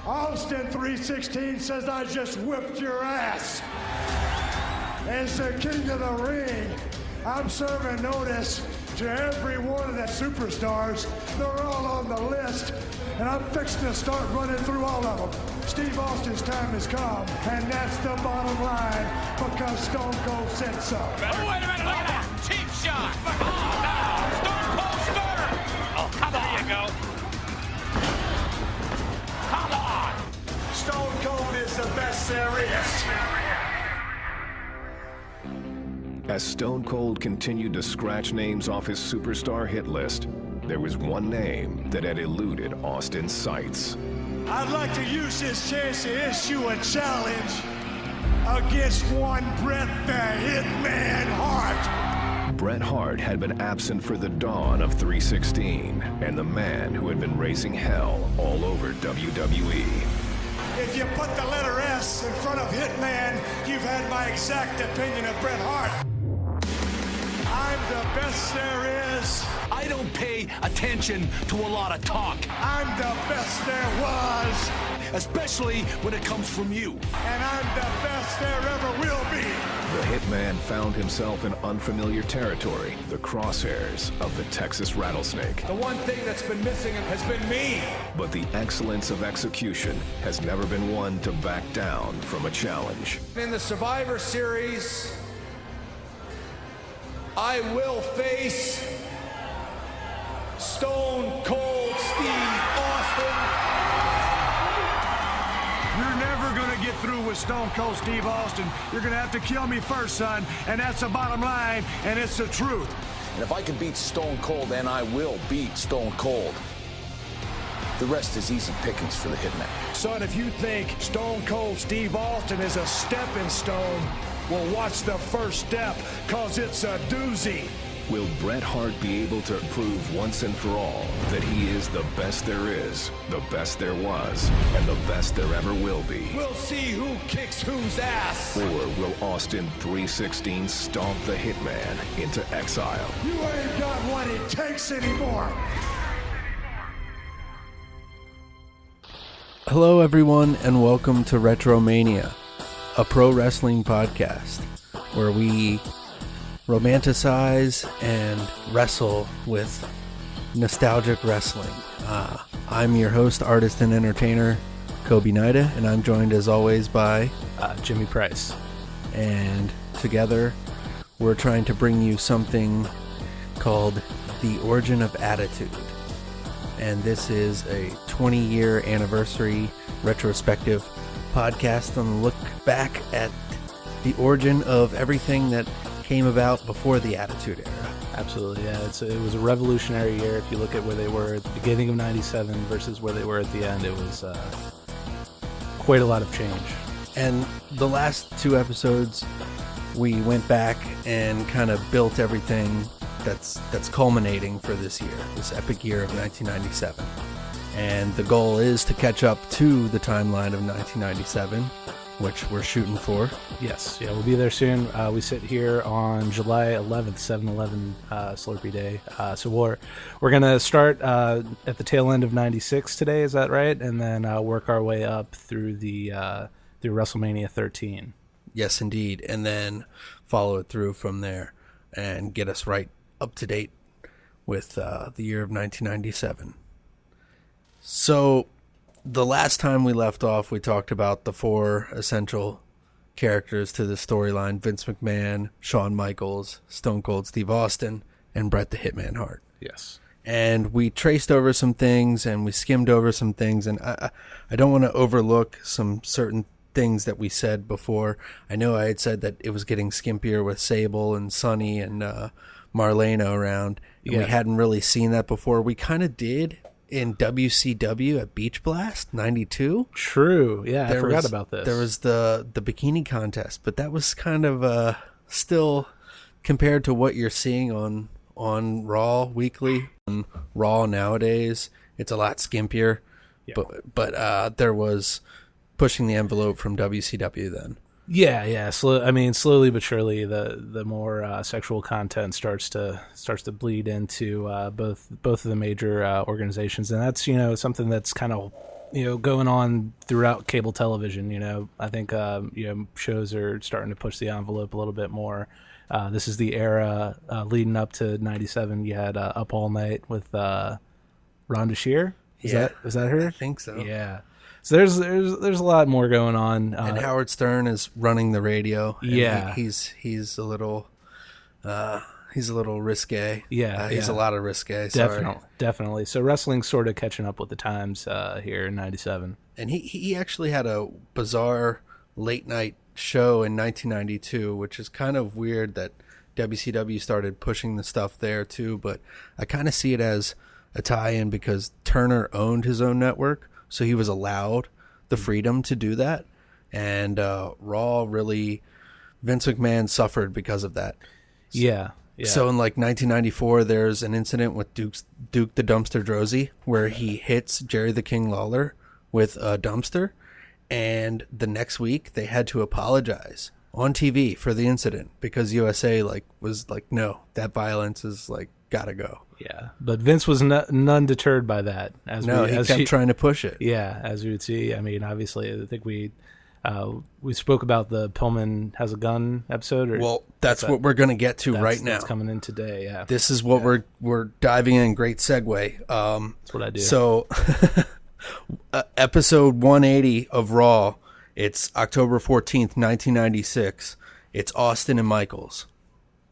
Austin 316 says I just whipped your ass. As the king of the ring, I'm serving notice to every one of the superstars. They're all on the list, and I'm fixing to start running through all of them. Steve Austin's time has come, and that's the bottom line, because Stone Cold said so. Oh, wait a minute, look at that! Cheap shot! Stone Cold Stunner! Oh, come on! There you go. Come on! Stone Cold is the best there is. As Stone Cold continued to scratch names off his superstar hit list, there was one name that had eluded Austin's sights. I'd like to use this chance to issue a challenge against one Bret the Hitman Hart. Bret Hart had been absent for the dawn of 316, and the man who had been raising hell all over WWE. If you put the letter S in front of Hitman, you've had my exact opinion of Bret Hart. I'm the best there is. I don't pay attention to a lot of talk. I'm the best there was. Especially when it comes from you. And I'm the best there ever will be. The Hitman found himself in unfamiliar territory, the crosshairs of the Texas Rattlesnake. The one thing that's been missing has been me. But the excellence of execution has never been one to back down from a challenge. In the Survivor Series, I will face Stone Cold Steve Austin. You're never going to get through with Stone Cold Steve Austin. You're going to have to kill me first, son. And that's the bottom line, and it's the truth. And if I can beat Stone Cold, then I will beat Stone Cold. The rest is easy pickings for the Hitman. Son, if you think Stone Cold Steve Austin is a stepping stone, well, watch the first step, because it's a doozy. Will Bret Hart be able to prove once and for all that he is the best there is, the best there was, and the best there ever will be? We'll see who kicks whose ass. Or will Austin 316 stomp the Hitman into exile? You ain't got what it takes anymore. Hello, everyone, and welcome to WretroMania, a pro wrestling podcast where we romanticize and wrestle with nostalgic wrestling. I'm your host, artist, and entertainer, Coby Nida, and I'm joined as always by Jimmy Price. And together we're trying to bring you something called The Origin of Attitude. And this is a 20-year anniversary retrospective podcast on the look back at the origin of everything that came about before the Attitude Era. Absolutely, yeah. It was a revolutionary year. If you look at where they were at the beginning of '97 versus where they were at the end, it was quite a lot of change. And the last two episodes, we went back and kind of built everything that's culminating for this year, this epic year of 1997. And the goal is to catch up to the timeline of 1997, which we're shooting for. Yes, yeah, we'll be there soon. We sit here on July 11th, 7-Eleven Slurpee Day. So we're going to start at the tail end of 96 today, is that right? And then work our way up through through WrestleMania 13. Yes, indeed. And then follow it through from there and get us right up to date with the year of 1997. So the last time we left off, we talked about the four essential characters to the storyline: Vince McMahon, Shawn Micheals, Stone Cold Steve Austin, and Bret the Hitman Hart. Yes. And we traced over some things and we skimmed over some things, and I don't want to overlook some certain things that we said before. I know I had said that it was getting skimpier with Sable and Sonny and Marlena around, and we hadn't really seen that before. We kind of did in WCW at Beach Blast 92. True. Yeah, I forgot about this. There was the bikini contest, but that was kind of still, compared to what you're seeing on Raw weekly, on Raw nowadays, it's a lot skimpier. Yeah. But there was pushing the envelope from WCW then. Yeah. Slowly but surely, the more sexual content starts to bleed into both of the major organizations, and that's something that's kind of going on throughout cable television. I think shows are starting to push the envelope a little bit more. This is the era leading up to '97. You had Up All Night with Rhonda Shear. Is that her? I think so. Yeah. So there's a lot more going on. And Howard Stern is running the radio. And yeah, he's a little risque. Yeah, he's a lot of risque. Definitely. So wrestling's sort of catching up with the times here in '97. And he actually had a bizarre late night show in 1992, which is kind of weird that WCW started pushing the stuff there too. But I kind of see it as a tie-in because Turner owned his own network, so he was allowed the freedom to do that. And Raw really, Vince McMahon suffered because of that. Yeah. So in like 1994, there's an incident with Duke the Dumpster Droese where he hits Jerry the King Lawler with a dumpster, and the next week they had to apologize on TV for the incident because USA was like, no, that violence is gotta go. Yeah, but Vince was none deterred by that. He kept trying to push it. Yeah, as we would see. I mean, obviously, I think we spoke about the Pillman Has a Gun episode. That's what we're going to get to right now. That's coming in today, yeah. This is what we're diving in. Great segue. That's what I do. So, episode 180 of Raw, it's October 14th, 1996. It's Austin and Micheals.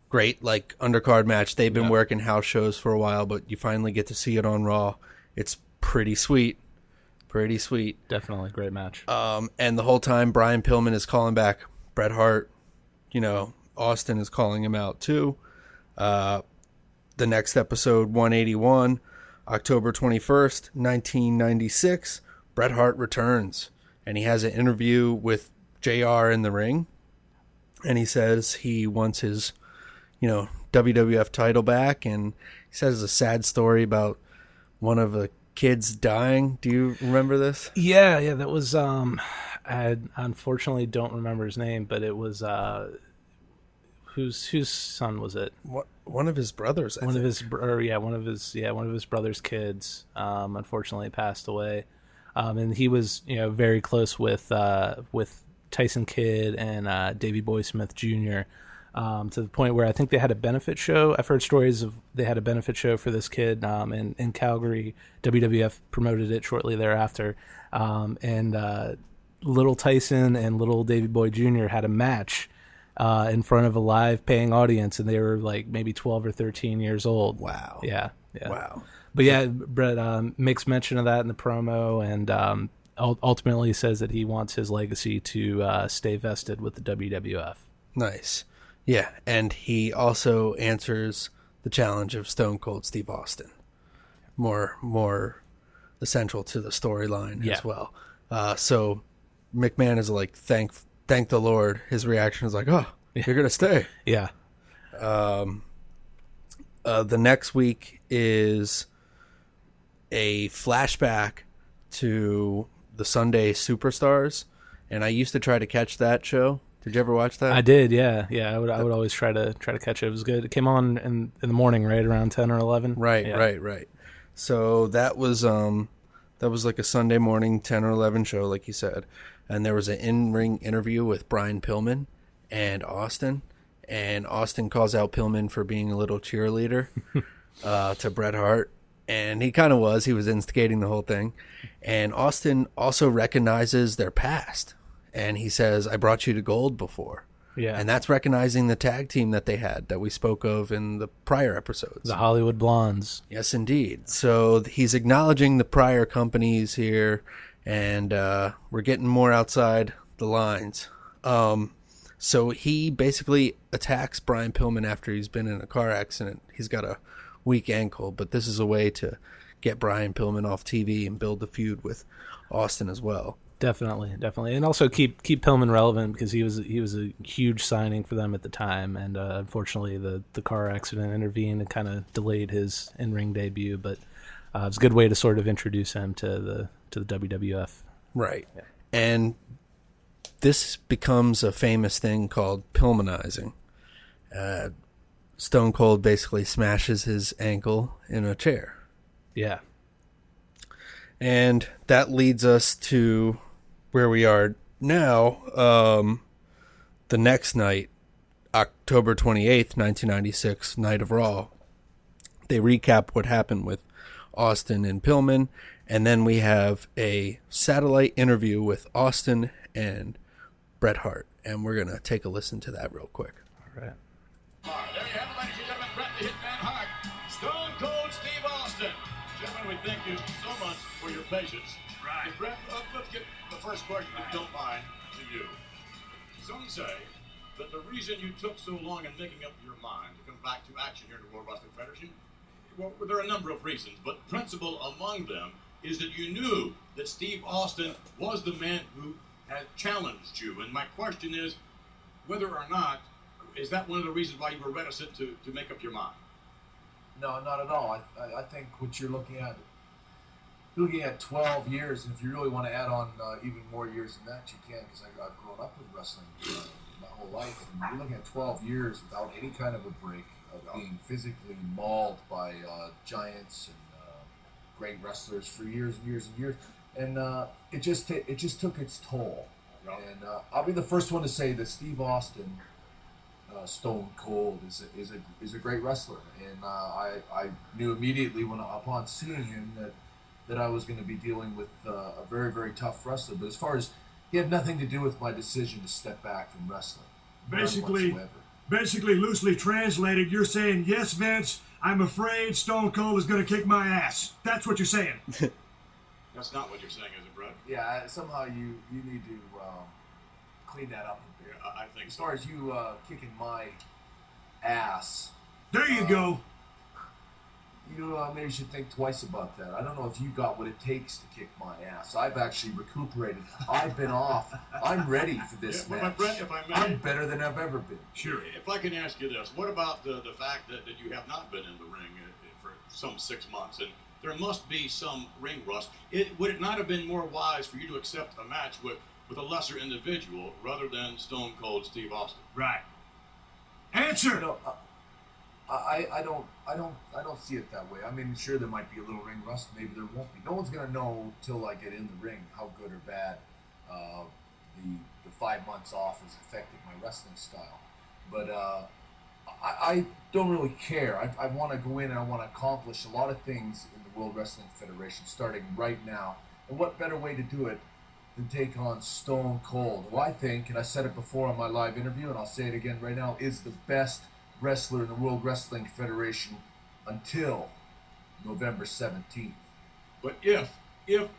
Great, undercard match. They've been working house shows for a while, but you finally get to see it on Raw. It's pretty sweet. Pretty sweet. Definitely great match. And the whole time, Brian Pillman is calling back Bret Hart. Austin is calling him out too. The next episode, 181, October 21st, 1996, Bret Hart returns. And he has an interview with JR in the ring. And he says he wants his, WWF title back. And he says a sad story about one of the kids dying. Do you remember this? Yeah, that was I unfortunately don't remember his name, but it was whose son was it? One of his brothers. One of his brother's kids unfortunately passed away. And he was very close with Tyson Kidd and Davey Boy Smith Jr. To the point where I think they had a benefit show. I've heard stories of they had a benefit show for this kid in Calgary. WWF promoted it shortly thereafter. And little Tyson and little Davey Boy Jr. had a match in front of a live paying audience, and they were maybe 12 or 13 years old. Wow. Yeah. Wow. But yeah, Bret makes mention of that in the promo, and ultimately says that he wants his legacy to stay vested with the WWF. Nice. Yeah, and he also answers the challenge of Stone Cold Steve Austin. More essential to the storyline as well. So McMahon is thank the Lord. His reaction is oh, you're going to stay. Yeah. The next week is a flashback to the Sunday Superstars, and I used to try to catch that show. Did you ever watch that? I did, yeah. I would always try to catch it. It was good. It came on in the morning, right around 10 or 11. Right, yeah. right. So that was like a Sunday morning 10 or 11 show, like you said. And there was an in-ring interview with Brian Pillman and Austin. And Austin calls out Pillman for being a little cheerleader to Bret Hart. And he kind of was. He was instigating the whole thing. And Austin also recognizes their past. And he says, I brought you to gold before. Yeah. And that's recognizing the tag team that they had that we spoke of in the prior episodes. The Hollywood Blondes. Yes, indeed. So he's acknowledging the prior companies here, and we're getting more outside the lines. So he basically attacks Brian Pillman after he's been in a car accident. He's got a weak ankle, but this is a way to get Brian Pillman off TV and build the feud with Austin as well. Definitely, and also keep Pillman relevant because he was a huge signing for them at the time, and unfortunately the car accident intervened and kind of delayed his in-ring debut. But it was a good way to sort of introduce him to the WWF. Right, yeah. And this becomes a famous thing called Pillmanizing. Stone Cold basically smashes his ankle in a chair. Yeah. And that leads us to where we are now. The next night, October 28th, 1996, Night of Raw. They recap what happened with Austin and Pillman, and then we have a satellite interview with Austin and Bret Hart, and we're going to take a listen to that real quick. All right. There you have it, ladies and gentlemen, Bret the Hitman Hart, Stone Cold Steve Austin. Gentlemen, we thank you so much for your patience. Right. And Bret, let's get the first question, if you don't mind, to you. Some say that the reason you took so long in making up your mind to come back to action here in the World Wrestling Federation, well, there are a number of reasons, but principal among them is that you knew that Steve Austin was the man who had challenged you. And my question is, whether or not, is that one of the reasons why you were reticent to make up your mind? No, not at all. I think what you're looking at 12 years, and if you really want to add on even more years than that, you can, because I've grown up with wrestling my whole life. And you're looking at 12 years without any kind of a break, of being physically mauled by giants and great wrestlers for years and years and years. And it just took its toll. Yep. And I'll be the first one to say that Steve Austin, Stone Cold, is a great wrestler, and I knew immediately upon seeing him that I was going to be dealing with a very, very tough wrestler. But as far as he had nothing to do with my decision to step back from wrestling. Basically, loosely translated, you're saying, yes, Vince, I'm afraid Stone Cold is going to kick my ass. That's what you're saying. That's not what you're saying, is it, Bret? Yeah, somehow you need to clean that up a bit. Yeah, I think as far as you kicking my ass. There you go. You maybe should think twice about that. I don't know if you got what it takes to kick my ass. I've actually recuperated. I've been off. I'm ready for this match. But Bret, if I may, I'm better than I've ever been. Sure. If I can ask you this, what about the fact that you have not been in the ring for some 6 months, and there must be some ring rust? Would it not have been more wise for you to accept a match with a lesser individual rather than Stone Cold Steve Austin? Right. Answer. I don't see it that way. I mean, sure, there might be a little ring rust. Maybe there won't be. No one's gonna know till I get in the ring how good or bad the 5 months off has affected my wrestling style. But I don't really care. I want to go in and I want to accomplish a lot of things in the World Wrestling Federation starting right now. And what better way to do it than take on Stone Cold, who I think, and I said it before on my live interview, and I'll say it again right now, is the best wrestler in the World Wrestling Federation until November 17th. But if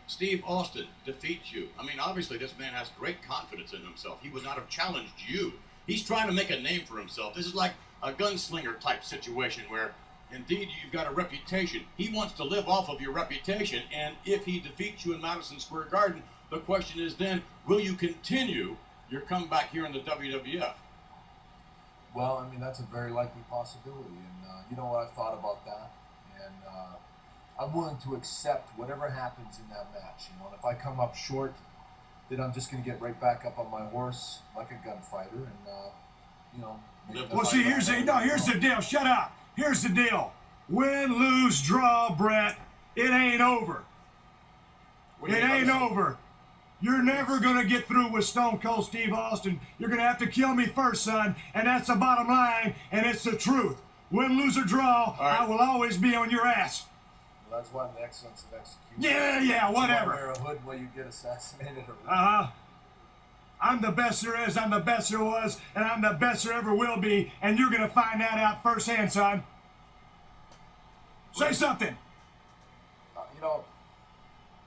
Steve Austin defeats you, I mean, obviously this man has great confidence in himself. He would not have challenged you. He's trying to make a name for himself. This is like a gunslinger type situation where indeed you've got a reputation. He wants to live off of your reputation, and if he defeats you in Madison Square Garden, the question is then, will you continue your comeback here in the WWF? Well, I mean, that's a very likely possibility, and you know what, I've thought about that, and I'm willing to accept whatever happens in that match. You know, and if I come up short, then I'm just going to get right back up on my horse like a gunfighter, and you know. Well, see, here's the deal. Shut up. Here's the deal. Win, lose, draw, Bret. It ain't over. It ain't over. You're never going to get through with Stone Cold Steve Austin. You're going to have to kill me first, son. And that's the bottom line, and it's the truth. Win, lose, or draw, right. I will always be on your ass. Well, that's why the excellence of execution. Yeah, whatever. You wear a hood while you get assassinated. I'm the best there is, I'm the best there was, and I'm the best there ever will be, and you're going to find that out firsthand, son. Say something.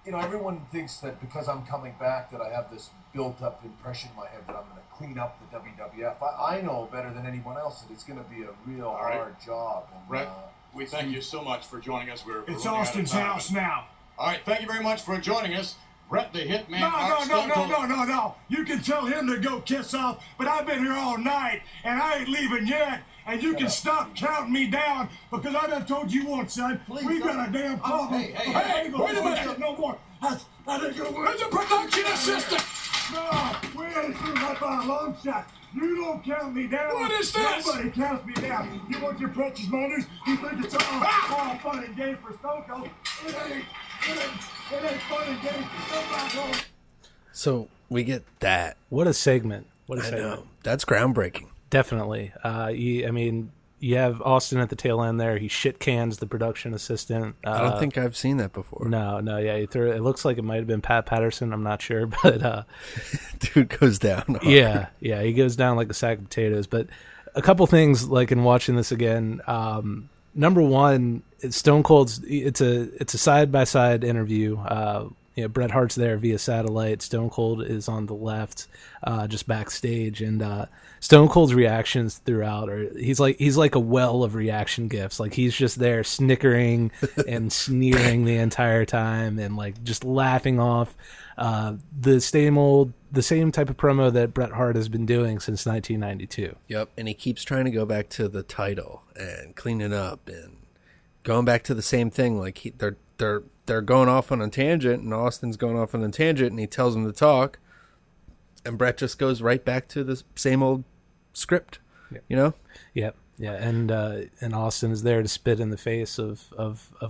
You know, everyone thinks that because I'm coming back that I have this built-up impression in my head that I'm going to clean up the WWF. I know better than anyone else that it's going to be a real hard job. And, Bret, we thank you so much for joining us. It's Austin's house now. All right, thank you very much for joining us. Bret the Hitman. No. You can tell him to go kiss off, but I've been here all night, and I ain't leaving yet. And you can stop counting me down, because I done told you once, son. We got a damn problem. Hey, wait a minute. No more. That ain't gonna work. It's a production assistant. No, we ain't through that by a long shot. You don't count me down. What is this? Nobody counts me down. You want your precious motors? You think it's all fun and games for Stone Cold? It So we get that. What a segment. What a I segment. know. That's groundbreaking. Definitely. You have Austin at the tail end there. He shit cans the production assistant. I don't think I've seen that before. No, yeah. It looks like it might have been Pat Patterson. I'm not sure, but Dude goes down hard. yeah, he goes down like a sack of potatoes. But a couple things, like in watching this again. Number one, it's Stone Cold's. It's a side by side interview. Bret Hart's there via satellite. Stone Cold is on the left, just backstage, and Stone Cold's reactions throughout he's like a well of reaction gifs. Like he's just there snickering and sneering the entire time, and like just laughing off the same type of promo that Bret Hart has been doing since 1992. Yep, and he keeps trying to go back to the title and clean it up and going back to the same thing. Like they're going off on a tangent, and Austin's going off on a tangent, and he tells him to talk, and Bret just goes right back to the same old script, you know? Yep, yeah, and Austin is there to spit in the face of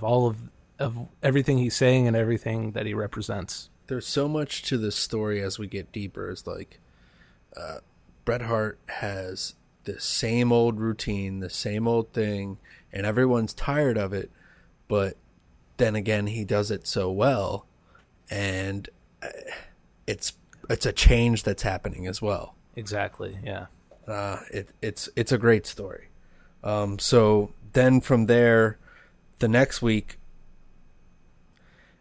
all of everything he's saying and everything that he represents. There's so much to this story as we get deeper. It's like Bret Hart has the same old routine, the same old thing, and everyone's tired of it, but then again, he does it so well, and it's a change that's happening as well. Exactly, yeah. It's a great story. So then from there, the next week,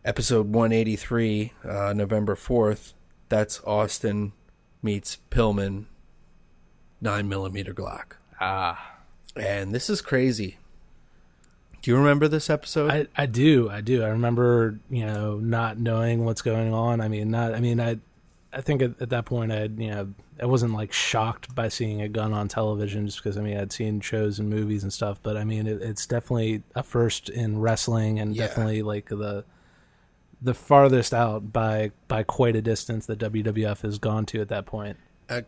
episode 183, November 4th, that's Austin meets Pillman, 9mm Glock. And this is crazy. Do you remember this episode? I do. I remember, not knowing what's going on. I think at that point I wasn't like shocked by seeing a gun on television, just because I'd seen shows and movies and stuff. But it's definitely a first in wrestling, and definitely like the farthest out by quite a distance that WWF has gone to at that point. I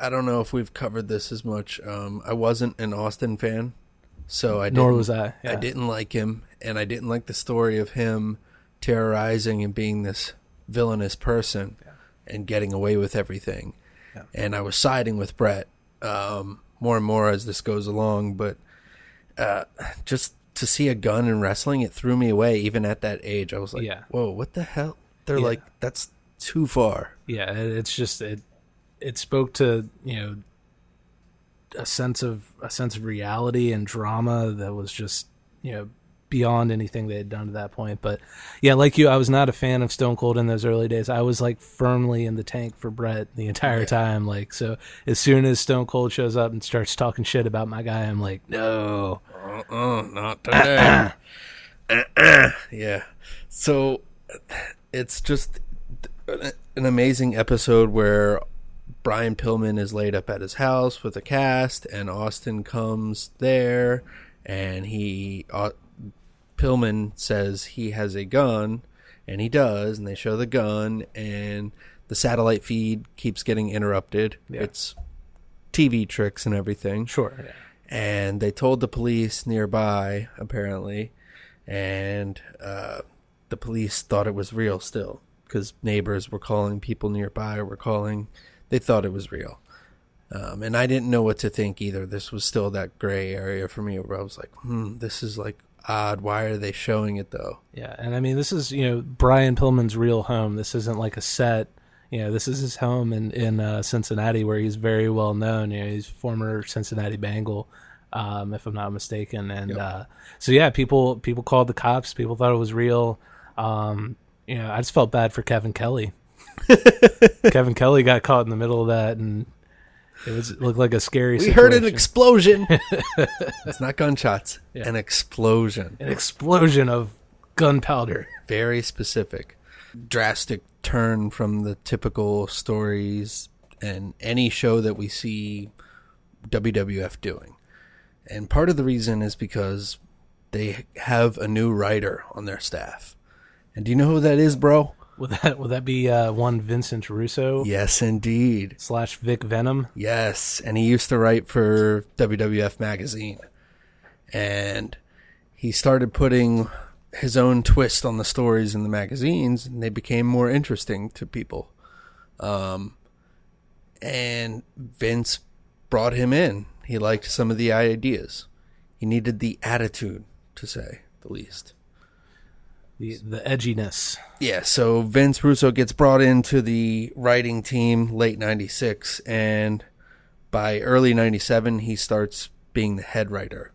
don't know if we've covered this as much. I wasn't an Austin fan. So Nor was I. Yeah. I didn't like him, and I didn't like the story of him terrorizing and being this villainous person and getting away with everything. Yeah. And I was siding with Bret more and more as this goes along. But just to see a gun in wrestling, it threw me away. Even at that age, I was like, "Whoa, what the hell?" They're like, "That's too far." Yeah, it's just it spoke to a sense of reality and drama that was just beyond anything they had done to that point. But yeah, like you, I was not a fan of Stone Cold in those early days. I was like firmly in the tank for Bret the entire time. Like, so as soon as Stone Cold shows up and starts talking shit about my guy, I'm like, no, not today. Yeah. So it's just an amazing episode where Brian Pillman is laid up at his house with a cast, and Austin comes there, and Pillman says he has a gun, and he does, and they show the gun, and the satellite feed keeps getting interrupted. Yeah. It's TV tricks and everything. Sure. Yeah. And they told the police nearby, apparently, and the police thought it was real still, because neighbors were calling, people nearby were calling. They thought it was real. And I didn't know what to think either. This was still that gray area for me where I was like, this is like odd. Why are they showing it though? Yeah. And this is, Brian Pillman's real home. This isn't like a set. This is his home in Cincinnati, where he's very well known. He's former Cincinnati Bengal, if I'm not mistaken. And so yeah, people called the cops. People thought it was real. I just felt bad for Kevin Kelly. Kevin Kelly got caught in the middle of that, and it looked like a scary situation. We heard an explosion. It's not gunshots. Yeah. An explosion. An explosion of gunpowder. Very specific. Drastic turn from the typical stories and any show that we see WWF doing. And part of the reason is because they have a new writer on their staff. And do you know who that is, bro? Would that be one Vincent Russo? Yes, indeed. / Vic Venom? Yes, and he used to write for WWF Magazine. And he started putting his own twist on the stories in the magazines, and they became more interesting to people. And Vince brought him in. He liked some of the ideas. He needed the attitude, to say the least. The edginess. Yeah, so Vince Russo gets brought into the writing team late 96, and by early 97, he starts being the head writer.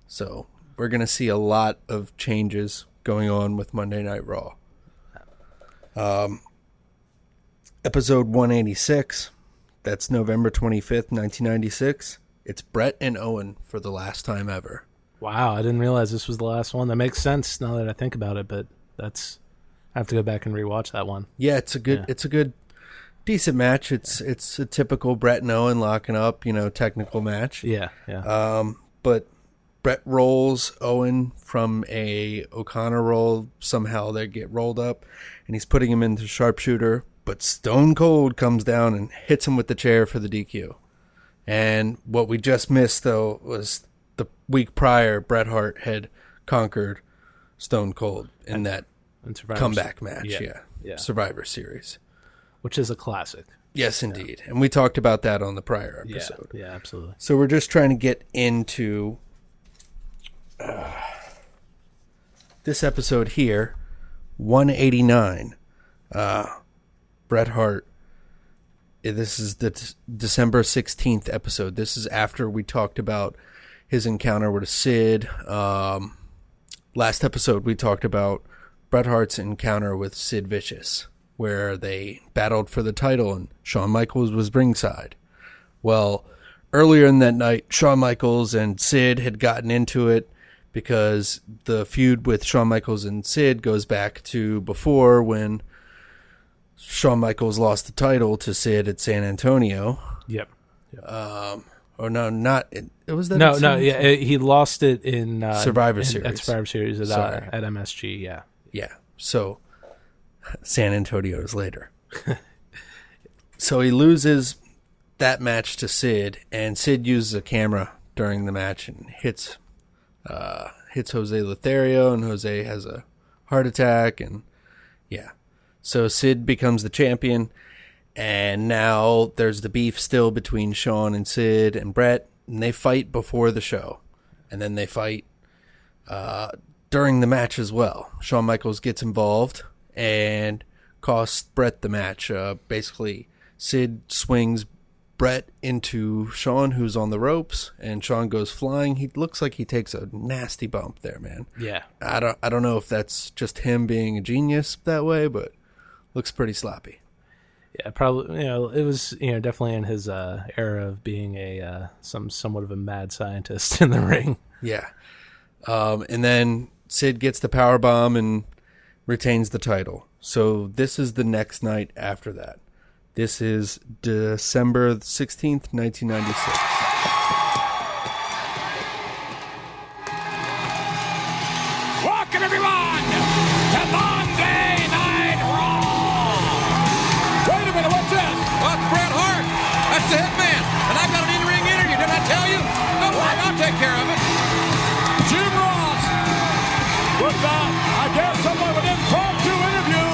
So we're going to see a lot of changes going on with Monday Night Raw. Episode 186, that's November 25th, 1996. It's Bret and Owen for the last time ever. Wow, I didn't realize this was the last one. That makes sense now that I think about it, but I have to go back and rewatch that one. Yeah, it's a good, decent match. It's a typical Bret and Owen locking up, technical match. Yeah. But Bret rolls Owen from a O'Connor roll. Somehow they get rolled up, and he's putting him into sharpshooter. But Stone Cold comes down and hits him with the chair for the DQ. And what we just missed, though, was the week prior, Bret Hart had conquered Stone Cold in that comeback match. Yeah. Survivor Series. Which is a classic. Yes, indeed. And we talked about that on the prior episode. Yeah, absolutely. So we're just trying to get into this episode here, 189. Bret Hart. This is the December 16th episode. This is after we talked about his encounter with Sid. Last episode, we talked about Bret Hart's encounter with Sid Vicious, where they battled for the title and Shawn Michaels was ringside. Well, earlier in that night, Shawn Michaels and Sid had gotten into it because the feud with Shawn Michaels and Sid goes back to before when Shawn Michaels lost the title to Sid at San Antonio. Yep. Or no, not it was that. No. Yeah, he lost it in Survivor Series. At Survivor Series at MSG. Yeah. Yeah. So San Antonio is later. So he loses that match to Sid, and Sid uses a camera during the match and hits Jose Lothario, and Jose has a heart attack, and yeah. So Sid becomes the champion, and now there's the beef still between Shawn and Sid and Bret, and they fight before the show. And then they fight during the match as well. Shawn Michaels gets involved and costs Bret the match. Basically, Sid swings Bret into Shawn, who's on the ropes, and Shawn goes flying. He looks like he takes a nasty bump there, man. Yeah. I don't know if that's just him being a genius that way, but looks pretty sloppy. Yeah, probably. It was definitely in his era of being a somewhat of a mad scientist in the ring. Yeah, and then Sid gets the power bomb and retains the title. So this is the next night after that. This is December 16th, 1996. Welcome everyone to Monday Night Raw. Wait a minute, what's this? Well, it's Bret Hart. That's the Hitman. And I've got an in-ring interview. Didn't I tell you? Don't worry, I'll take care of it. Jim Ross with I guess somewhat of an impromptu interview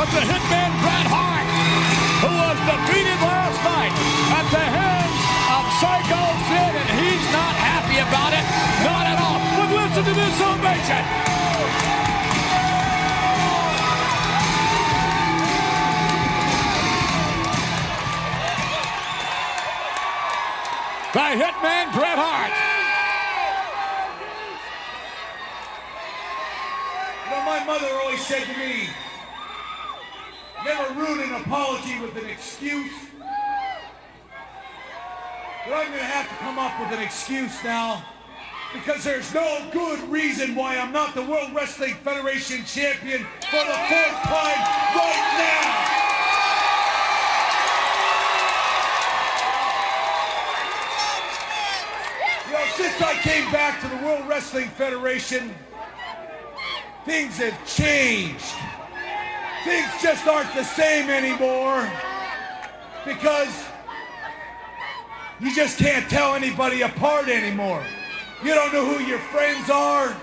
with the Hitman Bret Hart, who was defeated last night at the hands of Psycho Sid, and he's not happy about it. Not at all. But listen to this ovation. By Hitman Bret Hart. My mother always said to me, never ruin an apology with an excuse. But I'm going to have to come up with an excuse now, because there's no good reason why I'm not the World Wrestling Federation champion for the fourth time right now. Since I came back to the World Wrestling Federation, things have changed. Things just aren't the same anymore, because you just can't tell anybody apart anymore. You don't know who your friends are,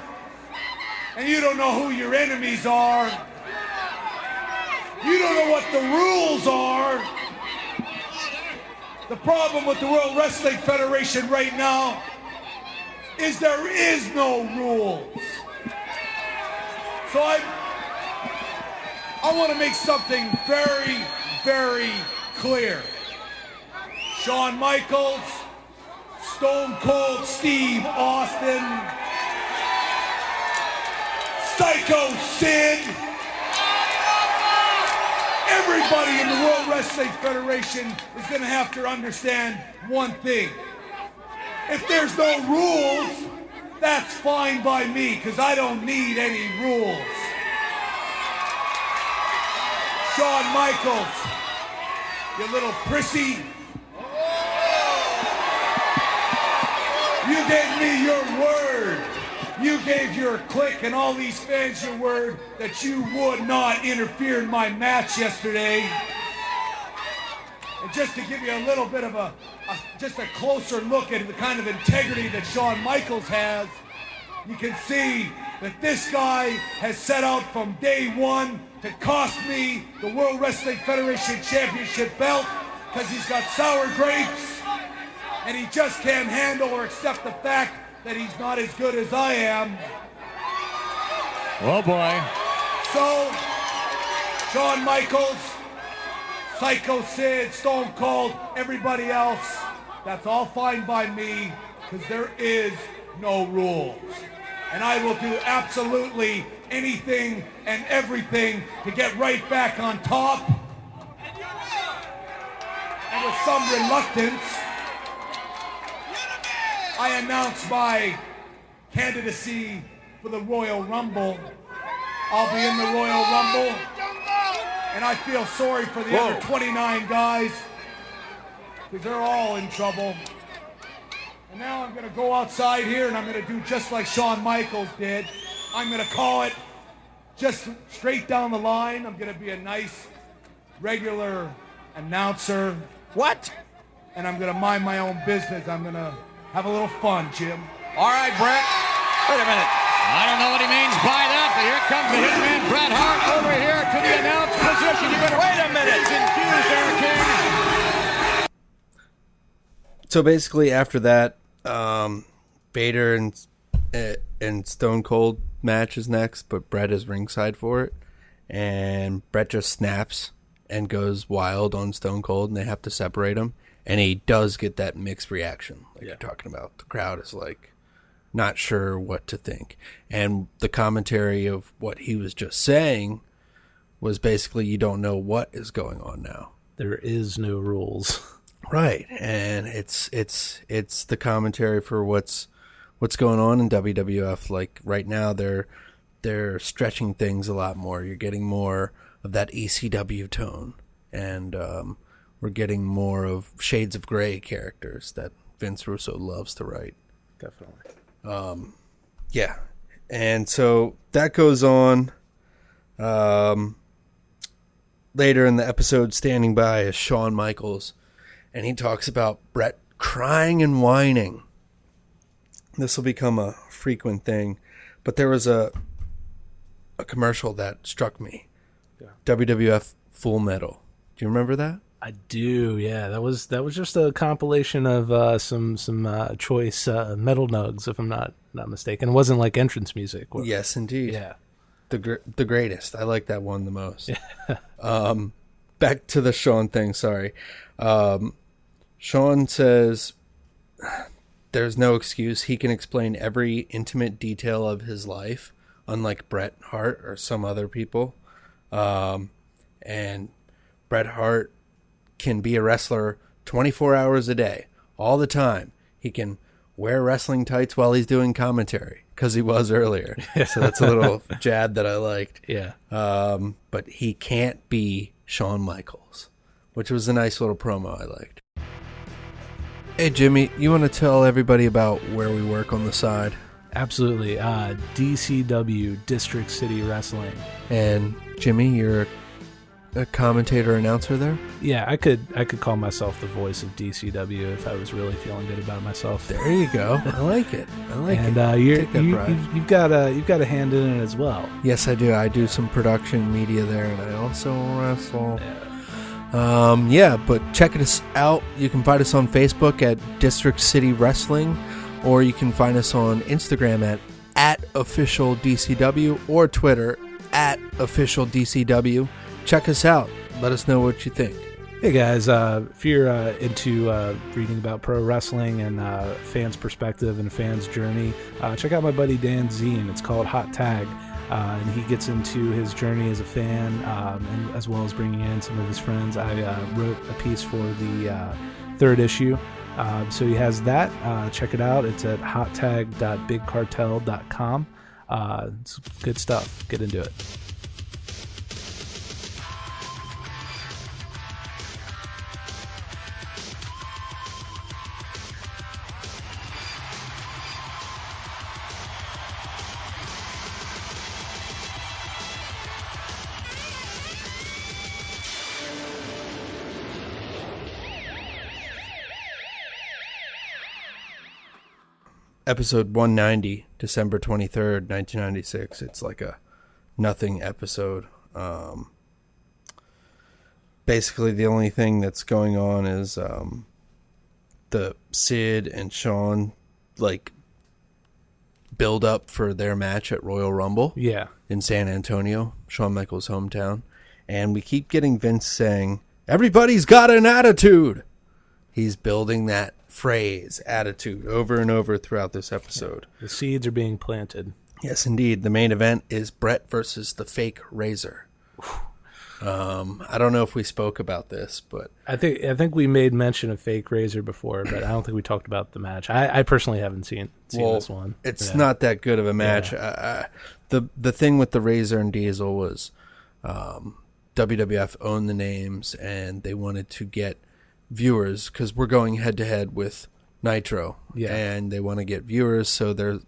and you don't know who your enemies are. You don't know what the rules are. The problem with the World Wrestling Federation right now is there is no rules. So I want to make something very, very clear. Shawn Michaels, Stone Cold Steve Austin, Psycho Sid, everybody in the World Wrestling Federation is going to have to understand one thing. If there's no rules, that's fine by me, because I don't need any rules. Shawn Michaels, you little prissy. You gave me your word. You gave your clique and all these fans your word that you would not interfere in my match yesterday. And just to give you a little bit of just a closer look at the kind of integrity that Shawn Michaels has, you can see that this guy has set out from day one to cost me the World Wrestling Federation Championship belt because he's got sour grapes and he just can't handle or accept the fact that he's not as good as I am. Oh boy. So, Shawn Michaels, Psycho Sid, Stone Cold, everybody else, that's all fine by me because there is no rules. And I will do absolutely anything and everything to get right back on top. And with some reluctance, I announce my candidacy for the Royal Rumble. I'll be in the Royal Rumble, and I feel sorry for the other 29 guys, because they're all in trouble. And now I'm going to go outside here, and I'm going to do just like Shawn Michaels did. I'm going to call it just straight down the line. I'm going to be a nice, regular announcer. What? And I'm going to mind my own business. I'm going to have a little fun, Jim. All right, Bret. Wait a minute. I don't know what he means by that, but here comes the Hitman Bret Hart over here to the announced position. You better wait a minute. Confused there, King. So basically, after that, Vader and Stone Cold match is next, but Bret is ringside for it, and Bret just snaps and goes wild on Stone Cold, and they have to separate him. And he does get that mixed reaction, like you're talking about. The crowd is like not sure what to think. And the commentary of what he was just saying was basically, you don't know what is going on now. There is no rules. Right. And it's the commentary for what's going on in WWF. Like right now they're stretching things a lot more. You're getting more of that ECW tone, and we're getting more of shades of gray characters that Vince Russo loves to write. Definitely. Yeah. And so that goes on. Later in the episode, standing by is Shawn Michaels, and he talks about Bret crying and whining. This will become a frequent thing, but there was a commercial that struck me. Yeah. WWF Full Metal. Do you remember that? I do, yeah. That was just a compilation of some choice metal nugs, if I'm not mistaken. It wasn't like entrance music. Yes, indeed. Yeah, the greatest. I like that one the most. Back to the Shawn thing. Sorry, Shawn says there's no excuse. He can explain every intimate detail of his life, unlike Bret Hart or some other people. And Bret Hart can be a wrestler 24 hours a day, all the time. He can wear wrestling tights while he's doing commentary, because he was earlier. So that's a little jab that I liked. Yeah. But he can't be Shawn Michaels, which was a nice little promo I liked. Hey, Jimmy, you want to tell everybody about where we work on the side? Absolutely. DCW, District City Wrestling. And Jimmy, you're a commentator announcer there? Yeah, I could call myself the voice of DCW if I was really feeling good about myself. There you go. I like it. You've got a hand in it as well. Yes, I do. I do some production media there, and I also wrestle. But check us out. You can find us on Facebook at District City Wrestling, or you can find us on Instagram at official DCW, or Twitter at official DCW. Check us out. Let us know what you think. Hey guys, if you're into reading about pro wrestling and fans' perspective and fans' journey, check out my buddy Dan's zine. It's called Hot Tag, and he gets into his journey as a fan, and as well as bringing in some of his friends. I wrote a piece for the third issue, so he has that. Check it out. It's at hottag.bigcartel.com. It's good stuff. Get into it. Episode 190, December 23rd, 1996. It's like a nothing episode. Basically, the only thing that's going on is the Sid and Shawn build up for their match at Royal Rumble. Yeah. In San Antonio, Shawn Michaels' hometown. And we keep getting Vince saying, "Everybody's got an attitude." He's building that phrase, attitude, over and over throughout this episode. Yeah, the seeds are being planted. Yes, indeed. The main event is Bret versus the fake Razor. I don't know if we spoke about this, but I think we made mention of fake Razor before, but I don't think we talked about the match. I personally haven't seen this one. It's not that good of a match. Yeah. The thing with the Razor and Diesel was WWF owned the names, and they wanted to get viewers, because we're going head-to-head with Nitro, and they want to get viewers, so they're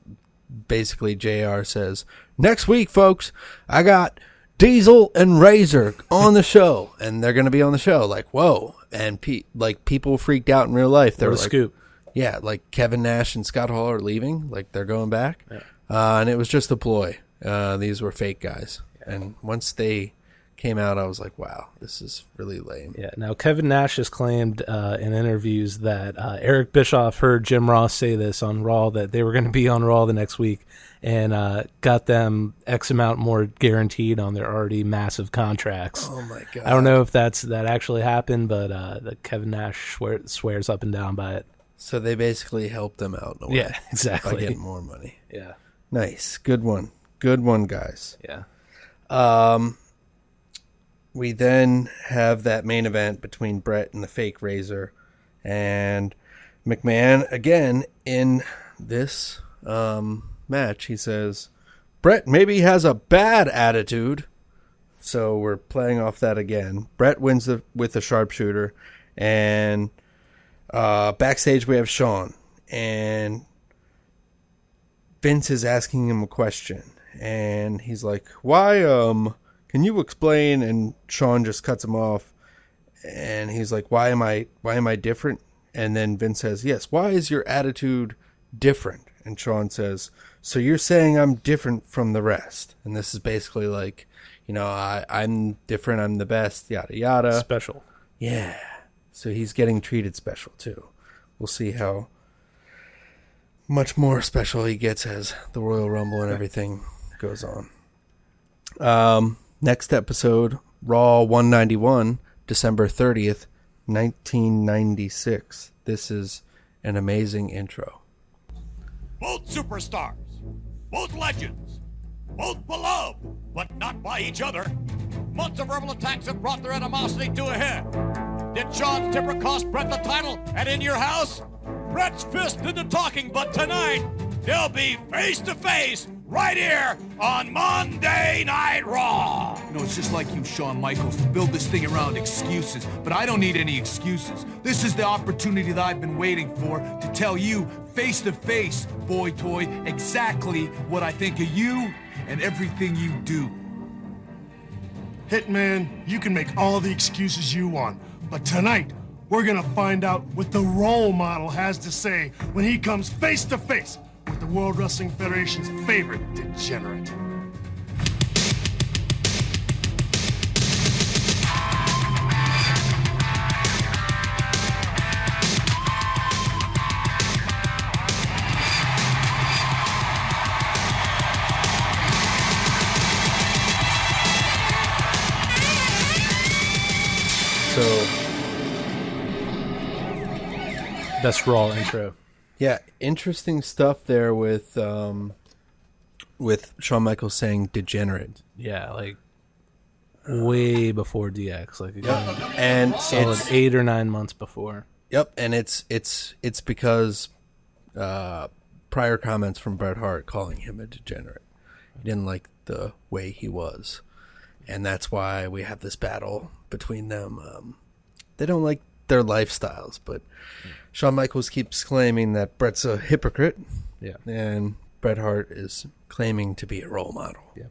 basically, JR says, "Next week, folks, I got Diesel and Razor on the show," and they're going to be on the show. Like, whoa. And people freaked out in real life. They're like, scoop. Yeah, like Kevin Nash and Scott Hall are leaving, like they're going back. Yeah. And it was just a ploy. These were fake guys. Yeah. And once they came out, I was like, wow, this is really lame. Yeah. Now, Kevin Nash has claimed in interviews that Eric Bischoff heard Jim Ross say this on Raw, that they were going to be on Raw the next week, and got them X amount more guaranteed on their already massive contracts. Oh, my God. I don't know if that actually happened, but Kevin Nash swears up and down by it. So they basically helped them out in a way. Yeah, exactly. By getting more money. Yeah. Nice. Good one. Good one, guys. Yeah. We then have that main event between Bret and the fake Razor, and McMahon, again, in this match, he says, "Bret maybe has a bad attitude." So we're playing off that again. Bret wins with the sharpshooter, and backstage we have Shawn, and Vince is asking him a question, and he's like, "Why, can you explain?" And Shawn just cuts him off, and he's like, why am I different? And then Vince says, "Yes, why is your attitude different?" And Shawn says, "So you're saying I'm different from the rest?" And this is basically like, I'm different, I'm the best, yada yada. Special. Yeah. So he's getting treated special too. We'll see how much more special he gets as the Royal Rumble and everything goes on. Next episode, Raw 191, December 30th, 1996. This is an amazing intro. Both superstars, both legends, both beloved, but not by each other. Months of verbal attacks have brought their animosity to a head. Did Shawn's temper cost Bret the title? And in your house, Bret's fist did the talking, but tonight, they'll be face-to-face right here on Monday Night Raw. It's just like you, Shawn Michaels, to build this thing around excuses. But I don't need any excuses. This is the opportunity that I've been waiting for to tell you face-to-face, boy toy, exactly what I think of you and everything you do. Hitman, you can make all the excuses you want, but tonight, we're gonna find out what the role model has to say when he comes face to face with the World Wrestling Federation's favorite degenerate. So, best Raw intro. Yeah, interesting stuff there with Shawn Michaels saying degenerate. Yeah, like way before DX, like again, and solid 8 or 9 months before. Yep, and it's because prior comments from Bret Hart calling him a degenerate. He didn't like the way he was, and that's why we have this battle between them. They don't like their lifestyles, but Shawn Michaels keeps claiming that Bret's a hypocrite. Yeah. And Bret Hart is claiming to be a role model. Yeah.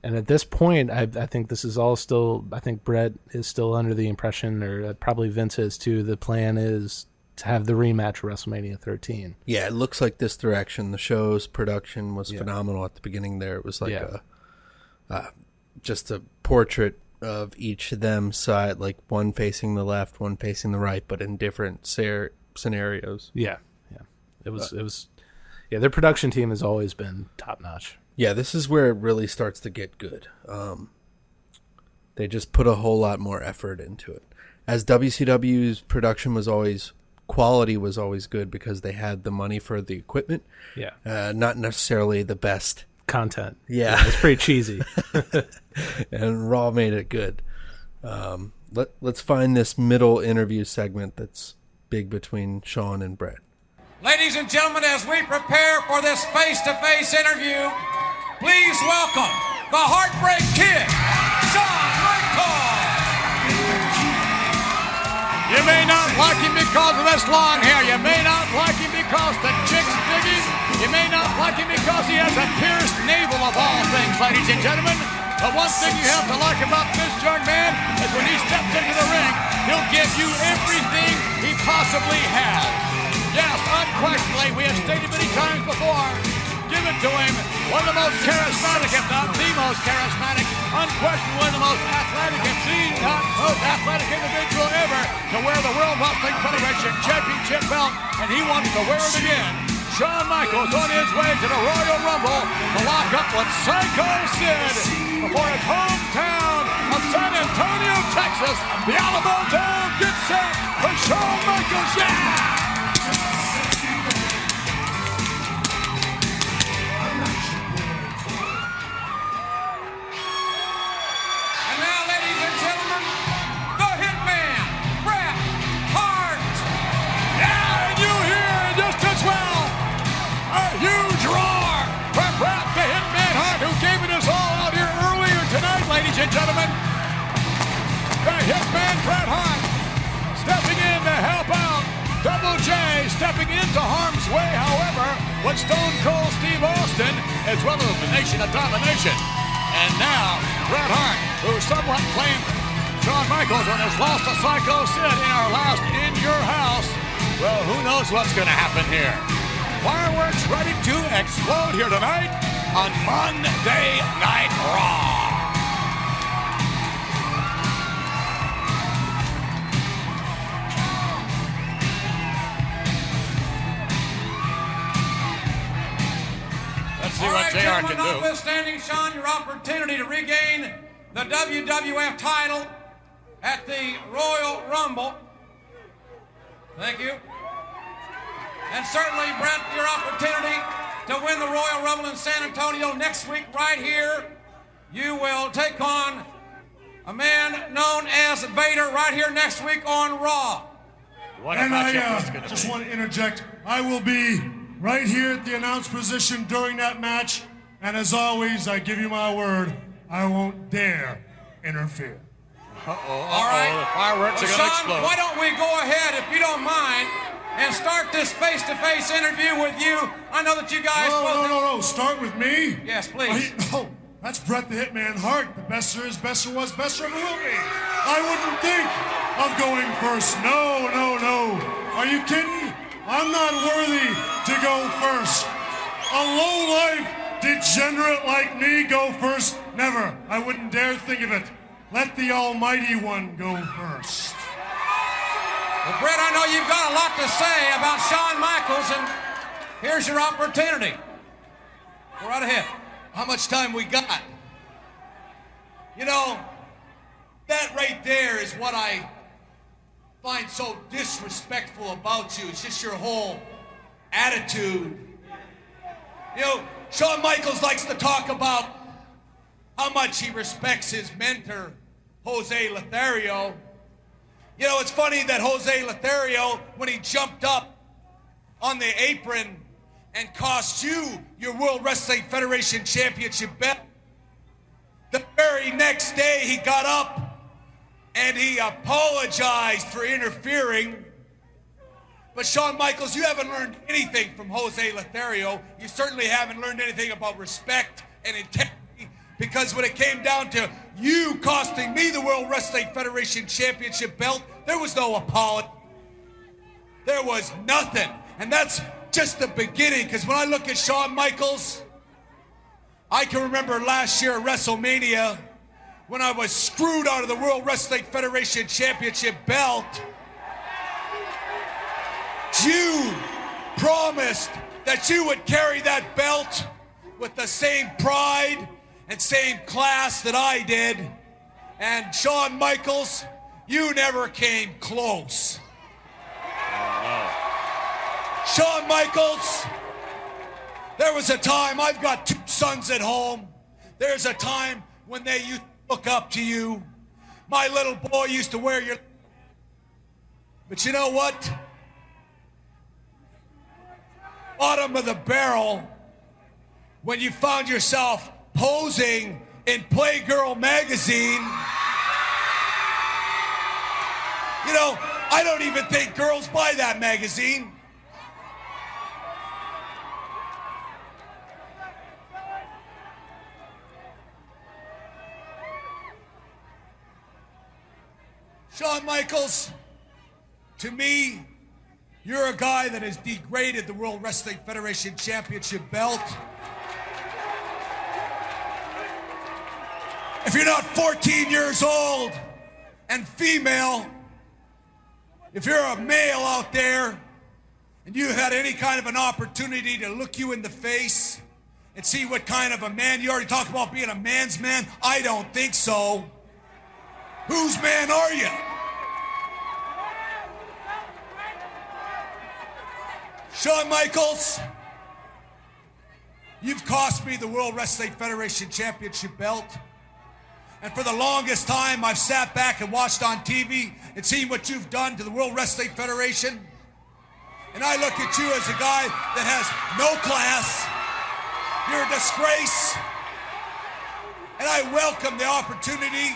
And at this point, I think this is all still, I think Bret is still under the impression, or probably Vince is too, the plan is to have the rematch of WrestleMania 13. Yeah, it looks like this direction. The show's production was phenomenal at the beginning there. It was like just a portrait of each of them side, like one facing the left, one facing the right, but in different scenarios. Yeah. It was their production team has always been top notch. Yeah, this is where it really starts to get good. They just put a whole lot more effort into it. As WCW's production was always, quality was always good because they had the money for the equipment. Yeah. Not necessarily the best content. Yeah. It's pretty cheesy. And Raw made it good. Let's find this middle interview segment that's big between Shawn and Bret. Ladies and gentlemen, as we prepare for this face-to-face interview, please welcome the Heartbreak Kid, Shawn Michaels. You may not like him because of his long hair. You may not like him because the chicks dig him. You may not like him because he has a pierced navel of all things, ladies and gentlemen. The one thing you have to like about this young man is when he steps into the ring, he'll give you everything he possibly has. Yes, unquestionably, we have stated many times before, give it to him. One of the most charismatic, if not the most charismatic, unquestionably one of the most athletic, if not most athletic individual ever to wear the World Wrestling Federation Championship belt, and he wants to wear it again. Shawn Michaels on his way to the Royal Rumble to lock up with Psycho Sid before his hometown of San Antonio, Texas. The Alamo Dome gets set for Shawn Michaels. Yeah! And now, ladies and gentlemen, the Hitman, Bret Hart. Yeah, and you hear just as well a huge roar from Bret the Hitman Hart, who gave it his all out here earlier tonight, ladies and gentlemen. The Hitman Bret Hart stepping in to help out. Double J stepping into harm's way, however, with Stone Cold Steve Austin, as well as the Nation of Domination. And now, Bret Hart, who somewhat claimed Shawn Michaels when has lost to Psycho Sid in our last In Your House. Well, who knows what's going to happen here. Fireworks ready to explode here tonight on Monday Night Raw. Let's see what JR can do. Notwithstanding, Shawn, your opportunity to regain the WWF title at the Royal Rumble. Thank you. And certainly, Bret, your opportunity to win the Royal Rumble in San Antonio next week right here. You will take on a man known as Vader right here next week on Raw. And I just want to interject. I will be right here at the announce position during that match. And as always, I give you my word, I won't dare interfere. All right. The fireworks are going to explode. Why don't we go ahead, if you don't mind, and start this face-to-face interview with you. I know that you guys... No. Start with me? Yes, please. That's Bret the Hitman Hart. The best there is, best there was, best there ever will be. I wouldn't think of going first. No, no, no. Are you kidding? I'm not worthy to go first. A low-life degenerate like me go first? Never. I wouldn't dare think of it. Let the Almighty One go first. Well, Bret, I know you've got a lot to say about Shawn Michaels, and here's your opportunity. Go right ahead. How much time we got? You know, that right there is what I find so disrespectful about you. It's just your whole attitude. You know, Shawn Michaels likes to talk about how much he respects his mentor, Jose Lothario. You know, it's funny that Jose Lothario, when he jumped up on the apron and cost you your World Wrestling Federation Championship belt, the very next day he got up and he apologized for interfering. But Shawn Michaels, you haven't learned anything from Jose Lothario. You certainly haven't learned anything about respect and integrity, because when it came down to you costing me the World Wrestling Federation Championship belt, there was no apology. There was nothing. And that's just the beginning, because when I look at Shawn Michaels, I can remember last year at WrestleMania when I was screwed out of the World Wrestling Federation Championship belt. You promised that you would carry that belt with the same pride and same class that I did. And Shawn Michaels, you never came close. Shawn Michaels, there was a time, I've got 2 sons at home. There's a time when they used to look up to you. My little boy used to wear your... But you know what? Bottom of the barrel, when you found yourself posing in Playgirl magazine, you know, I don't even think girls buy that magazine. Shawn Michaels, to me, you're a guy that has degraded the World Wrestling Federation Championship belt. If you're not 14 years old and female, if you're a male out there and you had any kind of an opportunity to look you in the face and see what kind of a man, you already talked about being a man's man. I don't think so. Whose man are you? Shawn Michaels, you've cost me the World Wrestling Federation Championship belt. And for the longest time, I've sat back and watched on TV and seen what you've done to the World Wrestling Federation. And I look at you as a guy that has no class. You're a disgrace. And I welcome the opportunity,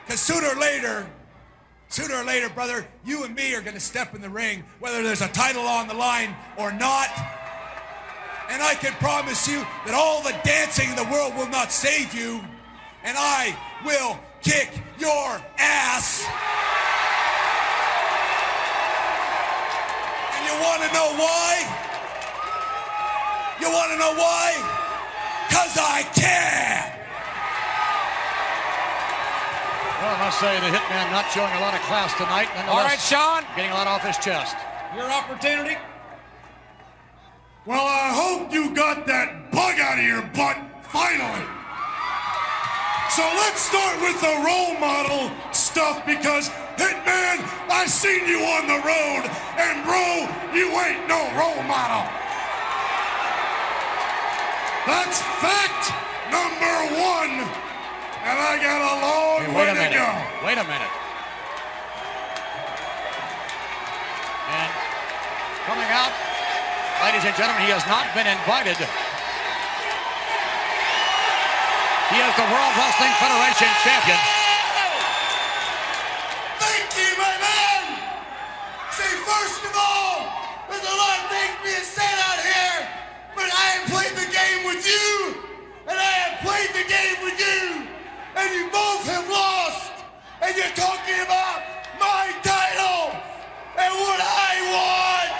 because sooner or later, brother, you and me are going to step in the ring, whether there's a title on the line or not. And I can promise you that all the dancing in the world will not save you. And I will kick your ass. And you want to know why? You want to know why? 'Cause I can. Well, I must say the Hitman not showing a lot of class tonight. All right, Shawn. Getting a lot off his chest. Your opportunity. Well, I hope you got that bug out of your butt finally. So let's start with the role model stuff, because Hitman, I seen you on the road, and bro, you ain't no role model. That's fact number 1. And I got a long way to go. Wait a minute. And coming out, ladies and gentlemen, he has not been invited. He is the World Wrestling Federation champion. Thank you, my man. See, first of all, there's a lot of things being said out here, but I have played the game with you, and I have played the game with you, and you both have lost, and you're talking about my title, and what I want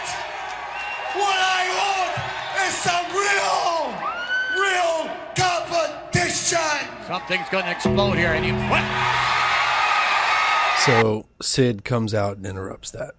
is some real competition. Something's going to explode here, and So Sid comes out and interrupts that,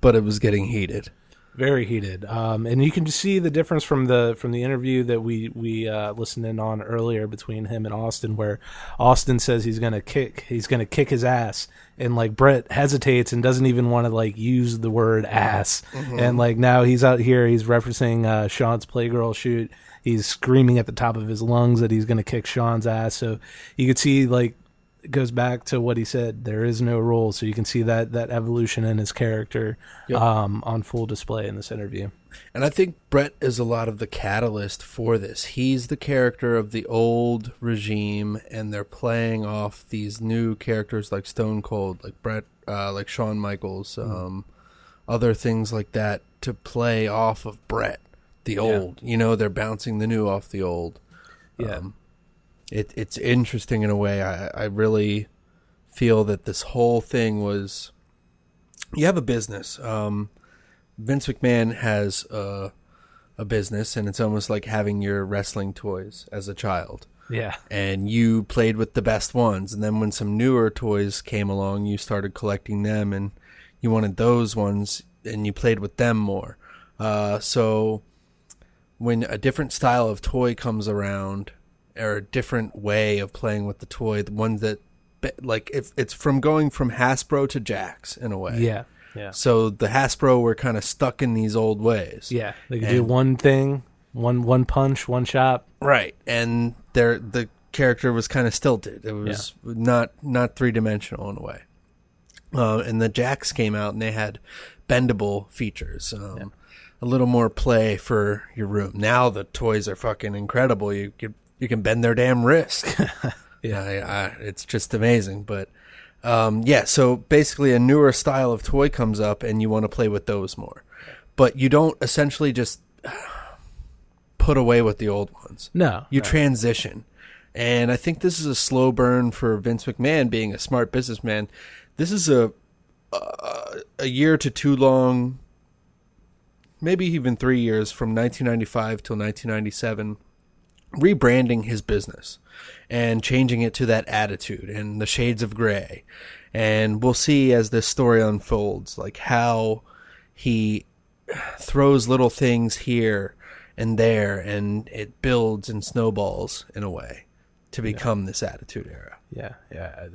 but it was getting heated. Very heated, and you can just see the difference from the interview that we listened in on earlier between him and Austin, where Austin says he's gonna kick his ass, and like Bret hesitates and doesn't even want to like use the word ass, and like now he's out here, he's referencing Shawn's Playgirl shoot, he's screaming at the top of his lungs that he's gonna kick Shawn's ass, so you could see like. It goes back to what he said. There is no rule, so you can see that evolution in his character on full display in this interview. And I think Bret is a lot of the catalyst for this. He's the character of the old regime, and they're playing off these new characters like Stone Cold, like Bret, like Shawn Michaels, other things like that to play off of Bret, the old. You know, they're bouncing the new off the old. Yeah. It's interesting in a way. I really feel that this whole thing was... You have a business. Vince McMahon has a business, and it's almost like having your wrestling toys as a child. Yeah. And you played with the best ones. And then when some newer toys came along, you started collecting them, and you wanted those ones, and you played with them more. So when a different style of toy comes around... or a different way of playing with the toy, the ones that, like, if it's from going from Hasbro to Jakks in a way. Yeah. So the Hasbro were kind of stuck in these old ways. Yeah, they could do one thing, one punch, one shot. Right, and the character was kind of stilted. It was not 3-dimensional in a way. And the Jakks came out, and they had bendable features. A little more play for your room. Now the toys are fucking incredible. You can bend their damn wrist. It's just amazing. But, so basically a newer style of toy comes up and you want to play with those more. But you don't essentially just put away with the old ones. No. You transition. And I think this is a slow burn for Vince McMahon being a smart businessman. This is a year to too long, maybe even 3 years, from 1995 till 1997, rebranding his business and changing it to that attitude and the shades of gray. And we'll see as this story unfolds, like how he throws little things here and there, and it builds and snowballs in a way to become this attitude era. Yeah.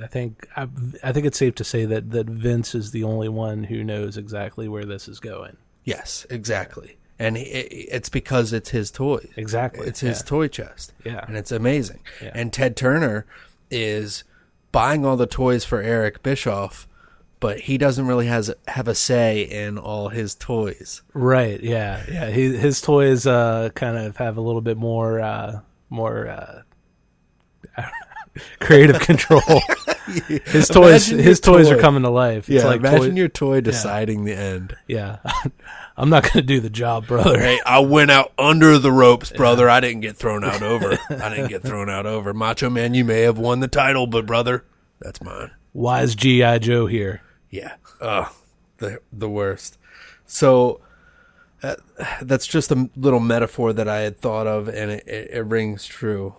I think it's safe to say that Vince is the only one who knows exactly where this is going. Yes, exactly. And it's because it's his toys. Exactly. It's his toy chest. Yeah. And it's amazing. Yeah. And Ted Turner is buying all the toys for Eric Bischoff, but he doesn't really have a say in all his toys. Right, yeah. His toys kind of have a little bit more creative control. His toys are coming to life. It's like imagine your toy deciding the end. Yeah. I'm not going to do the job, brother. Hey, I went out under the ropes, brother. I didn't get thrown out over. Macho Man, you may have won the title, but brother, that's mine. Why is G.I. Joe here? Yeah. The worst. So that's just a little metaphor that I had thought of, and it rings true.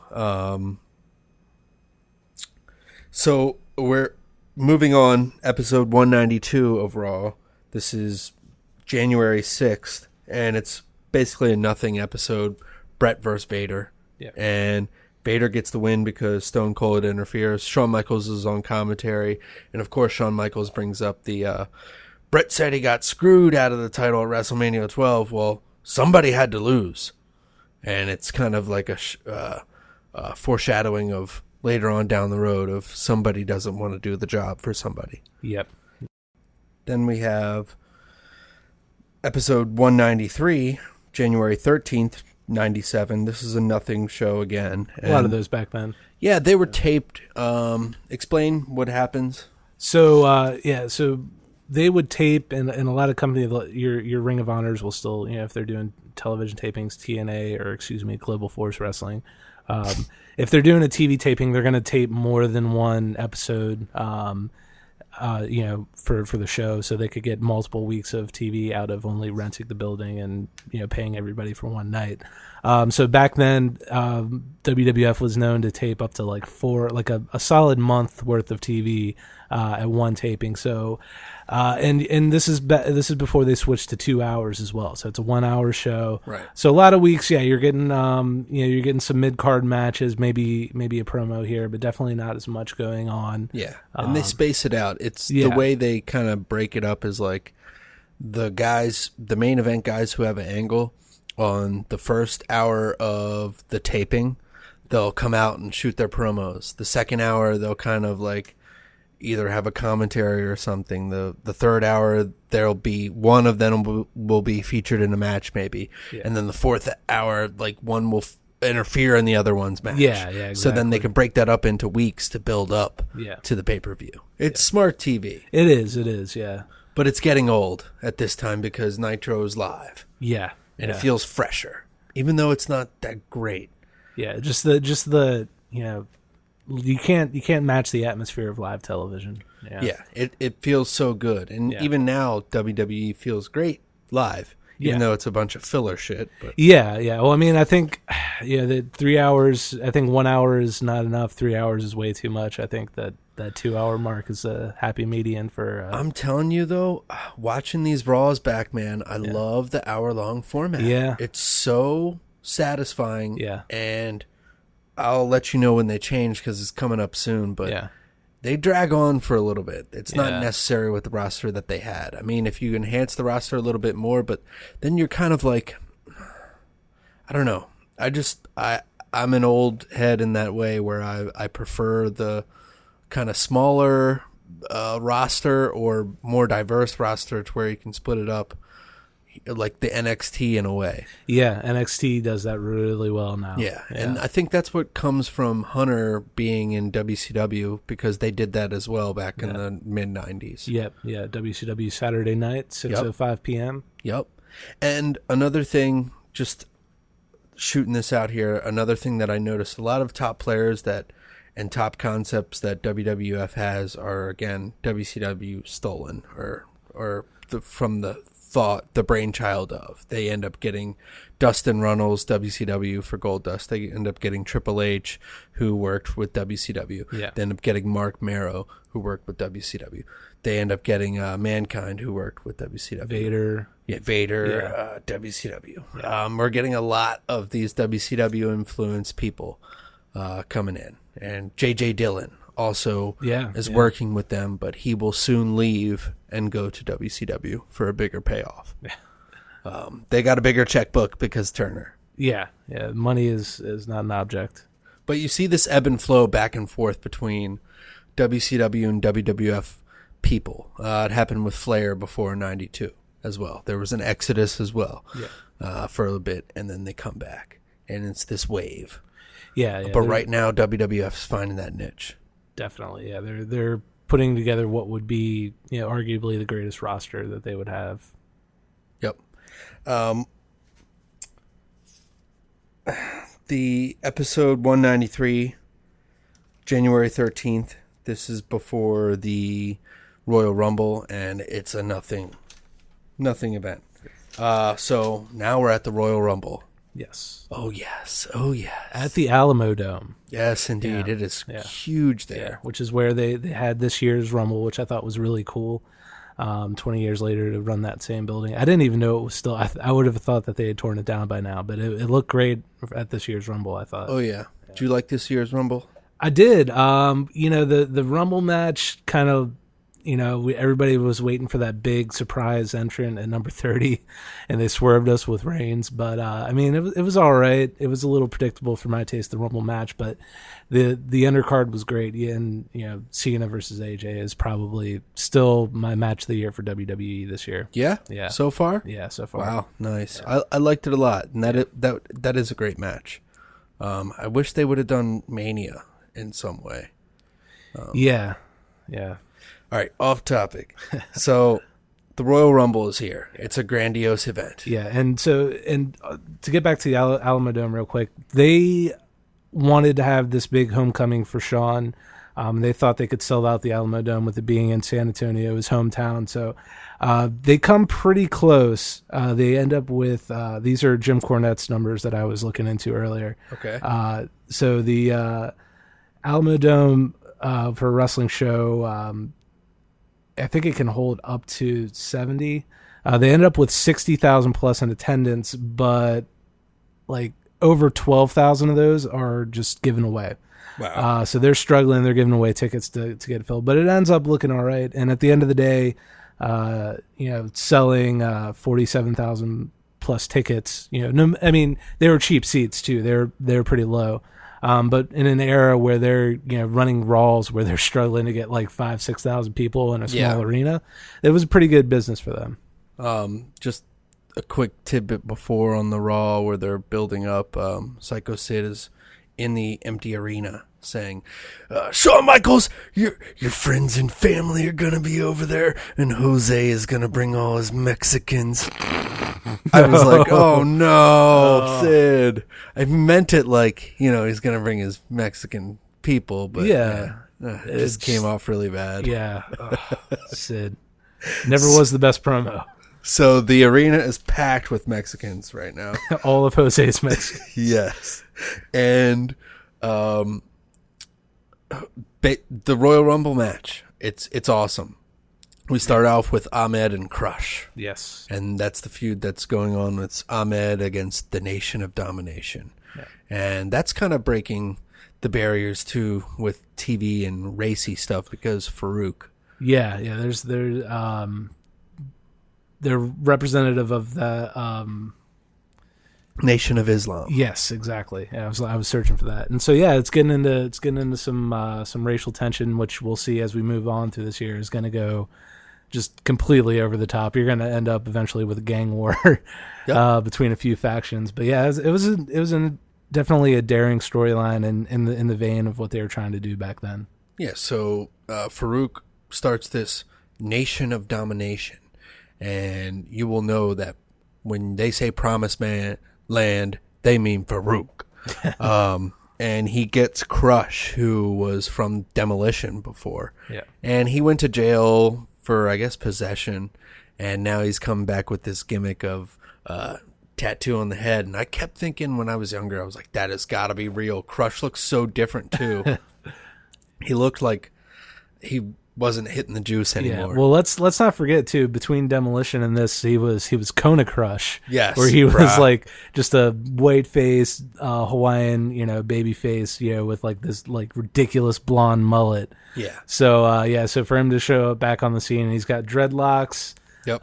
So we're moving on. Episode 192 of Raw. This is January 6th, and it's basically a nothing episode. Bret versus Vader. Yeah. And Vader gets the win because Stone Cold interferes. Shawn Michaels is on commentary. And, of course, Shawn Michaels brings up the Bret said he got screwed out of the title at WrestleMania 12. Well, somebody had to lose. And it's kind of like a foreshadowing of later on down the road of somebody doesn't want to do the job for somebody. Yep. Then we have episode 193, January 13th, 97. This is a nothing show again. A lot of those back then. Yeah, they were taped. Explain what happens. So, so they would tape, and a lot of companies, your Ring of Honors will still, if they're doing television tapings, TNA, or Global Force Wrestling, If they're doing a TV taping, they're going to tape more than one episode, for the show, so they could get multiple weeks of TV out of only renting the building and, paying everybody for one night. So back then, WWF was known to tape up to a solid month worth of TV at one taping. So, and this is before they switched to 2 hours as well. So it's a 1 hour show. Right. So a lot of weeks, you're getting you're getting some mid card matches, maybe a promo here, but definitely not as much going on. Yeah, and they space it out. It's the way they kind of break it up is like the main event guys who have an angle on the first hour of the taping, they'll come out and shoot their promos. The second hour, they'll kind of like either have a commentary or something. The third hour, there'll be one of them will be featured in a match maybe. Yeah. And then the fourth hour, like one will interfere in the other one's match. Yeah, exactly. So then they can break that up into weeks to build up to the pay-per-view. It's smart TV. It is, yeah. But it's getting old at this time because Nitro's live. Yeah. And it feels fresher, even though it's not that great. Yeah, just the you can't match the atmosphere of live television. Yeah, it feels so good, and even now WWE feels great live, even though it's a bunch of filler shit. But. Yeah. Well, I mean, I think the 3 hours. I think 1 hour is not enough. 3 hours is way too much. I think that 2 hour mark is a happy median for. I'm telling you though, watching these Raws back, man, I love the hour-long format. Yeah, it's so satisfying. Yeah, and I'll let you know when they change because it's coming up soon. But they drag on for a little bit. It's not necessary with the roster that they had. I mean, if you enhance the roster a little bit more, but then you're kind of like, I don't know. I'm an old head in that way where I prefer the kind of smaller roster or more diverse roster to where you can split it up like the NXT in a way. Yeah, NXT does that really well now. Yeah, and I think that's what comes from Hunter being in WCW because they did that as well back in the mid-90s. Yep, WCW Saturday night, 6:05 p.m. Yep. And another thing, just shooting this out here, another thing that I noticed, a lot of top players and top concepts that WWF has are, again, WCW stolen or from the brainchild of. They end up getting Dustin Runnels, WCW, for Goldust. They end up getting Triple H, who worked with WCW. Yeah. They end up getting Mark Marrow, who worked with WCW. They end up getting Mankind, who worked with WCW. Vader. WCW. Yeah. We're getting a lot of these WCW-influenced people coming in. And J.J. Dillon also is working with them, but he will soon leave and go to WCW for a bigger payoff. Yeah. They got a bigger checkbook because Turner. Yeah. Money is not an object. But you see this ebb and flow back and forth between WCW and WWF people. It happened with Flair before '92 as well. There was an exodus as well for a little bit, and then they come back, and it's this wave. Yeah. But right now, WWF's finding that niche. Definitely, yeah. They're putting together what would be, arguably the greatest roster that they would have. Yep. The episode 193, January 13th. This is before the Royal Rumble, and it's a nothing event. So now we're at the Royal Rumble. Yes. Oh, yes. At the Alamo Dome. Yes, indeed. Yeah. It is huge there. Yeah. Which is where they had this year's Rumble, which I thought was really cool. 20 years later to run that same building. I didn't even know it was still... I would have thought that they had torn it down by now, but it looked great at this year's Rumble, I thought. Oh, yeah. Did you like this year's Rumble? I did. The Rumble match kind of... everybody was waiting for that big surprise entrant at number 30, and they swerved us with Reigns. But it was all right. It was a little predictable for my taste, the Rumble match, but the undercard was great. And Cena versus AJ is probably still my match of the year for WWE this year. Yeah, So far, so far. Wow, nice. Yeah. I liked it a lot, and that is a great match. I wish they would have done Mania in some way. Yeah. All right, off topic. So, the Royal Rumble is here. It's a grandiose event. Yeah, and to get back to the Alamo Dome real quick, they wanted to have this big homecoming for Shawn. They thought they could sell out the Alamo Dome with it being in San Antonio, his hometown. So they come pretty close. They end up with, these are Jim Cornette's numbers that I was looking into earlier. Okay. So the Alamo Dome for a wrestling show, I think it can hold up to 70. They end up with 60,000 plus in attendance, but like over 12,000 of those are just given away. Wow. So they're struggling. They're giving away tickets to get it filled, but it ends up looking all right. And at the end of the day, selling 47,000 plus tickets. I mean, they were cheap seats too. They're pretty low. But in an era where they're running Raws where they're struggling to get like 5,000-6,000 people in a small arena, it was a pretty good business for them. Just a quick tidbit before on the Raw where they're building up. Psycho Sid is in the empty arena saying, Shawn Michaels, your friends and family are gonna be over there, and Jose is gonna bring all his Mexicans. I was like, oh no, Sid. I meant it like, he's gonna bring his Mexican people, but it just came off really bad. Yeah. Sid. Never was the best promo. So the arena is packed with Mexicans right now. All of Jose's Mexicans. Yes. And the Royal Rumble match, it's awesome. We start off with Ahmed and Crush. Yes. And that's the feud that's going on. It's Ahmed against the Nation of Domination. Yeah. And that's kind of breaking the barriers too with TV and racy stuff because Farouk. Yeah, they're representative of the Nation of Islam. Yes, exactly. Yeah, I was searching for that, and so it's getting into some racial tension, which we'll see as we move on through this year is going to go just completely over the top. You're going to end up eventually with a gang war between a few factions. But yeah, it was definitely a daring storyline and in the vein of what they were trying to do back then. Yeah. So Farouk starts this Nation of Domination. And you will know that when they say Promised Land, they mean Farouk. And he gets Crush, who was from Demolition before. Yeah. And he went to jail for, I guess, possession. And now he's come back with this gimmick of tattoo on the head. And I kept thinking when I was younger, I was like, that has got to be real. Crush looks so different, too. He looked like he wasn't hitting the juice anymore. Yeah. Well, let's not forget too. Between Demolition and this, he was Kona Crush. Yes, where he was like just a white face Hawaiian, baby face, with like this like ridiculous blonde mullet. Yeah. So so for him to show up back on the scene, he's got dreadlocks. Yep.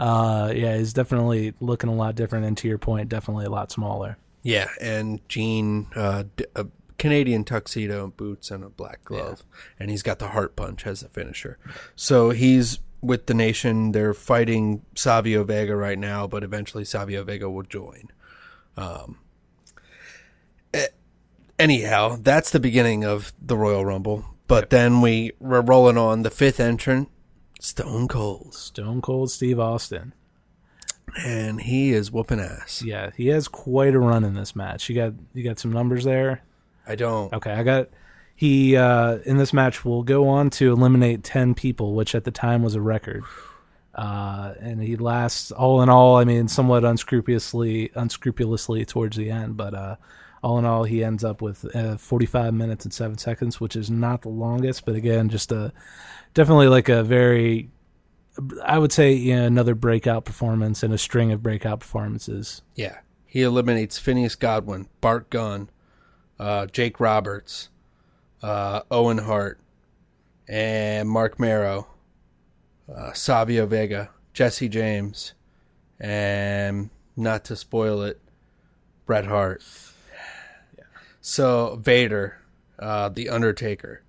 He's definitely looking a lot different. And to your point, definitely a lot smaller. Yeah, and Gene. Canadian tuxedo and boots and a black glove, and he's got the Hart punch as a finisher. So he's with the Nation. They're fighting Savio Vega right now, but eventually Savio Vega will join. Anyhow, that's the beginning of the Royal Rumble. But then we're rolling on the fifth entrant, Stone Cold Steve Austin. And he is whooping ass. Yeah, he has quite a run in this match. You got some numbers there? I don't. Okay, he in this match will go on to eliminate 10 people, which at the time was a record. And he lasts, all in all, I mean, somewhat unscrupulously towards the end, but all in all, he ends up with 45 minutes and 7 seconds, which is not the longest, but again, just definitely like a very, I would say, another breakout performance in a string of breakout performances. Yeah, he eliminates Phineas Godwin, Bart Gunn, Jake Roberts, Owen Hart, and Mark Marrow, Savio Vega, Jesse James, and not to spoil it, Bret Hart. Yeah. So Vader, The Undertaker,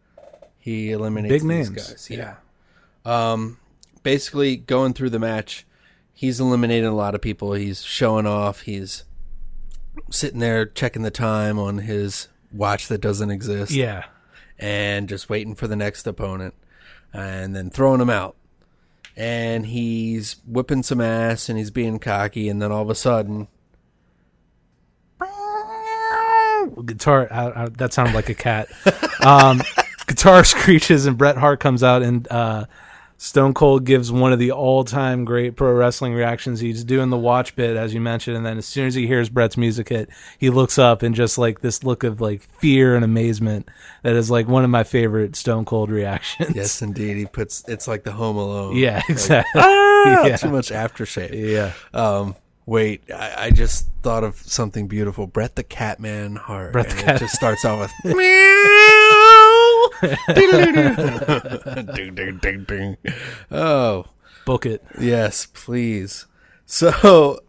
he eliminates big these names. guys. Yeah. Basically, going through the match, he's eliminating a lot of people. He's showing off. He's sitting there checking the time on his watch that doesn't exist. Yeah. And just waiting for the next opponent and then throwing him out. And he's whipping some ass and he's being cocky, and then all of a sudden guitar. That sounded like a cat. Guitar screeches and Bret Hart comes out, and Stone Cold gives one of the all-time great pro wrestling reactions. He's doing the watch bit, as you mentioned, and then as soon as he hears Bret's music hit, he looks up and just like this look of like fear and amazement that is like one of my favorite Stone Cold reactions. Yes, indeed. He puts it's like the Home Alone. Yeah, exactly. Like, Yeah. Too much aftershave. Yeah. Wait, I just thought of something beautiful. Bret the Catman Hart. Bret the Cat- It just starts off with ding, ding, ding, ding. Oh, book it. Yes, please. So,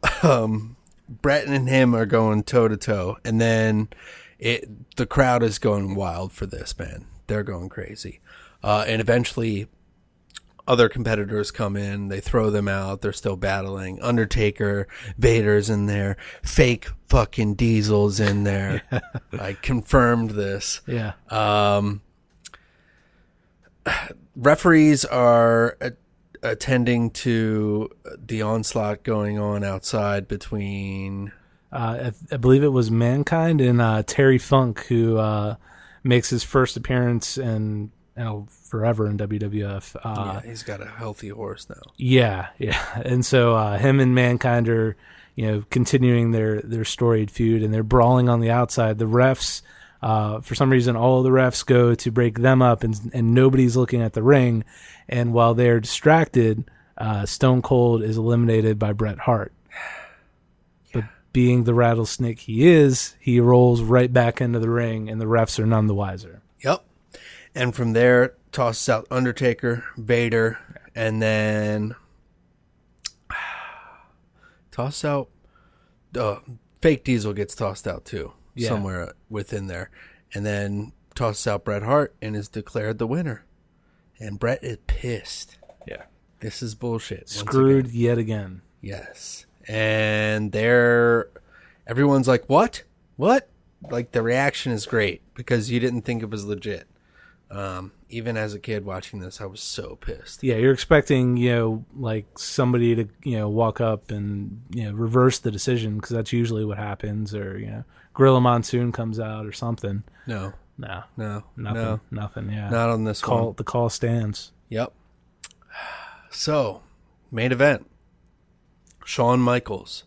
Bret and him are going toe to toe, and then the crowd is going wild for this, man. They're going crazy, and eventually, other competitors come in. They throw them out. They're still battling. Undertaker, Vader's in there. Fake fucking Diesel's in there. Yeah. I confirmed this. Yeah. Referees are attending to the onslaught going on outside between I believe it was Mankind and Terry Funk, who makes his first appearance in forever in WWF. yeah, he's got a healthy horse now. Yeah. And so him and Mankind are, continuing their storied feud, and they're brawling on the outside. The refs, for some reason, all of the refs go to break them up, and nobody's looking at the ring. And while they're distracted, Stone Cold is eliminated by Bret Hart. But being the rattlesnake he is, he rolls right back into the ring, and the refs are none the wiser. Yep. And from there, tosses out Undertaker, Vader, and then toss out fake Diesel gets tossed out too, somewhere within there, and then tosses out Bret Hart and is declared the winner. And Bret is pissed. Yeah, this is bullshit. Screwed yet again. Yes, and everyone's like, "What? Like the reaction is great because you didn't think it was legit." Even as a kid watching this, I was so pissed. Yeah, you're expecting, like somebody to, walk up and, reverse the decision, because that's usually what happens, or, Gorilla Monsoon comes out or something. No. Nothing. Yeah, not on this call. one. The call stands. Yep. So, main event: Shawn Micheals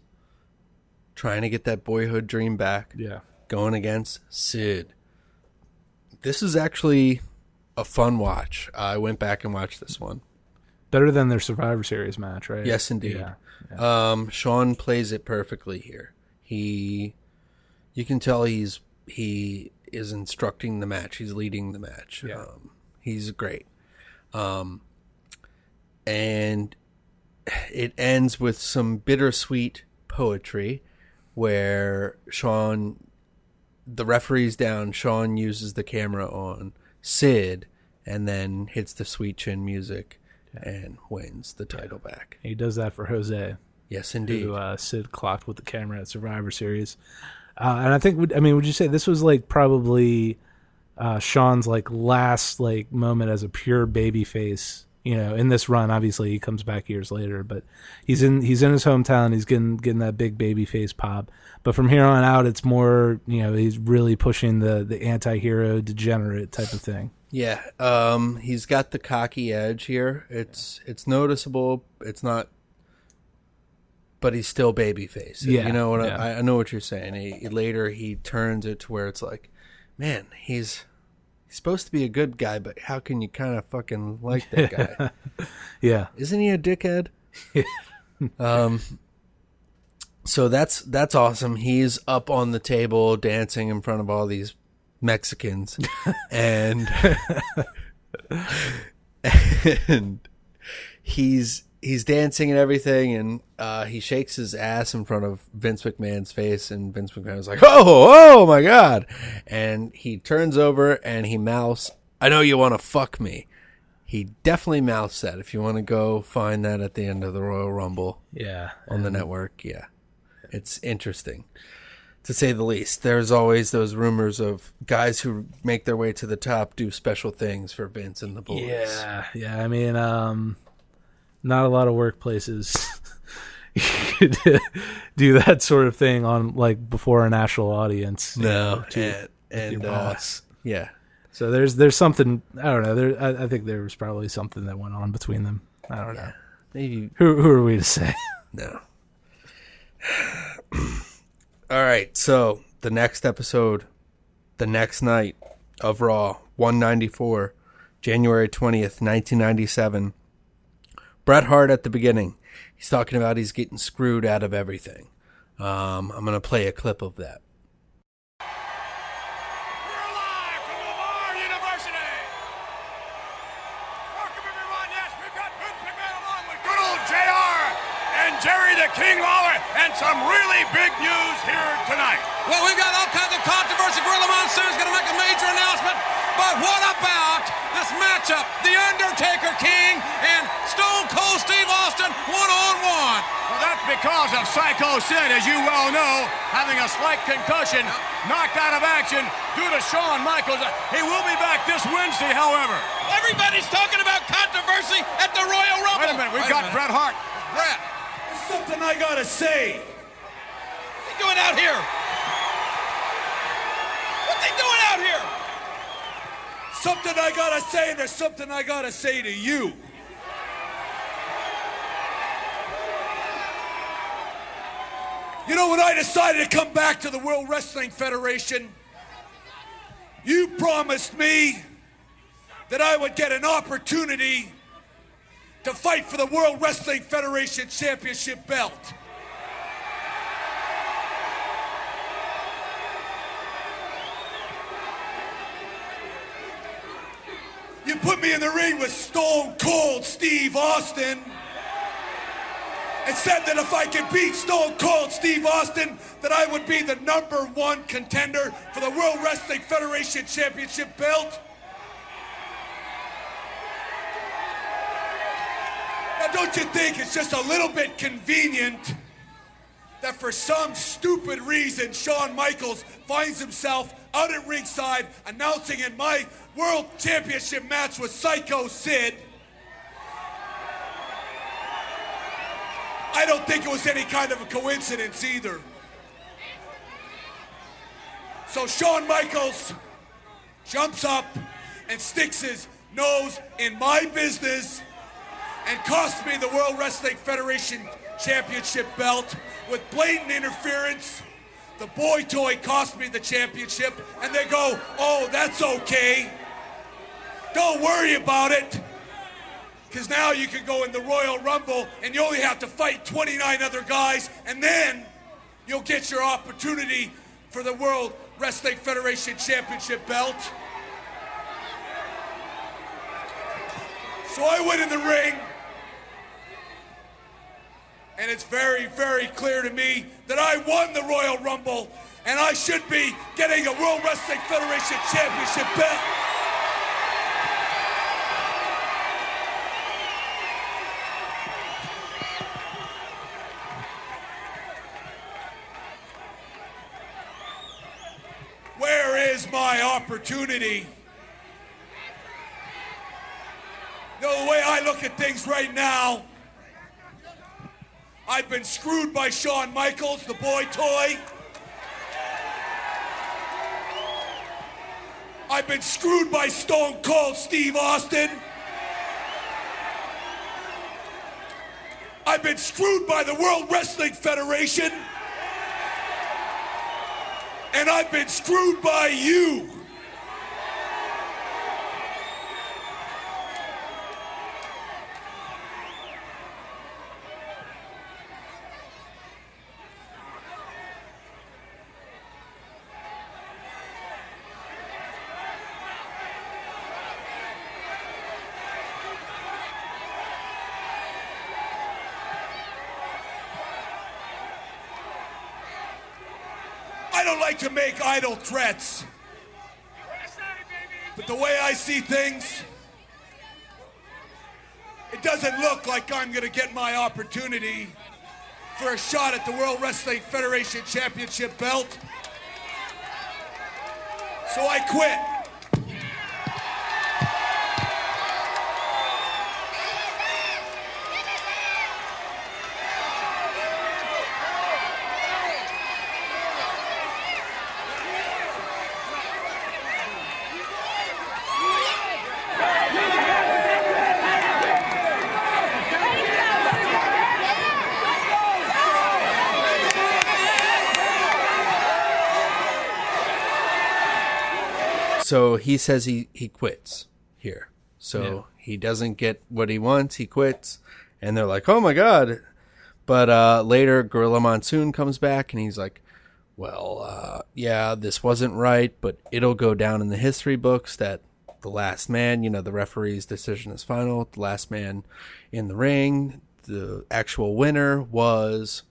trying to get that boyhood dream back. Yeah, going against Sid. This is actually a fun watch. I went back and watched this one. Better than their Survivor Series match, right? Yes, indeed. Yeah. Shawn plays it perfectly here. You can tell he is instructing the match. He's leading the match. Yeah. He's great. And it ends with some bittersweet poetry where the referee's down, Shawn uses the camera on Sid and then hits the sweet chin music and wins the title back. He does that for Jose. Yes, indeed. Who Sid clocked with the camera at Survivor Series. And I think, would you say this was like probably Shawn's like last like moment as a pure babyface? In this run, obviously he comes back years later, but he's in his hometown. He's getting that big babyface pop. But from here on out, it's more, he's really pushing the anti-hero degenerate type of thing. Yeah, he's got the cocky edge here. It's noticeable. It's not, but he's still babyface. Yeah, you know what I know what you're saying. Later he turns it to where it's like, man, he's supposed to be a good guy, but how can you kind of fucking like that guy? Yeah, isn't he a dickhead? So that's awesome. He's up on the table dancing in front of all these Mexicans, and he's dancing and everything, and he shakes his ass in front of Vince McMahon's face, and Vince McMahon's like, oh my God. And he turns over and he mouths, "I know you want to fuck me." He definitely mouths that. If you want to go find that at the end of the Royal Rumble on the network. Yeah. It's interesting, to say the least. There's always those rumors of guys who make their way to the top do special things for Vince and the boys. Yeah. I mean, not a lot of workplaces do that sort of thing on like before a national audience. No, and your boss. Yeah. So there's something, I don't know. I think there was probably something that went on between them. I don't know. Maybe. Who are we to say? No. All right. So the next episode, the next night of Raw 194, January 20th, 1997. Bret Hart at the beginning. He's talking about he's getting screwed out of everything. I'm going to play a clip of that. Jerry the King Lawler, and some really big news here tonight. Well, we've got all kinds of controversy. Gorilla Monsoon's going to make a major announcement. But what about this matchup? The Undertaker King and Stone Cold Steve Austin one-on-one. Well, that's because of Psycho Sid, as you well know, having a slight concussion, knocked out of action due to Shawn Michaels. He will be back this Wednesday, however. Everybody's talking about controversy at the Royal Rumble. Wait a minute, we've got Bret Hart. Bret. Something I gotta say. What's he doing out here? What's he doing out here? Something I gotta say, and there's something I gotta say to you. You know, when I decided to come back to the World Wrestling Federation, you promised me that I would get an opportunity to fight for the World Wrestling Federation Championship belt. You put me in the ring with Stone Cold Steve Austin and said that if I could beat Stone Cold Steve Austin, that I would be the #1 contender for the World Wrestling Federation Championship belt. Now, don't you think it's just a little bit convenient that for some stupid reason Shawn Michaels finds himself out at ringside announcing in my World Championship match with Psycho Sid? I don't think it was any kind of a coincidence either. So Shawn Michaels jumps up and sticks his nose in my business and cost me the World Wrestling Federation Championship belt with blatant interference. The boy toy cost me the championship, and they go, oh, that's okay. Don't worry about it, because now you can go in the Royal Rumble and you only have to fight 29 other guys, and then you'll get your opportunity for the World Wrestling Federation Championship belt. So I went in the ring, and it's very, very clear to me that I won the Royal Rumble, and I should be getting a World Wrestling Federation Championship belt. Where is my opportunity? You know, the way I look at things right now, I've been screwed by Shawn Michaels, the boy toy. I've been screwed by Stone Cold Steve Austin. I've been screwed by the World Wrestling Federation. And I've been screwed by you. I don't like to make idle threats, but the way I see things, it doesn't look like I'm going to get my opportunity for a shot at the World Wrestling Federation Championship belt. So I quit. So he says he quits here. So he doesn't get what he wants. He quits. And they're like, oh, my God. But later, Gorilla Monsoon comes back, and he's like, well, yeah, this wasn't right, but it'll go down in the history books that the last man, the referee's decision is final. The last man in the ring, the actual winner was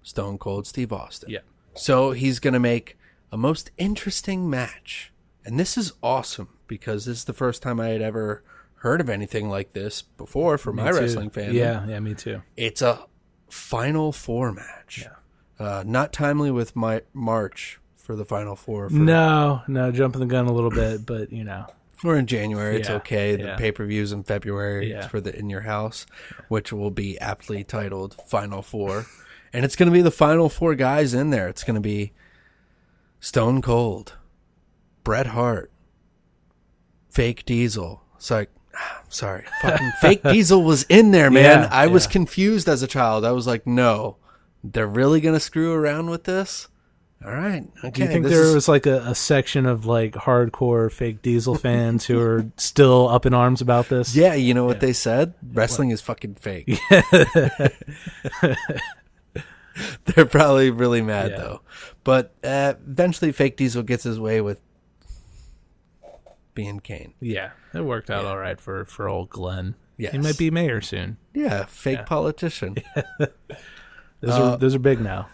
Stone Cold Steve Austin. Yeah. So he's going to make a most interesting match. And this is awesome because this is the first time I had ever heard of anything like this before for my wrestling fandom. Yeah, me too. It's a Final Four match. Yeah. Not timely with my March for the Final Four. No, jumping the gun a little bit, but we're in January. It's okay. The yeah. pay-per-views in February. Yeah. It's for the In Your House, which will be aptly titled Final Four. And it's going to be the Final Four guys in there. It's going to be Stone Cold, Bret Hart, Fake Diesel. It's like, sorry, fucking Fake Diesel was in there, man. I was confused as a child. I was like, no. They're really going to screw around with this? All right. Okay. Do you think there was like a section of like hardcore Fake Diesel fans who are still up in arms about this? Yeah, you know what they said? Wrestling is fucking fake. They're probably really mad though. But eventually Fake Diesel gets his way with being Kane. Yeah, it worked out all right for old Glenn. Yes. He might be mayor soon. Yeah, fake politician. Those are big now.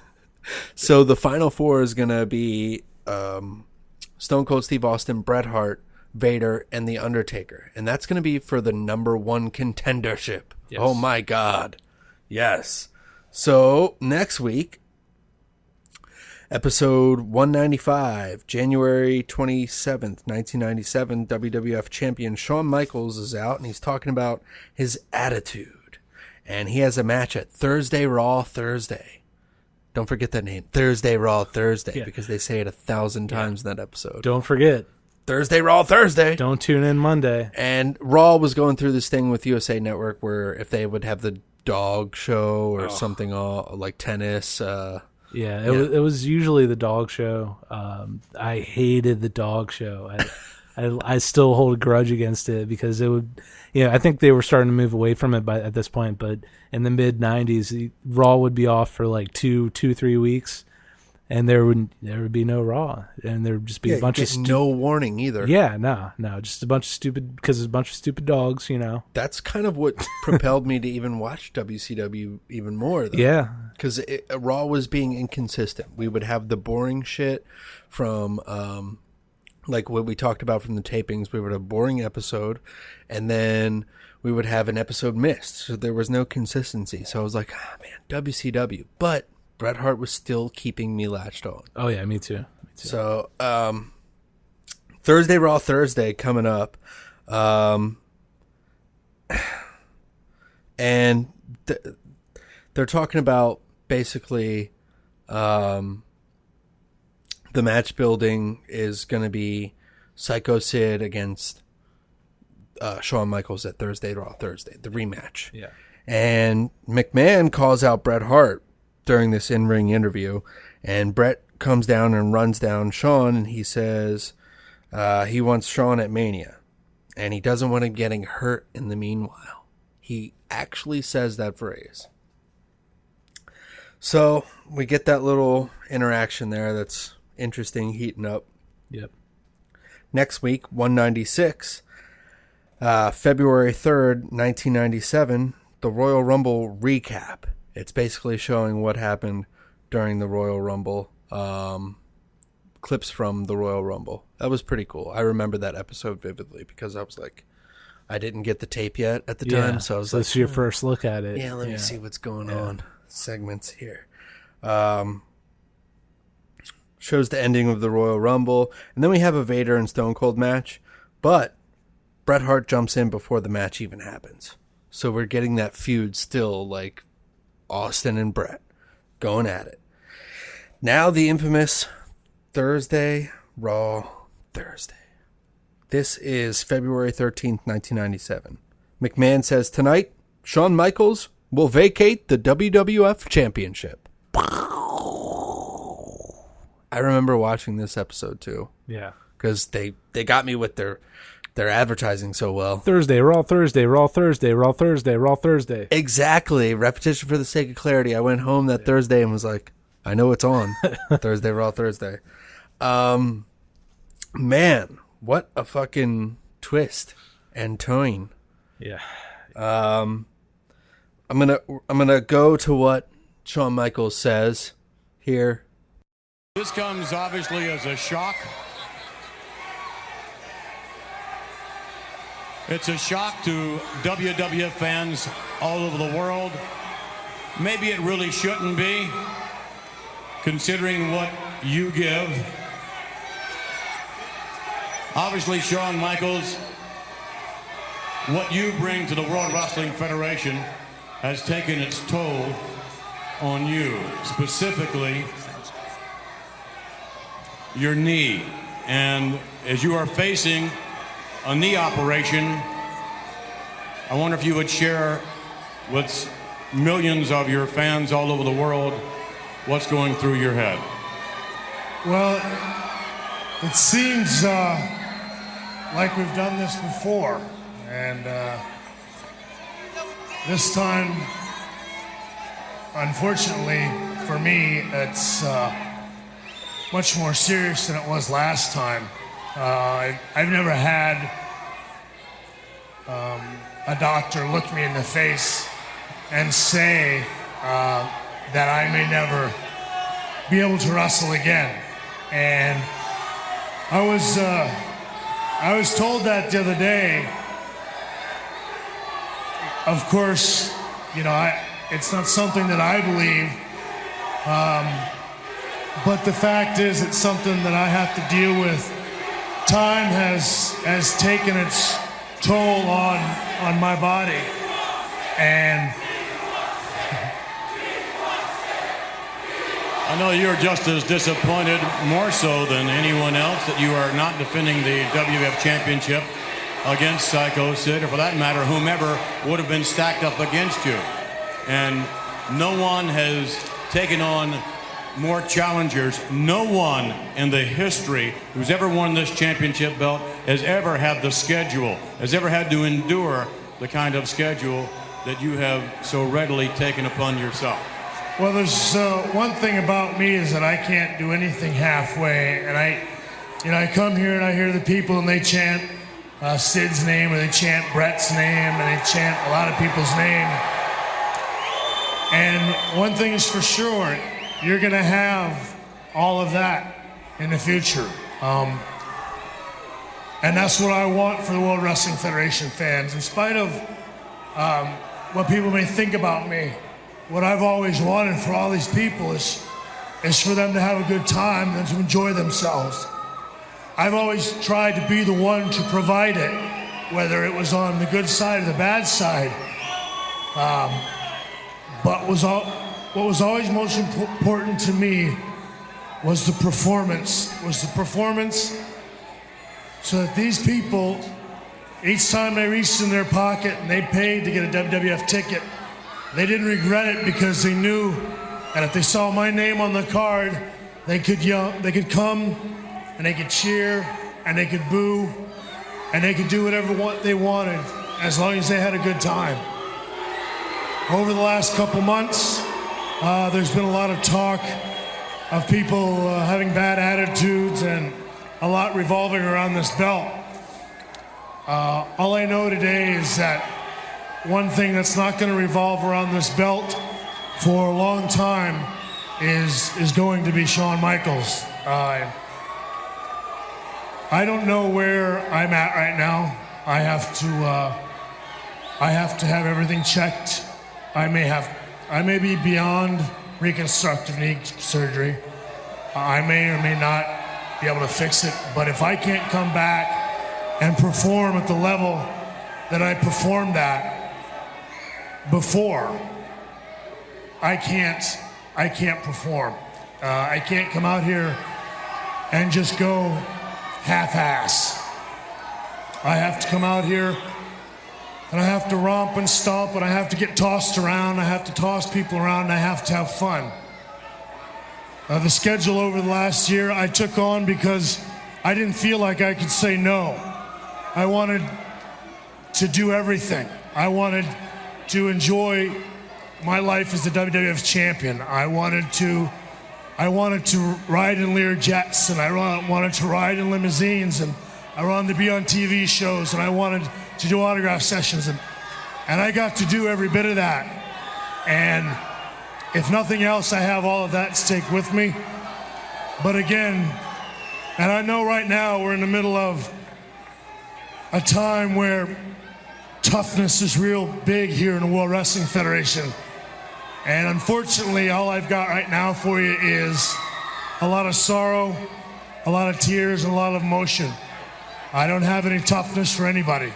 So the Final Four is going to be Stone Cold Steve Austin, Bret Hart, Vader, and The Undertaker. And that's going to be for the #1 contendership. Yes. Oh, my God. Yes. So next week, episode 195, January 27th, 1997, WWF champion Shawn Micheals is out, and he's talking about his attitude. And he has a match at Thursday Raw Thursday. Don't forget that name, Thursday Raw Thursday, because they say it 1,000 times in that episode. Don't forget. Thursday Raw Thursday. Don't tune in Monday. And Raw was going through this thing with USA Network where if they would have the dog show or something like tennis. It was usually the dog show. I hated the dog show. I still hold a grudge against it because it would, I think they were starting to move away from it at this point, but in the mid 90s, Raw would be off for like 3 weeks and there would be no Raw and there would just be a bunch of no warning either. Yeah, no, just a bunch of stupid, because there's a bunch of stupid dogs, That's kind of what propelled me to even watch WCW even more though. Yeah. Because Raw was being inconsistent. We would have the boring shit from, like what we talked about from the tapings. We would have a boring episode, and then we would have an episode missed. So there was no consistency. So I was like, man, WCW. But Bret Hart was still keeping me latched on. Oh, yeah, me too. So Thursday Raw Thursday coming up. And they're talking about basically the match building is going to be Psycho Sid against Shawn Micheals at Thursday Raw Thursday, the rematch. Yeah. And McMahon calls out Bret Hart during this in-ring interview, and Bret comes down and runs down Shawn, and he says he wants Shawn at Mania, and he doesn't want him getting hurt in the meanwhile. He actually says that phrase. So we get that little interaction there that's interesting, heating up. Yep. Next week, 196, February 3rd, 1997, the Royal Rumble recap. It's basically showing what happened during the Royal Rumble, clips from the Royal Rumble. That was pretty cool. I remember that episode vividly because I was like, I didn't get the tape yet at the time, so I was like, this is your first look at it. Yeah, let me see what's going on. Segments here. Shows the ending of the Royal Rumble, and then we have a Vader and Stone Cold match, but Bret Hart jumps in before the match even happens. So we're getting that feud still, like Austin and Bret going at it. Now the infamous Thursday Raw Thursday. This is February 13th, 1997. McMahon says tonight, Shawn Micheals will vacate the WWF Championship. I remember watching this episode too. Yeah. because they got me with their advertising so well. Thursday, Raw Thursday, Raw Thursday, Raw Thursday, Raw Thursday. Exactly. Repetition for the sake of clarity. I went home that Thursday and was like, I know it's on. Thursday, Raw Thursday. Man, what a fucking twist and turn. Yeah. I'm gonna go to what Shawn Michaels says here. This comes obviously as a shock. It's a shock to WWF fans all over the world. Maybe it really shouldn't be, considering what you give. Obviously, Shawn Michaels, what you bring to the World Wrestling Federation has taken its toll on you, specifically your knee. And as you are facing a knee operation, I wonder if you would share with millions of your fans all over the world what's going through your head. Well, it seems like we've done this before, and this time, unfortunately for me, it's much more serious than it was last time. I've never had a doctor look me in the face and say that I may never be able to wrestle again. And I was told that the other day. Of course, it's not something that I believe, but the fact is it's something that I have to deal with. Time has taken its toll on my body, and I know you're just as disappointed, more so than anyone else, that you are not defending the WWF Championship against Psycho Sid, or for that matter, whomever would have been stacked up against you. And no one has taken on more challengers. No one in the history who's ever won this championship belt has ever had the schedule, has ever had to endure the kind of schedule that you have so readily taken upon yourself. Well, there's one thing about me is that I can't do anything halfway. And I come here and I hear the people and they chant Sid's name, or they chant Bret's name, and they chant a lot of people's name. And one thing is for sure, you're going to have all of that in the future. And that's what I want for the World Wrestling Federation fans. In spite of what people may think about me, what I've always wanted for all these people is for them to have a good time and to enjoy themselves. I've always tried to be the one to provide it, whether it was on the good side or the bad side. But what was always most important to me was the performance. So that these people, each time they reached in their pocket and they paid to get a WWF ticket, they didn't regret it, because they knew that if they saw my name on the card, they could come and they could cheer and they could boo and they could do whatever they wanted, as long as they had a good time. Over the last couple months, there's been a lot of talk of people having bad attitudes and a lot revolving around this belt. All I know today is that one thing that's not going to revolve around this belt for a long time is going to be Shawn Michaels. I don't know where I'm at right now. I have to have everything checked. I may be beyond reconstructive knee surgery. I may or may not be able to fix it. But if I can't come back and perform at the level that I performed at before, I can't perform. I can't come out here and just go half-ass. I have to come out here and I have to romp and stomp, and I have to get tossed around, I have to toss people around, and I have to have fun. The schedule over the last year I took on because I didn't feel like I could say no. I wanted to do everything. I wanted to enjoy my life as the WWF champion. I wanted to ride in Lear jets, and I wanted to ride in limousines, and I wanted to be on TV shows, and I wanted to do autograph sessions, and I got to do every bit of that. And if nothing else, I have all of that to take with me. But again, and I know right now we're in the middle of a time where toughness is real big here in the World Wrestling Federation. And unfortunately, all I've got right now for you is a lot of sorrow, a lot of tears, and a lot of emotion. I don't have any toughness for anybody.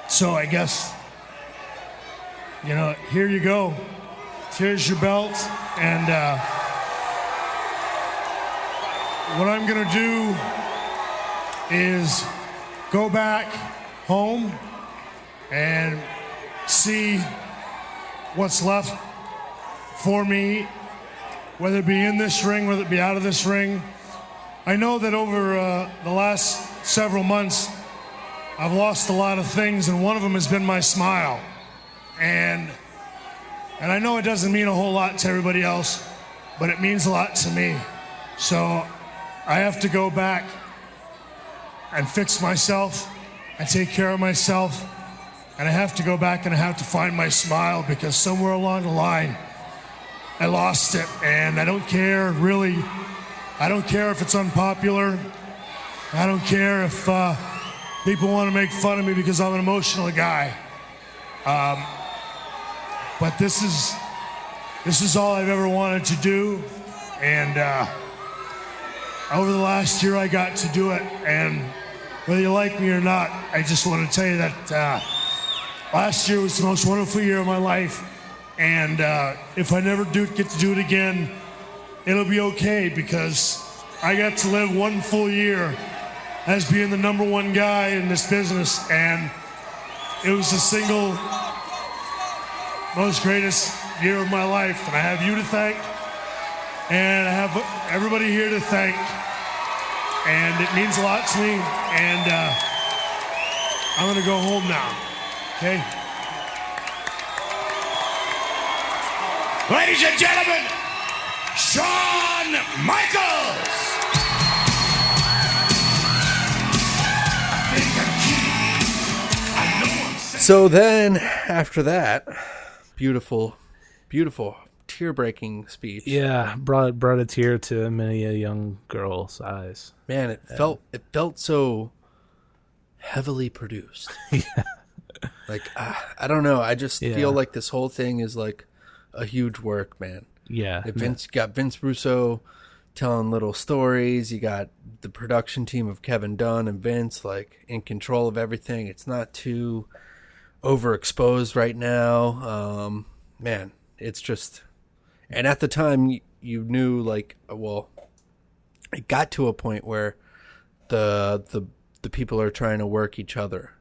So I guess, here you go. Here's your belt. And what I'm going to do is go back home and see what's left for me, whether it be in this ring, whether it be out of this ring. I know that over the last several months, I've lost a lot of things, and one of them has been my smile. And I know it doesn't mean a whole lot to everybody else, but it means a lot to me. So I have to go back and fix myself and take care of myself. And I have to go back and I have to find my smile, because somewhere along the line, I lost it. And I don't care, really. I don't care if it's unpopular. I don't care if people want to make fun of me because I'm an emotional guy. But this is all I've ever wanted to do. And over the last year, I got to do it. And whether you like me or not, I just want to tell you that last year was the most wonderful year of my life. And if I never get to do it again, it'll be okay, because I got to live one full year as being the number one guy in this business. And it was the single most greatest year of my life. And I have you to thank, and I have everybody here to thank. And it means a lot to me. And I'm going to go home now. Okay? Ladies and gentlemen, Shawn Micheals! So then, after that, beautiful, tear-breaking speech. Yeah, brought a tear to many a young girl's eyes. Man, it felt so heavily produced. Yeah. Like, I don't know. I just feel like this whole thing is like a huge work, man. Yeah. You got Vince Russo telling little stories. You got the production team of Kevin Dunn and Vince, like, in control of everything. It's not too overexposed right now. Man, it's just... And at the time, you knew, like, well, it got to a point where the people are trying to work each other.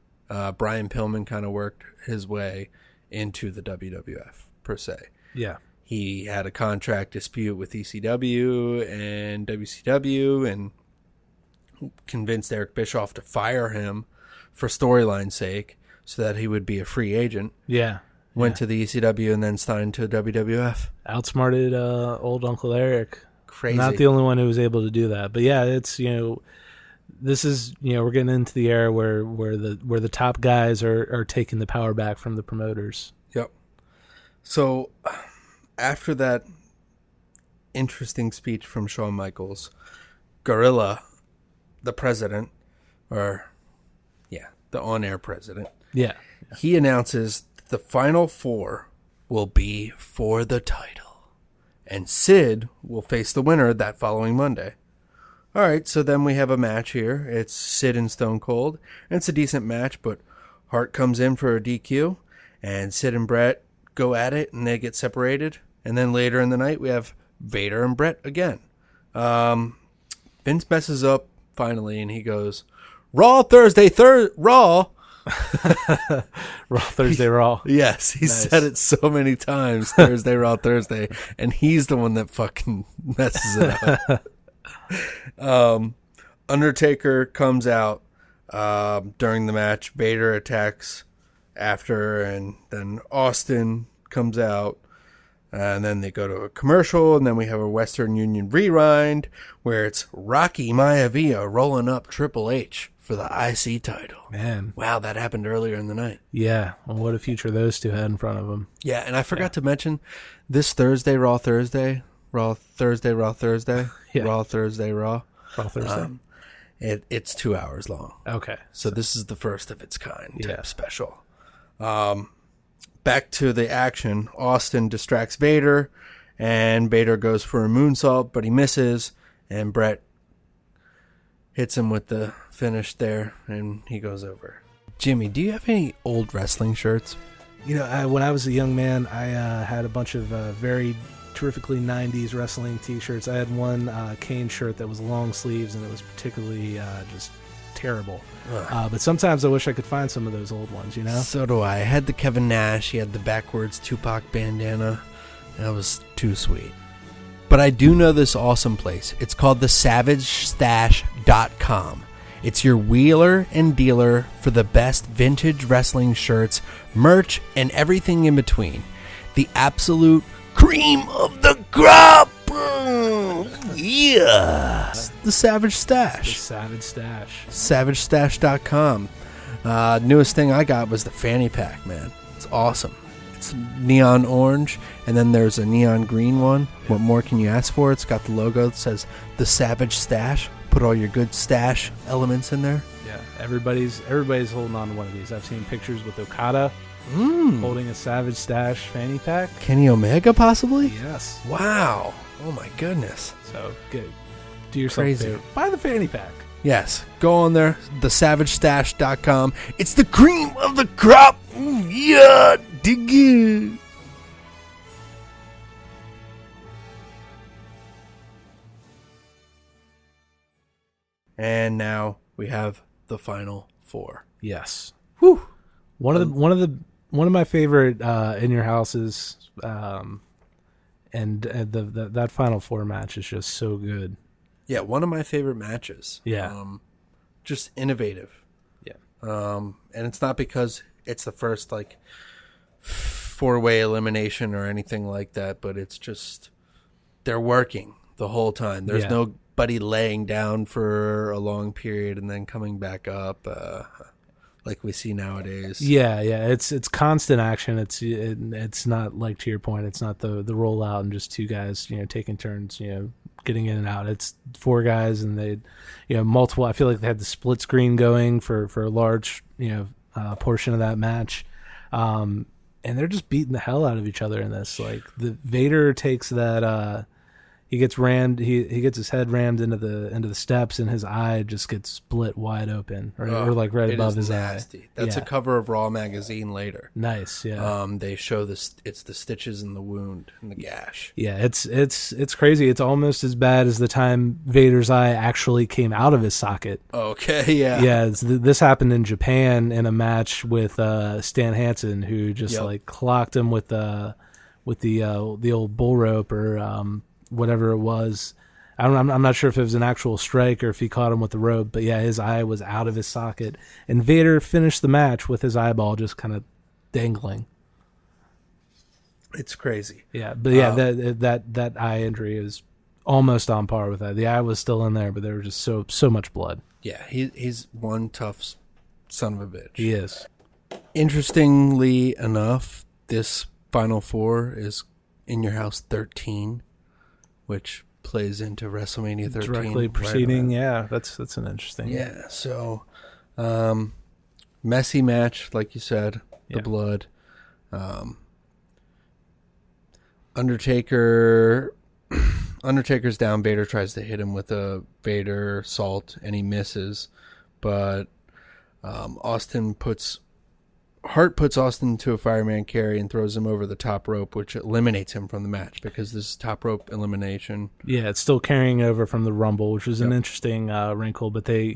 Brian Pillman kind of worked his way into the WWF, per se. Yeah. He had a contract dispute with ECW and WCW and convinced Eric Bischoff to fire him for storyline's sake so that he would be a free agent. Yeah. Went to the ECW and then signed to WWF. Outsmarted old Uncle Eric. Crazy. Not the only one who was able to do that. But yeah, it's, this is, we're getting into the era where the top guys are taking the power back from the promoters. Yep. So after that interesting speech from Shawn Michaels, Gorilla, the president, the on-air president, he announces the final four will be for the title, and Sid will face the winner that following Monday. All right, so then we have a match here. It's Sid and Stone Cold, and it's a decent match, but Hart comes in for a DQ, and Sid and Bret go at it, and they get separated. And then later in the night, we have Vader and Bret again. Vince messes up finally, and he goes, Raw Thursday, Raw. Raw Thursday, Raw. Yes, he said it so many times, Thursday, Raw Thursday, and he's the one that fucking messes it up. Undertaker comes out during the match. Vader attacks after, and then Austin comes out. And then they go to a commercial, and then we have a Western Union rewind where it's Rocky Maivia rolling up Triple H for the IC title. Man. Wow, that happened earlier in the night. Yeah, well, what a future those two had in front of them. Yeah, and I forgot to mention this Thursday, Raw Thursday. Yeah. Raw Thursday, Raw. It's 2 hours long. Okay. So this is the first of its kind type Yeah. special. Back to the action. Austin distracts Vader, and Vader goes for a moonsault, but he misses, and Bret hits him with the finish there, and he goes over. Jimmy, do you have any old wrestling shirts? You know, when I was a young man, I had a bunch of very terrifically 90s wrestling t-shirts. I had one Kane shirt that was long sleeves, and it was particularly just terrible. But sometimes I wish I could find some of those old ones, you know? So do I. I had the Kevin Nash. He had the backwards Tupac bandana. That was too sweet. But I do know this awesome place. It's called the SavageStash.com. It's your wheeler and dealer for the best vintage wrestling shirts, merch, and everything in between. The absolute cream of the crop. Yeah. The Savage Stash. The Savage Stash. SavageStash.com. Newest thing I got was the fanny pack, man. It's awesome. It's neon orange, and then there's a neon green one. What more can you ask for? It's got the logo that says the Savage Stash. Put all your good stash elements in there. Yeah, everybody's holding on to one of these. I've seen pictures with Okada holding a Savage Stash fanny pack. Kenny Omega, possibly? Yes. Wow. Oh my goodness. So good. Do yourself Crazy. a favor. Buy the fanny pack. Yes. Go on there, thesavagestash.com. It's the cream of the crop. Yeah, dig it. And now we have the final four. Yes. Whew. One of my favorite In Your Houses, and that final four match is just so good. Yeah, one of my favorite matches. Yeah. Just innovative. Yeah. And it's not because it's the first like four-way elimination or anything like that, but it's just they're working the whole time. There's nobody laying down for a long period and then coming back up like we see nowadays. Yeah. It's constant action. It's not like, to your point, it's not the rollout and just two guys, taking turns, getting in and out. It's four guys, and they, multiple. I feel like they had the split screen going for a large, portion of that match, and they're just beating the hell out of each other in this. Like the Vader takes that. He gets rammed. He gets his head rammed into the steps, and his eye just gets split wide open, or like right above his nasty. eye. That's a cover of Raw magazine later. Nice, yeah. They show this. It's the stitches in the wound and the gash. Yeah, it's crazy. It's almost as bad as the time Vader's eye actually came out of his socket. Okay, yeah. Yeah, this happened in Japan in a match with Stan Hansen, who just like clocked him with the old bull rope or whatever it was. I'm not sure if it was an actual strike or if he caught him with the rope, but yeah, his eye was out of his socket, and Vader finished the match with his eyeball just kind of dangling. It's crazy. Yeah, but yeah, that eye injury is almost on par with that. The eye was still in there, but there was just so much blood. Yeah, he's one tough son of a bitch. He is. Interestingly enough, this Final Four is In Your House 13, which plays into WrestleMania 13. Directly preceding, yeah, that's an interesting. Yeah, so messy match, like you said, the blood. Undertaker's down. Vader tries to hit him with a Vader salt, and he misses. But Hart puts Austin to a fireman carry and throws him over the top rope, which eliminates him from the match because this is top rope elimination. Yeah, it's still carrying over from the Rumble, which was an interesting wrinkle. But they,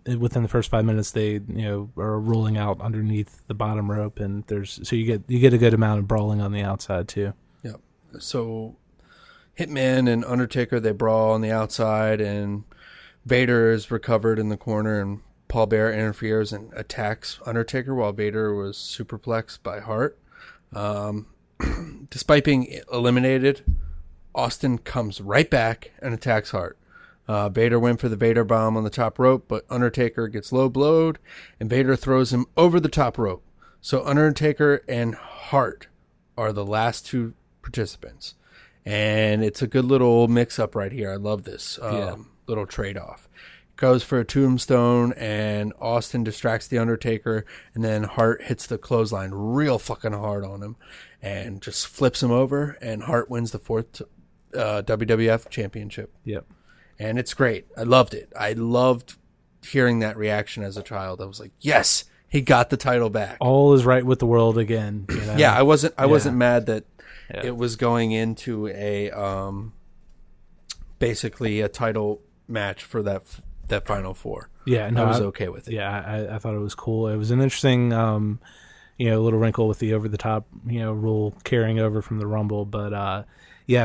within the first 5 minutes, they, are rolling out underneath the bottom rope, and you get a good amount of brawling on the outside too. Yep. So Hitman and Undertaker, they brawl on the outside, and Vader is recovered in the corner, and Paul Bearer interferes and attacks Undertaker while Vader was superplexed by Hart. Despite being eliminated, Austin comes right back and attacks Hart. Vader went for the Vader bomb on the top rope, but Undertaker gets low blowed, and Vader throws him over the top rope. So Undertaker and Hart are the last two participants. And it's a good little mix-up right here. I love this little trade-off. Goes for a tombstone, and Austin distracts the Undertaker, and then Hart hits the clothesline real fucking hard on him and just flips him over, and Hart wins the fourth WWF championship. Yep. And it's great. I loved it. I loved hearing that reaction as a child. I was like, yes, he got the title back. All is right with the world again. You know? Yeah, I wasn't mad that it was going into a basically a title match for that Final Four. Yeah, no, I was okay with it. Yeah, I thought it was cool. It was an interesting, little wrinkle with the over the top, rule carrying over from the Rumble. But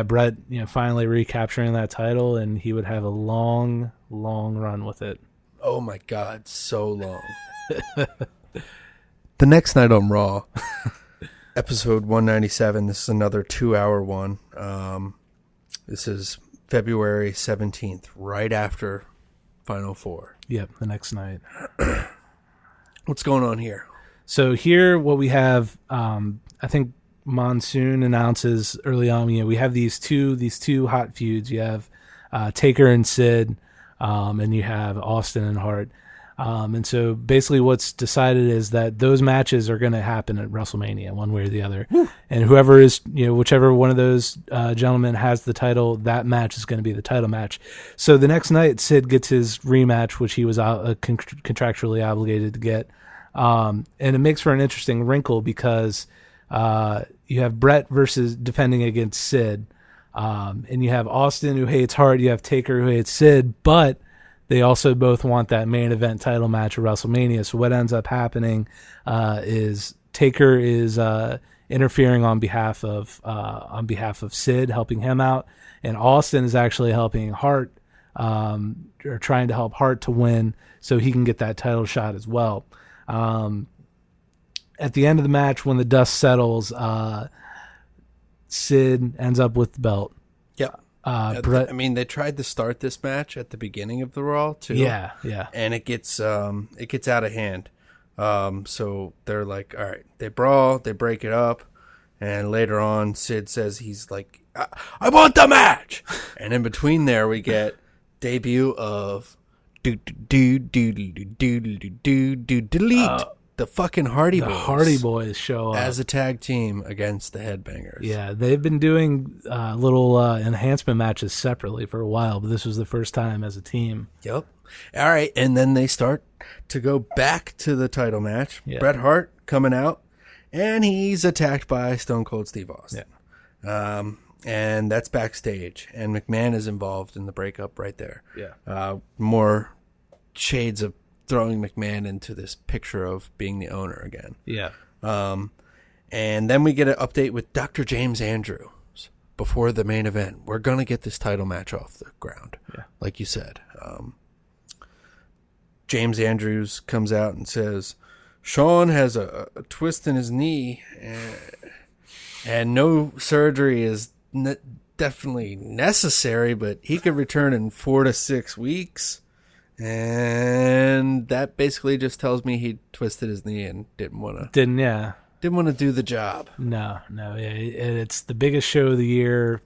Bret, finally recapturing that title, and he would have a long, long run with it. Oh my God, so long. The next night on Raw, episode 197. This is another 2-hour one. This is February 17th, right after Final Four. Yep, the next night. What's going on here? So here, what we have, I think Monsoon announces early on. We have these two hot feuds. You have Taker and Sid, and you have Austin and Hart. And so basically what's decided is that those matches are going to happen at WrestleMania one way or the other. Woo. And whoever is, whichever one of those gentlemen has the title, that match is going to be the title match. So the next night, Sid gets his rematch, which he was contractually obligated to get. And it makes for an interesting wrinkle because you have Bret versus defending against Sid. And you have Austin who hates Hart. You have Taker who hates Sid, but they also both want that main event title match at WrestleMania. So what ends up happening is Taker is interfering on behalf of Sid, helping him out, and Austin is actually helping Hart, or trying to help Hart to win, so he can get that title shot as well. At the end of the match, when the dust settles, Sid ends up with the belt. Yep. Bret, they tried to start this match at the beginning of the Raw too. Yeah. And it gets out of hand. So they're like, all right, they brawl, they break it up, and later on, Sid says he's like, I want the match. And in between there, we get debut of delete. The fucking Hardy Boys. The Hardy Boys show up as a tag team against the Headbangers. Yeah, they've been doing little enhancement matches separately for a while, but this was the first time as a team. Yep. All right, and then they start to go back to the title match. Yeah. Bret Hart coming out, and he's attacked by Stone Cold Steve Austin. Yeah. And that's backstage, and McMahon is involved in the breakup right there. Yeah. More shades of throwing McMahon into this picture of being the owner again. Yeah. And then we get an update with Dr. James Andrews before the main event. We're going to get this title match off the ground. Yeah. Like you said. James Andrews comes out and says, Shawn has a twist in his knee and no surgery is definitely necessary, but he could return in 4 to 6 weeks. And that basically just tells me he twisted his knee and didn't want to do the job. No, yeah, it's the biggest show of the year.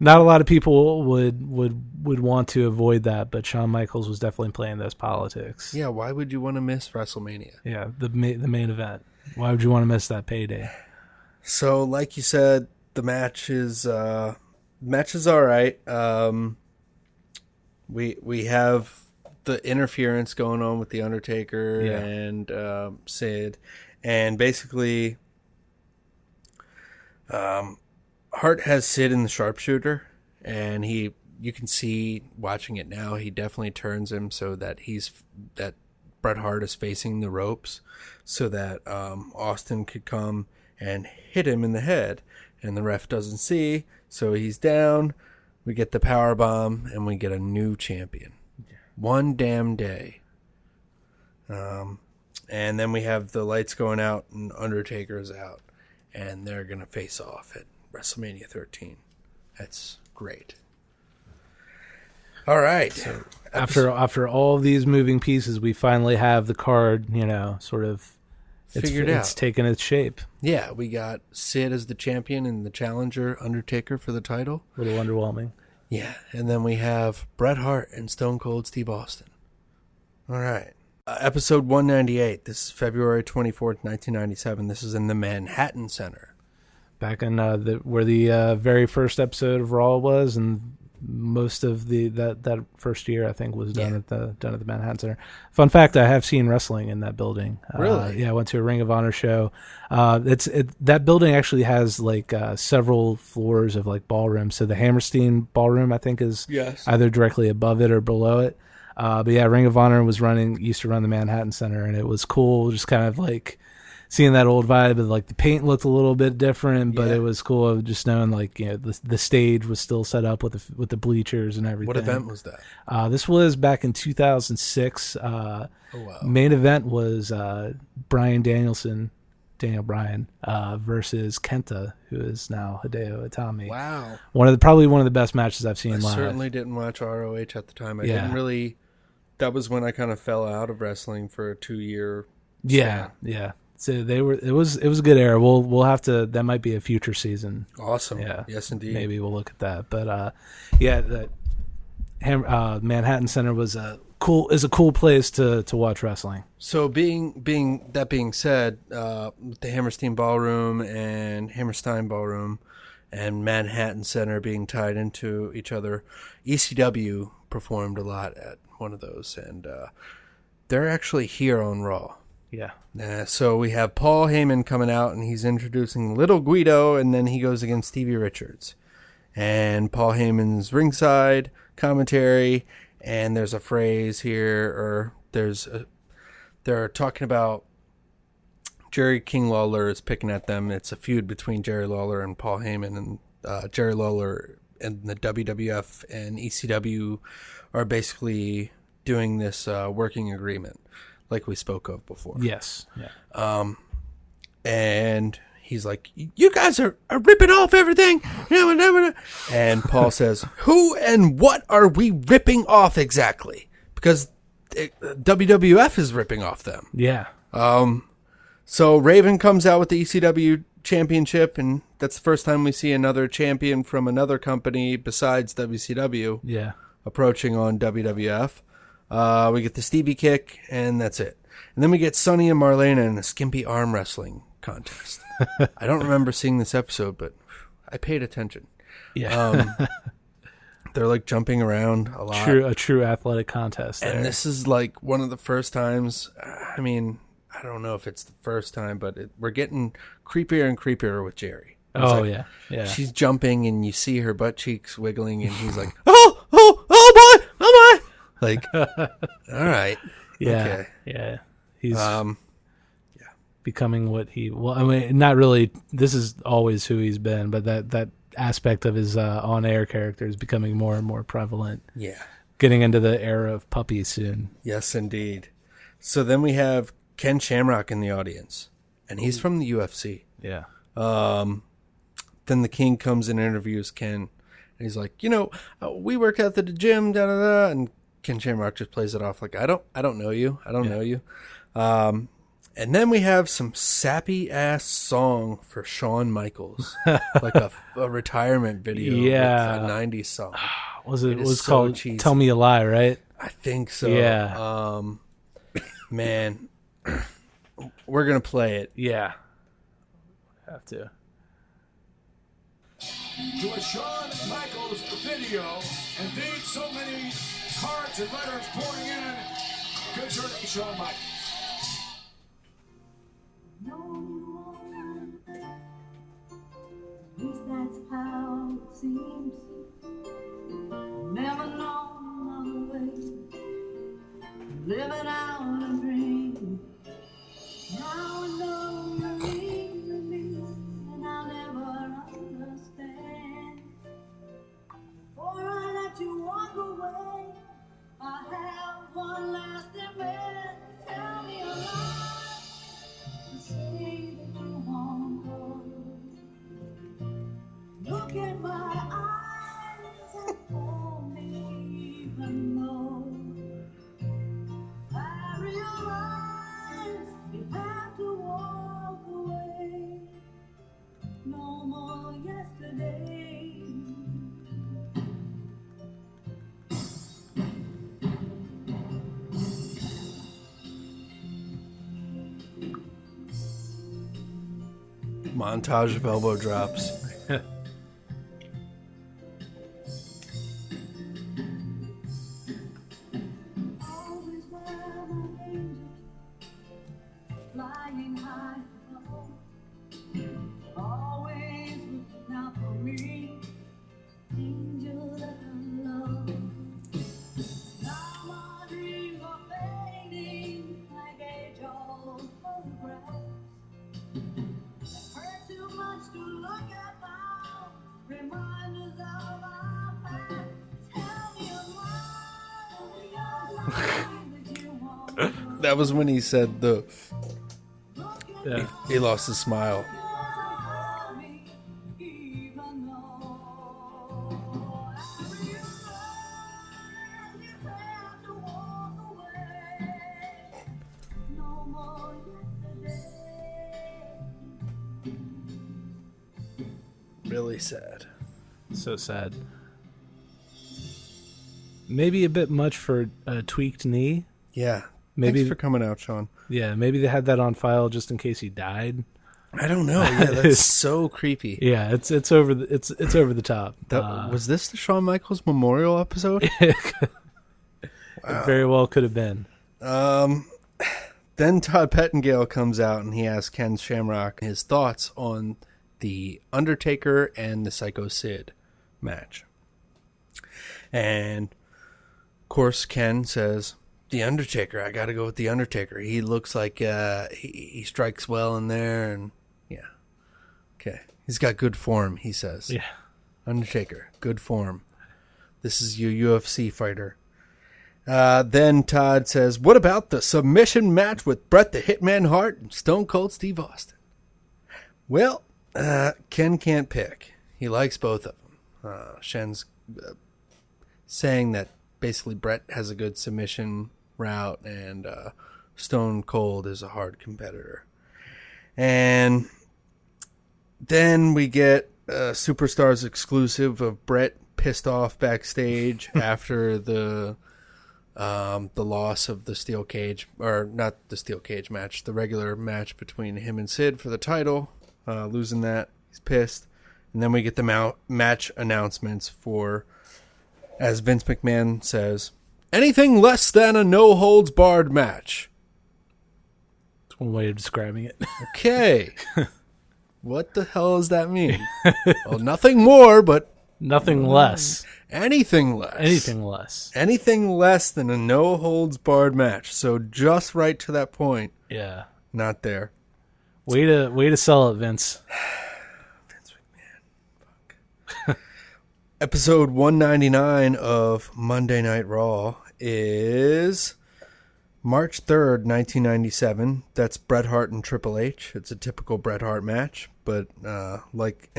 Not a lot of people would want to avoid that, but Shawn Michaels was definitely playing those politics. Yeah, why would you want to miss WrestleMania? Yeah, the main event. Why would you want to miss that payday? So, like you said, the match is all right. We have the interference going on with the Undertaker and Sid, and basically, Hart has Sid in the sharpshooter, and you can see watching it now, he definitely turns him so that that Bret Hart is facing the ropes, so that Austin could come and hit him in the head, and the ref doesn't see, so he's down. We get the power bomb, and we get a new champion. One damn day. And then we have the lights going out, and Undertaker's out, and they're going to face off at WrestleMania 13. That's great. All right. So after all of these moving pieces, we finally have the card, sort of figured out. It's taken its shape. Yeah, we got Sid as the champion and the challenger, Undertaker, for the title. A little underwhelming. Yeah, and then we have Bret Hart and Stone Cold Steve Austin. All right. Episode 198. This is February 24th, 1997. This is in the Manhattan Center. Back in where the very first episode of Raw was, and most of that first year, I think, was done at the Manhattan Center. Fun fact: I have seen wrestling in that building. Really? Yeah, I went to a Ring of Honor show. That building actually has like several floors of like ballrooms. So the Hammerstein Ballroom, I think, is either directly above it or below it. But yeah, Ring of Honor used to run the Manhattan Center, and it was cool, just kind of like seeing that old vibe. But like the paint looked a little bit different, but it was cool of just knowing like the stage was still set up with the bleachers and everything. What event was that? This was back in 2006. Wow. Main event was Daniel Bryan versus Kenta, who is now Hideo Itami. Wow. Probably one of the best matches I've seen live. I certainly didn't watch ROH at the time. I didn't really. That was when I kind of fell out of wrestling for a 2-year. Yeah. So it was a good era. We'll have to. That might be a future season. Awesome. Yeah. Yes, indeed. Maybe we'll look at that. But the Manhattan Center was a cool place to watch wrestling. So being said, the Hammerstein Ballroom and Hammerstein Ballroom and Manhattan Center being tied into each other, ECW performed a lot at one of those, and they're actually here on Raw. Yeah. So we have Paul Heyman coming out, and he's introducing Little Guido, and then he goes against Stevie Richards. And Paul Heyman's ringside commentary, and there's a phrase here, or they're talking about Jerry King Lawler is picking at them. It's a feud between Jerry Lawler and Paul Heyman, and Jerry Lawler and the WWF and ECW are basically doing this working agreement, like we spoke of before. Yes. Yeah. And he's like, "You guys are ripping off everything." And Paul says, "Who and what are we ripping off exactly?" Because WWF is ripping off them. Yeah. So Raven comes out with the ECW championship, and that's the first time we see another champion from another company besides WCW. Yeah. Approaching on WWF. We get the Stevie kick, and that's it. And then we get Sonny and Marlena in a skimpy arm wrestling contest. I don't remember seeing this episode, but I paid attention. Yeah. They're like jumping around a lot. A true athletic contest. And this is like one of the first times. I mean, I don't know if it's the first time, but we're getting creepier and creepier with Jerry. Yeah. She's jumping, and you see her butt cheeks wiggling, and he's like, "Oh boy. Like, all right, yeah, okay. Yeah." He's becoming what he. Well, I mean, not really. This is always who he's been, but that aspect of his on-air character is becoming more and more prevalent. Yeah, getting into the era of puppies soon. Yes, indeed. So then we have Ken Shamrock in the audience, and he's from the UFC. Yeah. Then the King comes and interviews Ken, and he's like, we worked at the gym, da da da, and Ken Shamrock just plays it off like, I don't know you. I don't know you. And then we have some sappy ass song for Shawn Micheals, like a retirement video. Yeah. With a 90s song. It was so called cheesy. Tell Me a Lie, right? I think so. Yeah. Man, we're going to play it. Yeah. Have to. To a Shawn Micheals video. Indeed, so many cards and letters pouring in concerning Shawn Micheals. At least that's how it seems. Never known another way. Living out a dream. Now I know you're leaving me, and I'll never understand. Montage of elbow drops. Flying high above, always looking out for me, angel that I love. Now my dreams are fading like age-old photographs. Hurt too much to look at now, reminders of our past. Tell me why that you want. That was when he said he lost his smile. Really sad. So sad. Maybe a bit much for a tweaked knee. Yeah. Maybe Thanks for coming out, Shawn. Yeah, maybe they had that on file just in case he died. I don't know. Yeah, that's so creepy. Yeah, it's over the over the top. Was this the Shawn Michaels memorial episode? It very well could have been. Then Todd Pettengill comes out and he asks Ken Shamrock his thoughts on the Undertaker and the Psycho Sid match. And of course Ken says, The Undertaker, I gotta go with The Undertaker. He looks like he strikes well in there, and yeah. Okay. He's got good form, he says. Yeah. Undertaker, good form. This is your UFC fighter. Then Todd says, what about the submission match with Bret the Hitman Hart and Stone Cold Steve Austin? Well, Ken can't pick. He likes both of them. Shen's saying that basically Bret has a good submission route and Stone Cold is a hard competitor. And then we get Superstars exclusive of Bret pissed off backstage after the loss of the steel cage, or not the steel cage match, the regular match between him and Sid for the title, losing that. He's pissed. And then we get the match announcements for, as Vince McMahon says, anything less than a no-holds-barred match. That's one way of describing it. Okay. What the hell does that mean? Well, nothing more, but... Nothing less. Anything less. Anything less. Anything less than a no-holds-barred match. So just right to that point. Yeah. Not there. Way to sell it, Vince. Vince McMahon. Fuck. Episode 199 of Monday Night Raw is March 3rd, 1997. That's Bret Hart and Triple H. It's a typical Bret Hart match, but like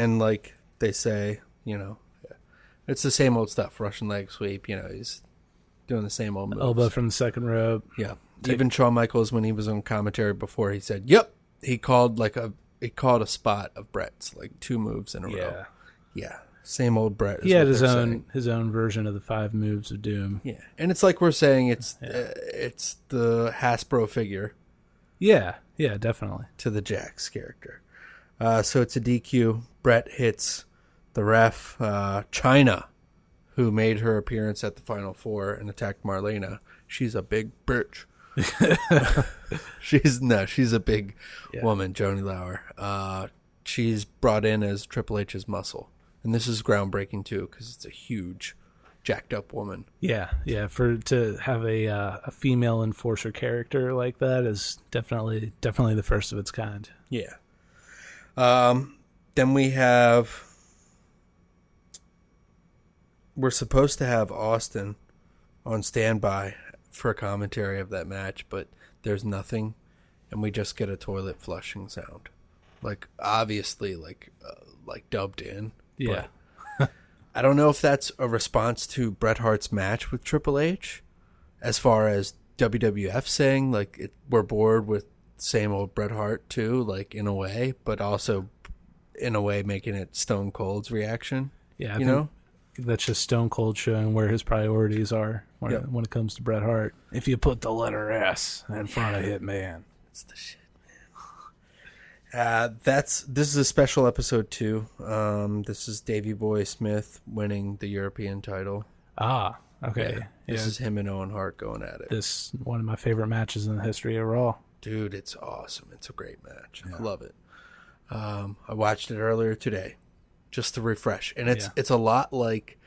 they say, you know, it's the same old stuff. Russian leg sweep, you know, he's doing the same old moves. Elbow from the second rope. Yeah. Even Shawn Michaels, when he was on commentary before, he said, "Yep." He called a spot of Bret's, like 2 moves in a row. Yeah. Same old Bret. He had his own version of the 5 moves of doom. Yeah, and it's like we're saying, it's the Hasbro figure. Yeah, definitely. To the Jax character. So it's a DQ. Bret hits the ref, Chyna, who made her appearance at the Final Four and attacked Marlena. She's a big bitch. She's a big woman, Joni Lauer. She's brought in as Triple H's muscle. And this is groundbreaking too, because it's a huge, jacked up woman. Yeah. To have a female enforcer character like that is definitely the first of its kind. Yeah. Then we're supposed to have Austin on standby for a commentary of that match, but there's nothing, and we just get a toilet flushing sound, like obviously like dubbed in. Yeah. I don't know if that's a response to Bret Hart's match with Triple H, as far as WWF saying, like, we're bored with same old Bret Hart too, like, in a way, but also in a way making it Stone Cold's reaction. Yeah, I think that's just Stone Cold showing where his priorities are when it comes to Bret Hart. If you put the letter S in front of Hitman. It's the shit, This is a special episode too. This is Davey Boy Smith winning the European title. Ah, okay. Yeah, this is him and Owen Hart going at it. This one of my favorite matches in the history of Raw. Dude, it's awesome. It's a great match. I love it. I watched it earlier today just to refresh. And it's a lot like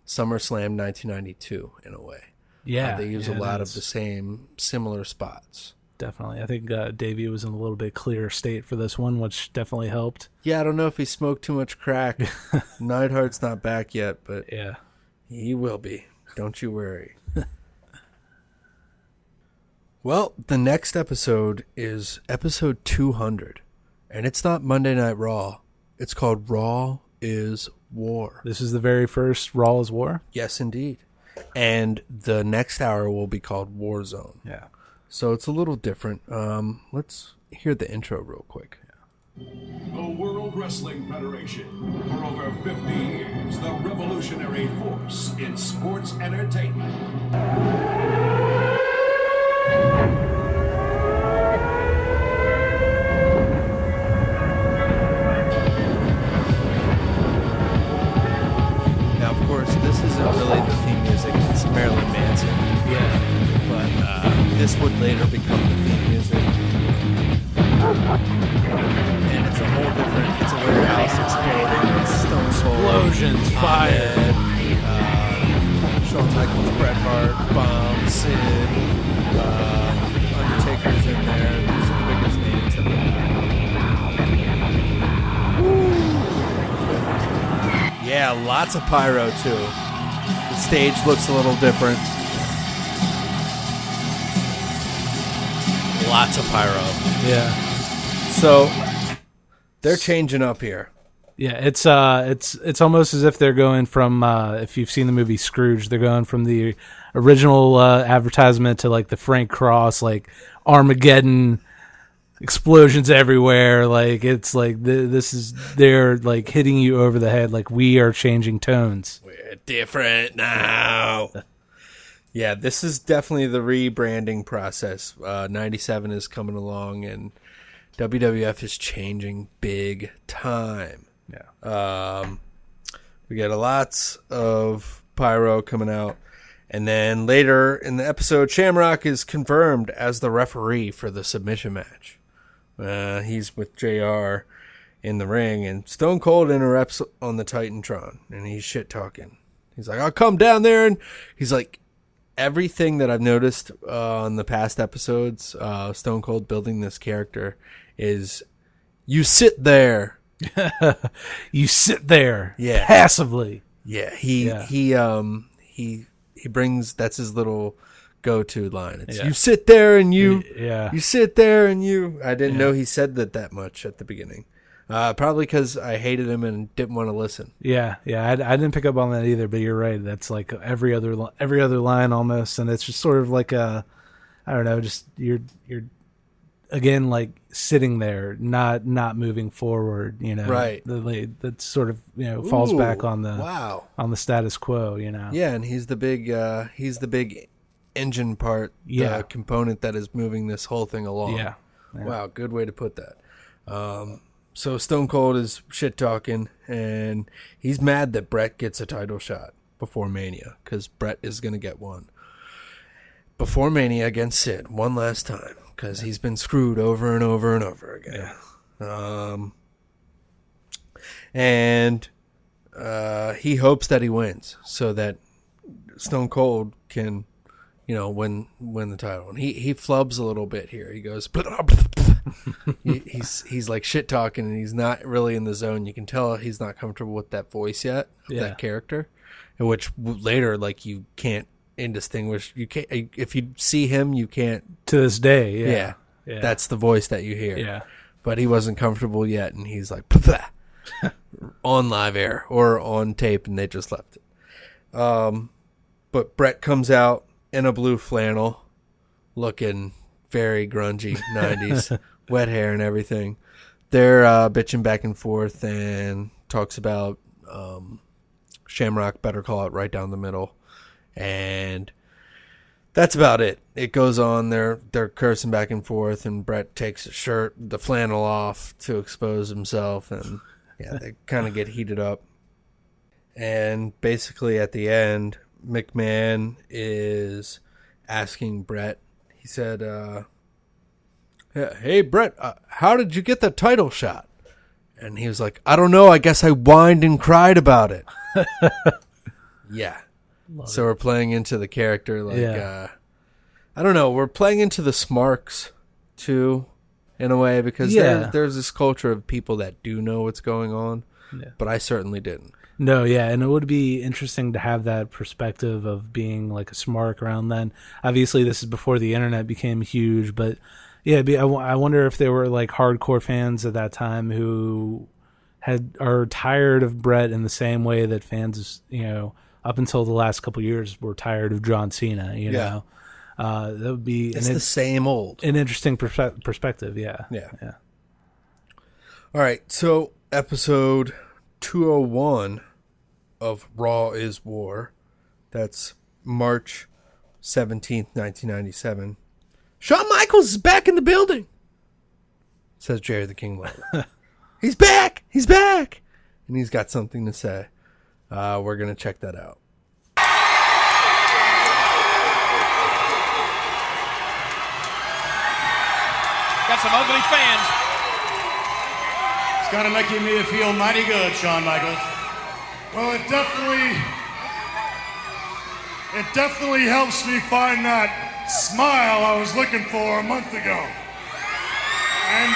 SummerSlam 1992 in a way. Yeah. They use a lot of the similar spots. Definitely. I think Davey was in a little bit clearer state for this one, which definitely helped. Yeah, I don't know if he smoked too much crack. Neidhart's not back yet, but yeah, he will be. Don't you worry. Well, the next episode is episode 200, and it's not Monday Night Raw. It's called Raw is War. This is the very first Raw is War? Yes, indeed. And the next hour will be called War Zone. Yeah. So it's a little different. Let's hear the intro real quick. The World Wrestling Federation, for over 50 years, the revolutionary force in sports entertainment. Now, of course, this isn't really the theme music. It's Marilyn Manson. Yeah. But this would later become the theme music. And it's a whole different, it's a warehouse exploding, it's Stone Cold, Explosions, fire. Shawn Michaels, Bret Hart, Bomb, Sid, Undertaker's in there. These are the biggest names that we have. Yeah, lots of pyro too. The stage looks a little different. Lots of pyro. Yeah. So they're changing up here. Yeah, it's almost as if they're going from if you've seen the movie Scrooge, they're going from the original advertisement to like the Frank Cross, like Armageddon, explosions everywhere. Like it's like this is they're like hitting you over the head. Like we are changing tones. We're different now. Yeah, this is definitely the rebranding process. 97 is coming along, and WWF is changing big time. Yeah. We get lots of pyro coming out. And then later in the episode, Shamrock is confirmed as the referee for the submission match. He's with JR in the ring, and Stone Cold interrupts on the Titantron, and he's shit-talking. He's like, I'll come down there, and he's like, everything that I've noticed on the past episodes, Stone Cold building this character is, you sit there. You sit there. Yeah. Passively. Yeah. He brings, that's his little go-to line. It's you sit there and you sit there and you. I didn't know he said that much at the beginning. Probably because I hated him and didn't want to listen. Yeah. I didn't pick up on that either, but you're right. That's like every other line almost, and it's just sort of like I don't know, just you're again like sitting there, not moving forward. You know, right? That sort of falls back on the on the status quo. You know. Yeah, and he's the big engine part, the component that is moving this whole thing along. Yeah. Wow, good way to put that. So Stone Cold is shit-talking, and he's mad that Bret gets a title shot before Mania, because Bret is going to get one. Before Mania against Sid, one last time, because he's been screwed over and over and over again. Yeah. And he hopes that he wins, so that Stone Cold can, win the title. And he flubs a little bit here. He goes... he's like shit talking, and he's not really in the zone. You can tell he's not comfortable with that voice yet of that character, in which later like you can't indistinguish. You can't, if you see him, you can't to this day. Yeah. That's the voice that you hear. Yeah, but he wasn't comfortable yet, and he's like on live air or on tape, and they just left it. But Bret comes out in a blue flannel, looking very grungy 90s. Wet hair and everything. They're bitching back and forth, and talks about Shamrock better call it right down the middle. And that's about it. It goes on. They're cursing back and forth, and Bret takes the flannel off to expose himself, and they kind of get heated up. And basically at the end, McMahon is asking Bret. He said, "Hey Bret, how did you get the title shot?" And he was like, "I don't know. I guess I whined and cried about it." Yeah. So we're playing into the character, I don't know. We're playing into the smarks too, in a way, because there's this culture of people that do know what's going on, but I certainly didn't. No, and it would be interesting to have that perspective of being like a smark around then. Obviously, this is before the internet became huge, but I wonder if there were like hardcore fans at that time who are tired of Bret in the same way that fans, up until the last couple of years were tired of John Cena. You know, that would be the same old, an interesting perspective. Yeah. All right, so episode 201 of Raw is War. That's March 17th, 1997. Shawn Michaels is back in the building, says Jerry the King Lawler. He's back! He's back! And he's got something to say. We're going to check that out. Got some ugly fans. It's going to make you feel mighty good, Shawn Michaels. Well, it definitely helps me find that smile I was looking for a month ago. And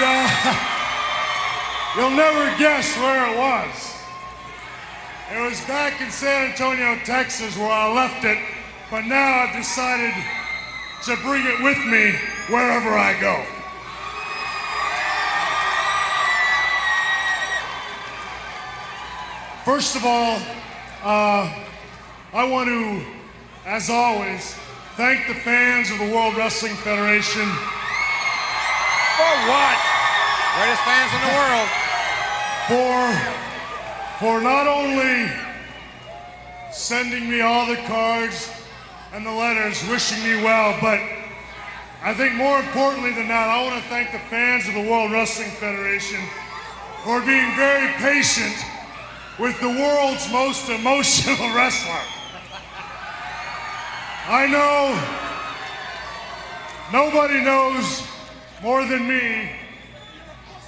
you'll never guess where it was. It was back in San Antonio, Texas, where I left it, but now I've decided to bring it with me wherever I go. First of all, I want to, as always, thank the fans of the World Wrestling Federation. For what? Greatest fans in the world. For not only sending me all the cards and the letters wishing me well, but I think more importantly than that, I want to thank the fans of the World Wrestling Federation for being very patient with the world's most emotional wrestler. I know nobody knows more than me,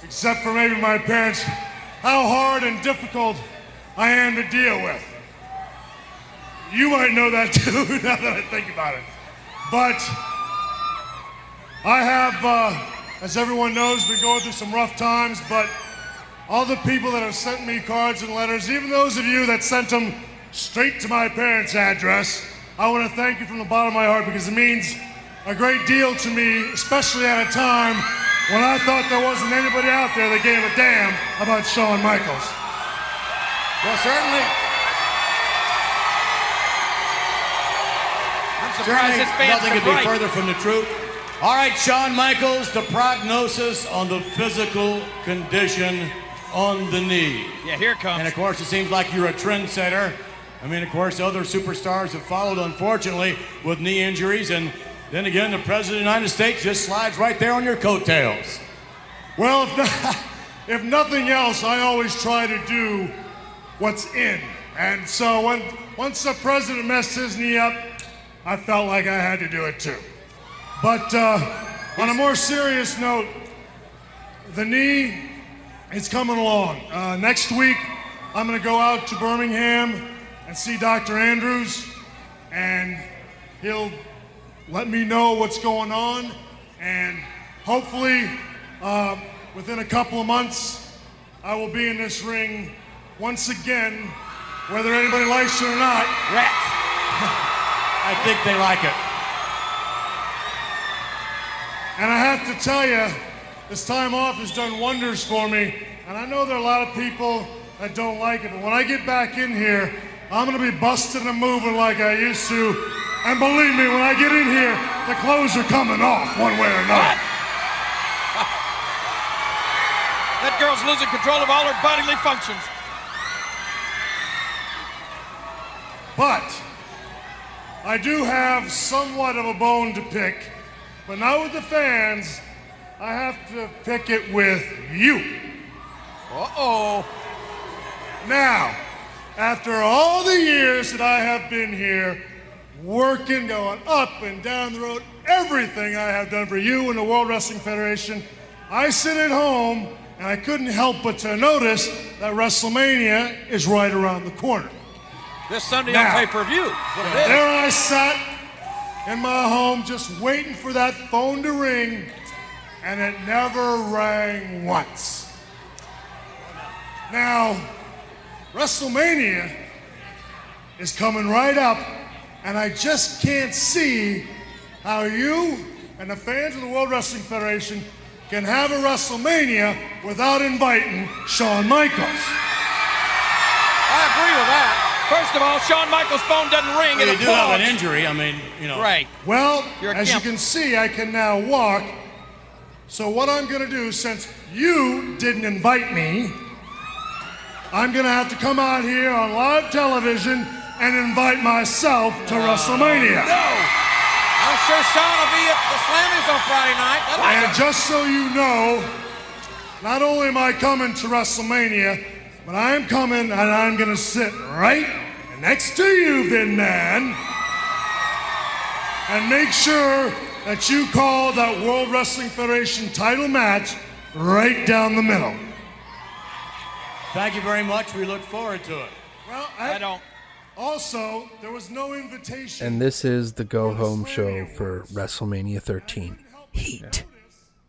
except for maybe my parents, how hard and difficult I am to deal with. You might know that too, now that I think about it. But I have, as everyone knows, been going through some rough times, but all the people that have sent me cards and letters, even those of you that sent them straight to my parents' address, I want to thank you from the bottom of my heart, because it means a great deal to me, especially at a time when I thought there wasn't anybody out there that gave a damn about Shawn Michaels. Well, certainly. I'm surprised his fans nothing could be further from the truth. All right, Shawn Michaels, the prognosis on the physical condition on the knee. Yeah, here it comes. And of course, it seems like you're a trendsetter. I mean, of course, other superstars have followed, unfortunately, with knee injuries. And then again, the President of the United States just slides right there on your coattails. Well, if nothing else, I always try to do what's in. And so once the President messed his knee up, I felt like I had to do it too. But on a more serious note, the knee is coming along. Next week, I'm going to go out to Birmingham and see Dr. Andrews, and he'll let me know what's going on, and hopefully within a couple of months, I will be in this ring once again, whether anybody likes it or not. I think they like it. And I have to tell you, this time off has done wonders for me. And I know there are a lot of people that don't like it, but when I get back in here, I'm going to be busting and moving like I used to. And believe me, when I get in here, the clothes are coming off one way or another. That girl's losing control of all her bodily functions. But I do have somewhat of a bone to pick, but not with the fans. I have to pick it with you. Uh-oh. Now, after all the years that I have been here, working, going up and down the road, everything I have done for you and the World Wrestling Federation, I sit at home and I couldn't help but to notice that WrestleMania is right around the corner. This Sunday Now, on pay-per-view. is what it is. There I sat in my home just waiting for that phone to ring, and it never rang once. Now, WrestleMania is coming right up, and I just can't see how you and the fans of the World Wrestling Federation can have a WrestleMania without inviting Shawn Michaels. I agree with that. First of all, Shawn Michaels' phone doesn't ring. Well, It you do have an applauds. injury. I mean, you know. Right. Well, You're a as you gimp. can see, I can now walk. So what I'm going to do, since you didn't invite me, I'm going to have to come out here on live television and invite myself to WrestleMania. I'm sure Shawn will be at the Slammies on Friday night. And just so you know, not only am I coming to WrestleMania, but I'm coming and I'm going to sit right next to you, Vin Man, and make sure that you call that World Wrestling Federation title match right down the middle. Thank you very much. We look forward to it. Well, I don't. Also, there was no invitation. And this is the go-home show for WrestleMania 13. Heat.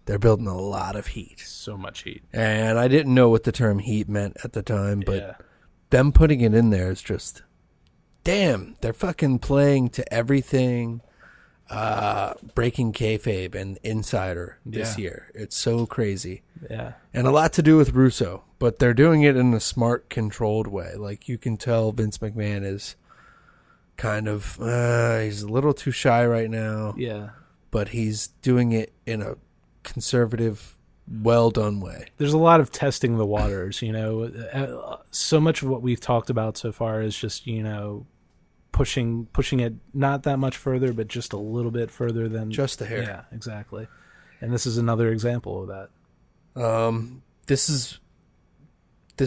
They're building a lot of heat. So much heat. And I didn't know what the term heat meant at the time, but them putting it in there is just, damn, they're fucking playing to everything, breaking kayfabe and Insider this year. It's so crazy. Yeah. And a lot to do with Russo, but they're doing it in a smart, controlled way. Like, you can tell Vince McMahon is kind of, he's a little too shy right now. Yeah. But he's doing it in a conservative, well done way. There's a lot of testing the waters, you know. So much of what we've talked about so far is just, you know, pushing it not that much further, but just a little bit further than just a hair. Yeah, exactly. And this is another example of that. This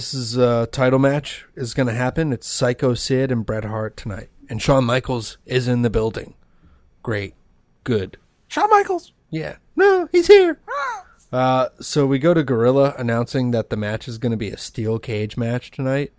is a title match is going to happen. It's Psycho Sid and Bret Hart tonight, and Shawn Michaels is in the building. Great, good. Shawn Michaels. Yeah. No, he's here. So we go to Gorilla announcing that the match is going to be a steel cage match tonight,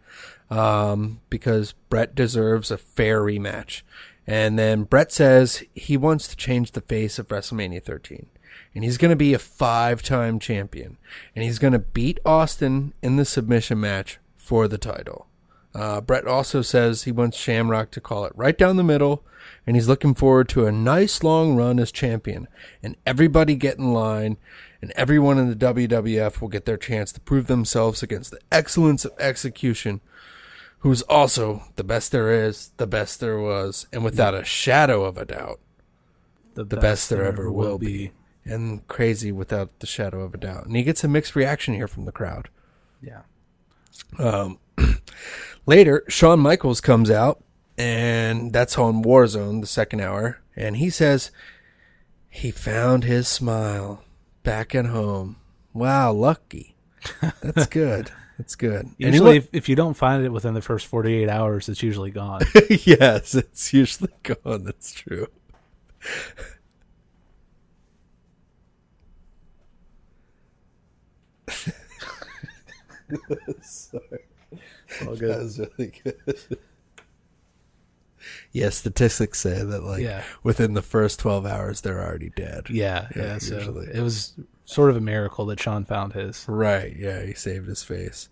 because Bret deserves a fair rematch. And then Bret says he wants to change the face of WrestleMania 13. And he's going to be a 5-time champion. And he's going to beat Austin in the submission match for the title. Bret also says he wants Shamrock to call it right down the middle. And he's looking forward to a nice long run as champion. And everybody get in line. And everyone in the WWF will get their chance to prove themselves against the excellence of execution, who's also the best there is, the best there was, and without a shadow of a doubt, the best there ever will be. And crazy without the shadow of a doubt. And he gets a mixed reaction here from the crowd. Yeah. Later, Shawn Michaels comes out, and that's on Warzone, the second hour, and he says he found his smile back at home. Wow, lucky. That's good. That's good. Usually, if you don't find it within the first 48 hours, it's usually gone. Yes, it's usually gone. That's true. Sorry. All good. That was really good. Yeah, statistics say that within the first 12 hours they're already dead. Yeah. So it was sort of a miracle that Shawn found his. Right. Yeah, he saved his face.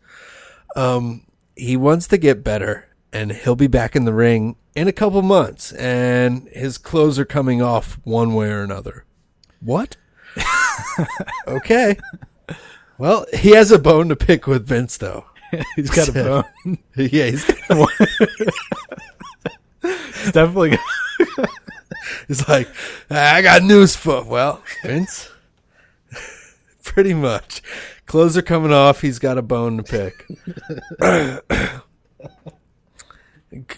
He wants to get better, and he'll be back in the ring in a couple months, and his clothes are coming off one way or another. What? Okay. Well, he has a bone to pick with Vince, though. He's got a bone. Yeah, he's got one. He's definitely got... He's like, I got news for... Well, Vince, pretty much. Clothes are coming off. He's got a bone to pick.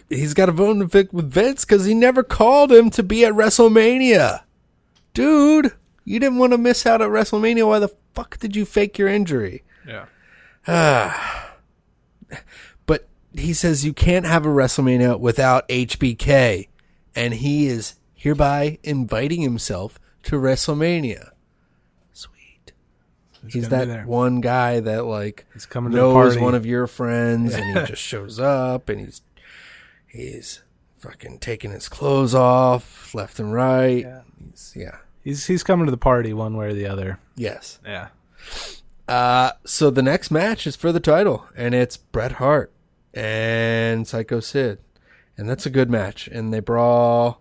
He's got a bone to pick with Vince because he never called him to be at WrestleMania. Dude, you didn't want to miss out at WrestleMania. Why the fuck did you fake your injury? Yeah. But he says you can't have a WrestleMania without HBK. And he is hereby inviting himself to WrestleMania. Sweet. He's that one guy that like he's coming to knows the party. one of your friends and he just shows up and he's fucking taking his clothes off left and right. Yeah. He's coming to the party one way or the other. Yes. Yeah. So the next match is for the title, and it's Bret Hart and Psycho Sid. And that's a good match. And they brawl,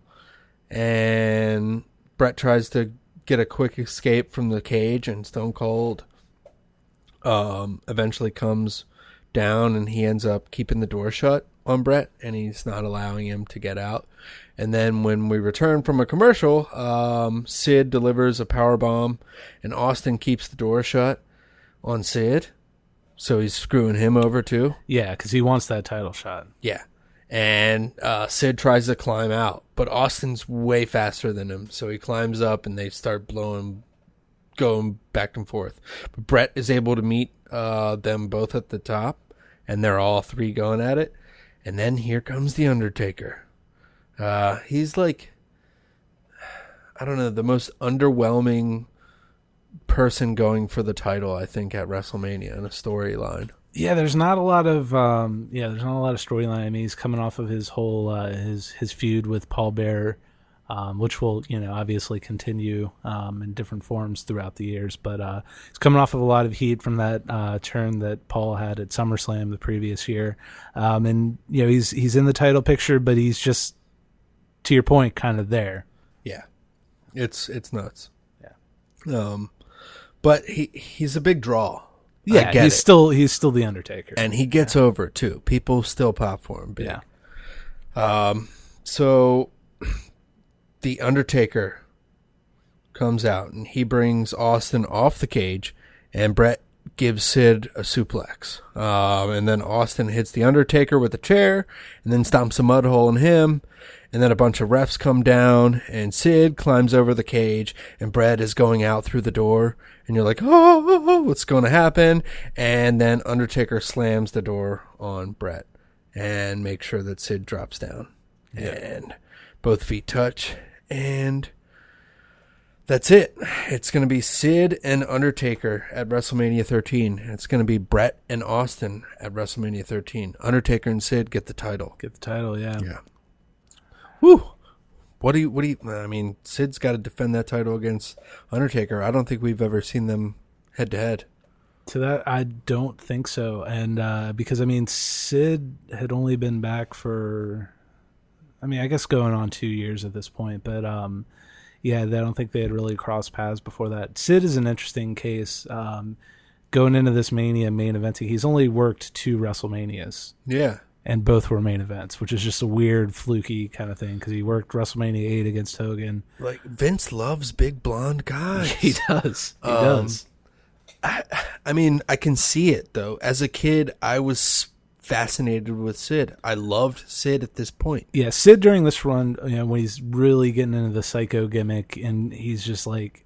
and Bret tries to get a quick escape from the cage, and Stone Cold eventually comes down, and he ends up keeping the door shut on Bret, and he's not allowing him to get out. And then when we return from a commercial, Sid delivers a powerbomb, and Austin keeps the door shut on Sid, so he's screwing him over too. Yeah, because he wants that title shot. Yeah. And Sid tries to climb out, but Austin's way faster than him, so he climbs up, and they start going back and forth. But Bret is able to meet them both at the top, and they're all three going at it. And then here comes The Undertaker. He's like, I don't know, the most underwhelming person going for the title, I think, at WrestleMania in a storyline. Yeah, there's not a lot of storyline. I mean, he's coming off of his whole his feud with Paul Bearer, which will obviously continue in different forms throughout the years. But he's coming off of a lot of heat from that turn that Paul had at SummerSlam the previous year, and he's in the title picture, but he's just, to your point, kind of there. Yeah, it's nuts. Yeah, but he's a big draw. Yeah, he's still the Undertaker, and he gets over too. People still pop for him. Big. Yeah. So the Undertaker comes out, and he brings Austin off the cage, and Bret gives Sid a suplex. And then Austin hits the Undertaker with a chair, and then stomps a mud hole in him. And then a bunch of refs come down, and Sid climbs over the cage, and Bret is going out through the door, and you're like, oh, what's going to happen? And then Undertaker slams the door on Bret and makes sure that Sid drops down. Yeah. And both feet touch, and that's it. It's going to be Sid and Undertaker at WrestleMania 13. And it's going to be Bret and Austin at WrestleMania 13. Undertaker and Sid get the title. Get the title, yeah. Yeah. Whew. What do you, I mean, Sid's got to defend that title against Undertaker. I don't think we've ever seen them head to head. To that, I don't think so. And because, I mean, Sid had only been back for, I mean, I guess going on 2 years at this point. But, yeah, I don't think they had really crossed paths before that. Sid is an interesting case. Going into this Mania main eventing, he's only worked 2 WrestleManias. Yeah. And both were main events, which is just a weird, fluky kind of thing, because he worked WrestleMania 8 against Hogan. Like, Vince loves big blonde guys. He does. He does. I mean, I can see it, though. As a kid, I was fascinated with Sid. I loved Sid at this point. Yeah, Sid during this run, when he's really getting into the psycho gimmick, and he's just like,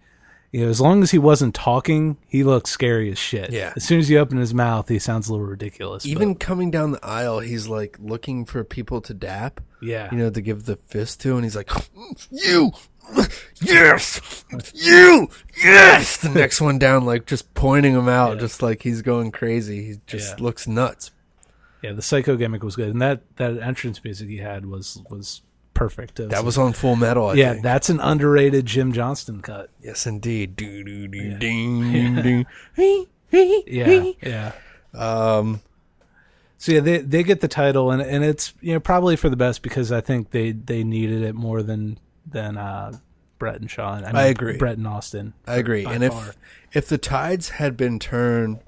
as long as he wasn't talking, he looked scary as shit. Yeah. As soon as you open his mouth, he sounds a little ridiculous. Even coming down the aisle, he's like looking for people to dap. Yeah. To give the fist to, and he's like, you, yes, you, yes. The next one down, like just pointing him out, just like he's going crazy. He just looks nuts. Yeah, the psycho gimmick was good, and that entrance music he had was perfect. That was on Full Metal, I think. That's an underrated Jim Johnston cut. Yes, indeed. Yeah. So yeah, they get the title, and it's probably for the best, because I think they needed it more than Bret and Shawn. I agree. Bret and Austin. I agree. And if the tides had been turned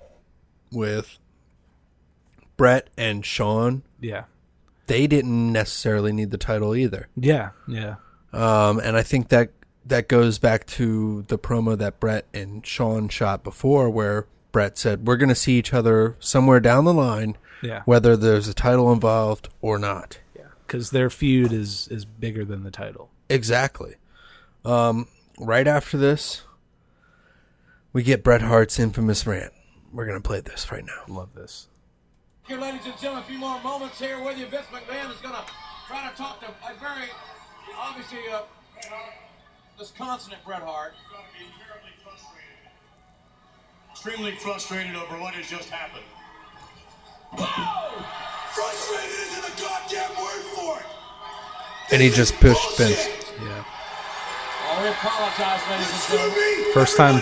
with Bret and Shawn, they didn't necessarily need the title either. Yeah. And I think that goes back to the promo that Bret and Shawn shot before, where Bret said, we're going to see each other somewhere down the line, whether there's a title involved or not. because their feud is bigger than the title. Exactly. Right after this, we get Bret Hart's infamous rant. We're going to play this right now. Love this. Here, ladies and gentlemen, a few more moments here with you. Vince McMahon is going to try to talk to a very, obviously, disconsolate Bret Hart. Extremely frustrated over what has just happened. Whoa! Frustrated isn't a goddamn word for it. And he just pushed Vince. Yeah. Oh, we apologize, ladies and gentlemen. First time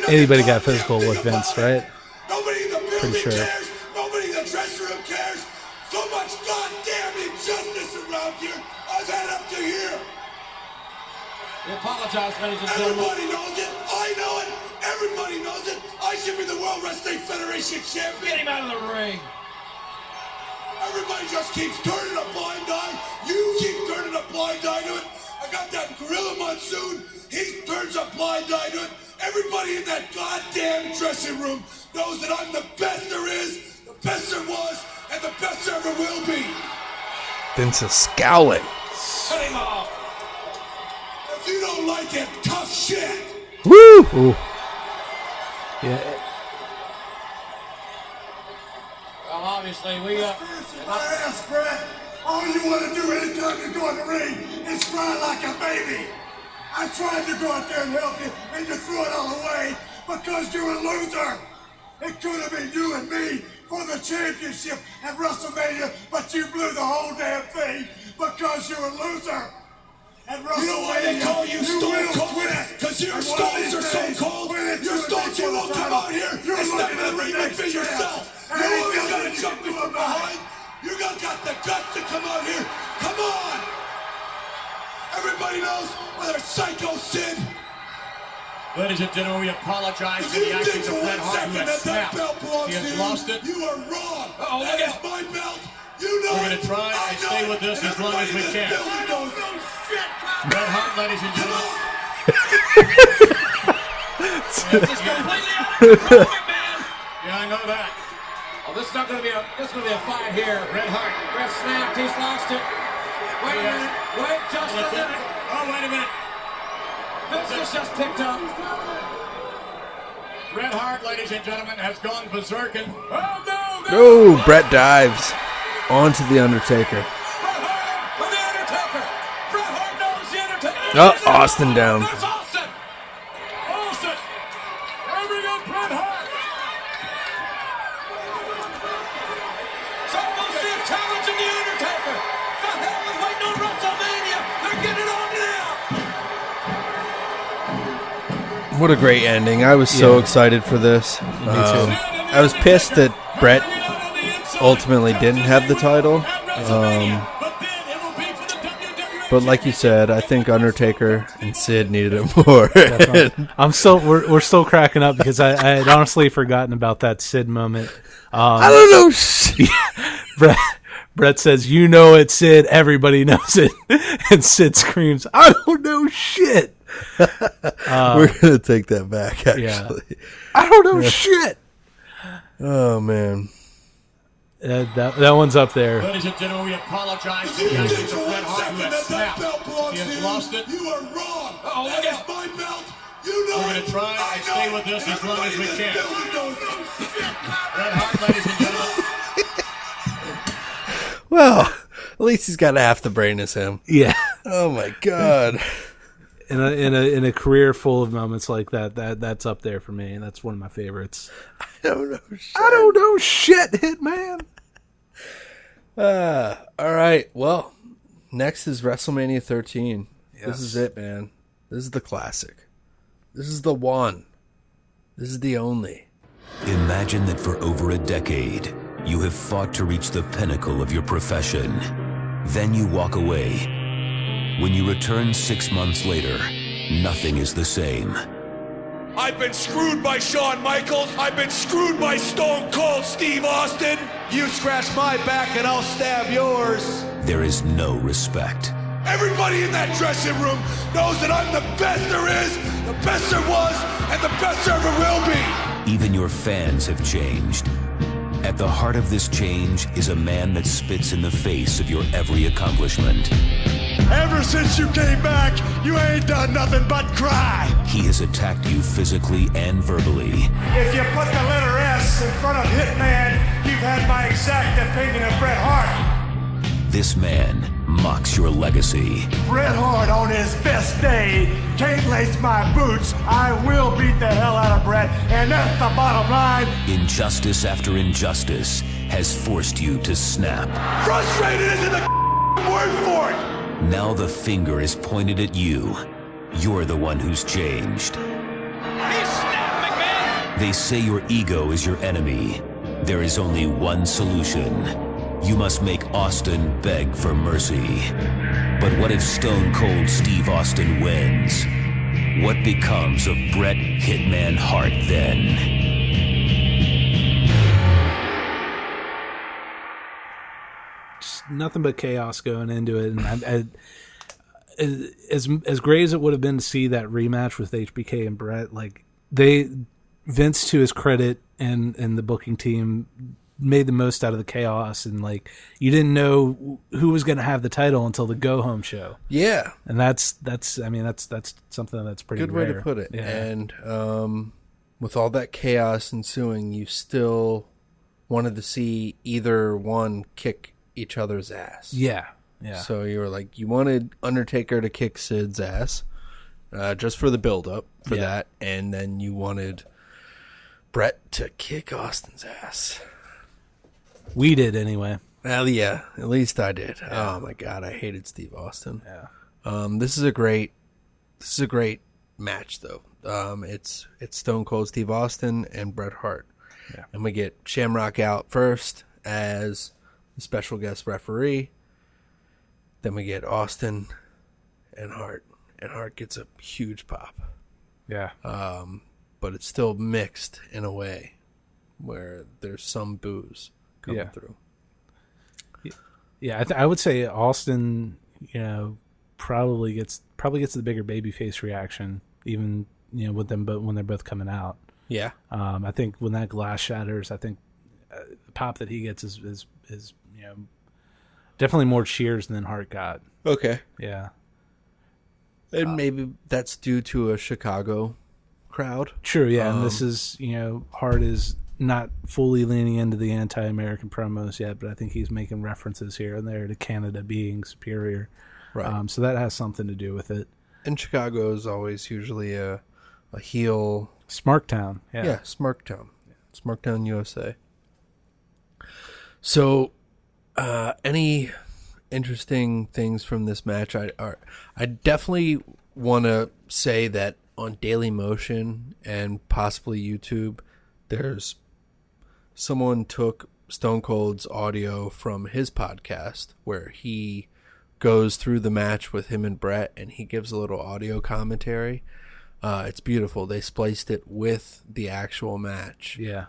anybody got physical with Vince, right? Nobody in the building Pretty sure. cares. Nobody in the dressing room cares. So much goddamn injustice around here. I've had up to here. We apologize, ladies and gentlemen. Everybody knows it. I know it. Everybody knows it. I should be the World Wrestling Federation champion. Get him out of the ring. Everybody just keeps turning a blind eye. You keep turning a blind eye to it. I got that Gorilla Monsoon. He turns a blind eye to it. Everybody in that goddamn dressing room knows that I'm the best there is, the best there was, and the best there ever will be. Vince is scowling. Cut him off. If you don't like it, tough shit. Woo! Ooh. Yeah. Well, obviously, we I ask Bret, all you want to do anytime you go in the ring is cry like a baby. I tried to go out there and help you, and you threw it all away because you're a loser. It could have been you and me for the championship at WrestleMania, but you blew the whole damn thing because you're a loser. At WrestleMania, You know why they call you Stone Cold? Because your stones are so cold. Your stones, you won't come out here and step in the ring and be yourself. You always got to jump me from behind. You got the guts to come out here. Come on. Everybody knows whether it's Psycho Sid. Ladies and gentlemen, we apologize If for the you think actions of for Bret one Hart, who second has that snapped. belt belongs He to has you, lost it. you are wrong. Uh-oh, That look is out. my belt. You know We're going it. to try I and know stay it. with this And as long as we everybody in this can. building knows it. Bret Hart, ladies and gentlemen. This is completely out of control, man. Yeah, I know that. Oh, this is not going to be a fight here. Bret Hart. Bret snapped. He's lost it. Wait a minute. Wait just a minute. Oh, wait a minute. This just picked up. Bret Hart, ladies and gentlemen, has gone berserking. Oh, no, no. Oh, Bret dives onto the Undertaker. For the Undertaker. Bret Hart knows the Undertaker. Oh, Austin down. There's Austin. Austin. Bring up Bret Hart. So we'll see him challenging the Undertaker. The hell is waiting on WrestleMania. They're getting it on now. What a great ending. I was so excited for this. Me too. I was pissed that Bret ultimately didn't have the title. But like you said, I think Undertaker and Sid needed it more. We're still cracking up because I had honestly forgotten about that Sid moment. I don't know shit. Bret says, "You know it, Sid. Everybody knows it." And Sid screams, "I don't know shit." We're going to take that back, actually. Yeah. I don't know shit. Oh, man. That one's up there. Ladies and gentlemen, we apologize for If the you actions think of for Bret one Hart, who second has that snapped. belt belongs He to has you, lost it. you are wrong. Uh-oh, That look is out. my belt. You know We're it. going to try I and know stay it. with this And as long as we everybody in can. this building knows it. Bret Hart, ladies and gentlemen. Well, at least he's got half the brain as him. Yeah. Oh, my God. In a career full of moments like that's up there for me. That's one of my favorites. I don't know shit. I don't know shit, Hitman. All right. Well, next is WrestleMania 13. Yes. This is it, man. This is the classic. This is the one. This is the only. Imagine that for over a decade, you have fought to reach the pinnacle of your profession. Then you walk away. When you return 6 months later, nothing is the same. I've been screwed by Shawn Micheals. I've been screwed by Stone Cold Steve Austin. You scratch my back and I'll stab yours. There is no respect. Everybody in that dressing room knows that I'm the best there is, the best there was, and the best there ever will be. Even your fans have changed. At the heart of this change is a man that spits in the face of your every accomplishment. Ever since you came back, you ain't done nothing but cry. He has attacked you physically and verbally. If you put the letter S in front of Hitman, you've had my exact opinion of Bret Hart. This man mocks your legacy. Bret Hart on his best day can't lace my boots. I will beat the hell out of Bret, and that's the bottom line. Injustice after injustice has forced you to snap. Frustrated isn't the word for it. Now the finger is pointed at you. You're the one who's changed. He snapped, McMahon! They say your ego is your enemy. There is only one solution. You must make Austin beg for mercy. But what if Stone Cold Steve Austin wins? What becomes of Bret Hitman Hart then? Just nothing but chaos going into it, and as great as it would have been to see that rematch with HBK and Bret, like Vince, to his credit, and the booking team, made the most out of the chaos, and like you didn't know who was going to have the title until the go home show. Yeah, and that's something that's pretty good way rare. to put it. Yeah. And with all that chaos ensuing, you still wanted to see either one kick each other's ass. Yeah. So you were like, you wanted Undertaker to kick Sid's ass, just for the build up for that, and then you wanted Bret to kick Austin's ass. We did anyway. Well, yeah, at least I did. Yeah. Oh my God, I hated Steve Austin. Yeah. This is a great match though. It's Stone Cold Steve Austin and Bret Hart. Yeah. And we get Shamrock out first as the special guest referee. Then we get Austin and Hart. And Hart gets a huge pop. Yeah. But it's still mixed in a way where there's some boos coming through. Yeah, I would say Austin, probably gets the bigger babyface reaction, even with them when they're both coming out. Yeah. I think when that glass shatters, I think the pop that he gets is definitely more cheers than Hart got. Okay. Yeah. And maybe that's due to a Chicago crowd. True, yeah. And this is, Hart is not fully leaning into the anti-American promos yet, but I think he's making references here and there to Canada being superior. Right. So that has something to do with it. And Chicago is always usually a heel. Smarktown. Yeah, Smarktown. Smarktown, USA. So, any interesting things from this match? I definitely want to say that on Daily Motion and possibly YouTube, there's someone took Stone Cold's audio from his podcast where he goes through the match with him and Bret, and he gives a little audio commentary. It's beautiful. They spliced it with the actual match. Yeah.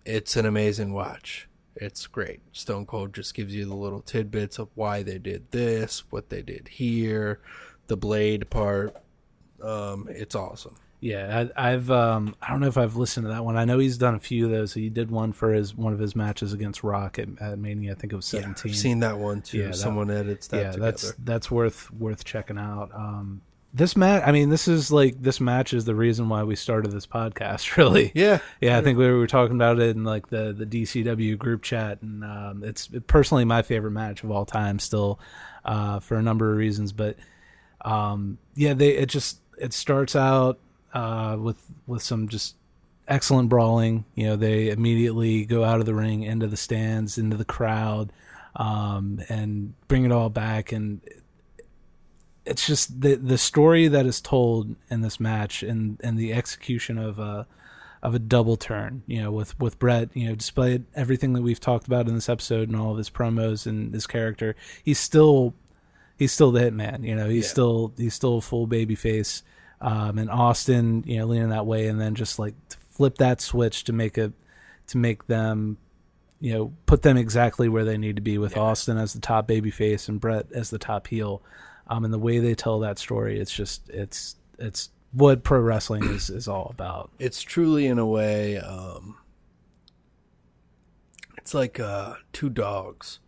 It's an amazing watch. It's great. Stone Cold just gives you the little tidbits of why they did this, what they did here, the blade part. It's awesome. Yeah, I don't know if I've listened to that one. I know he's done a few of those. He did one for one of his matches against Rock at Mania. I think it was 17. Yeah, I've seen that one too. Yeah, someone edits that together. That's worth checking out. This match, this match is the reason why we started this podcast, really. Yeah. I think we were talking about it in like the DCW group chat, and it's personally my favorite match of all time still, for a number of reasons. But it starts out with some just excellent brawling. They immediately go out of the ring, into the stands, into the crowd, and bring it all back. And it's just the story that is told in this match, and the execution of a double turn. With Bret, despite everything that we've talked about in this episode and all of his promos and his character, he's still the Hitman. He's still a full baby face. And Austin, leaning that way, and then just like to flip that switch to make them, put them exactly where they need to be, with Austin as the top baby face and Bret as the top heel. And the way they tell that story, it's what pro wrestling is all about. It's truly, in a way, it's like two dogs.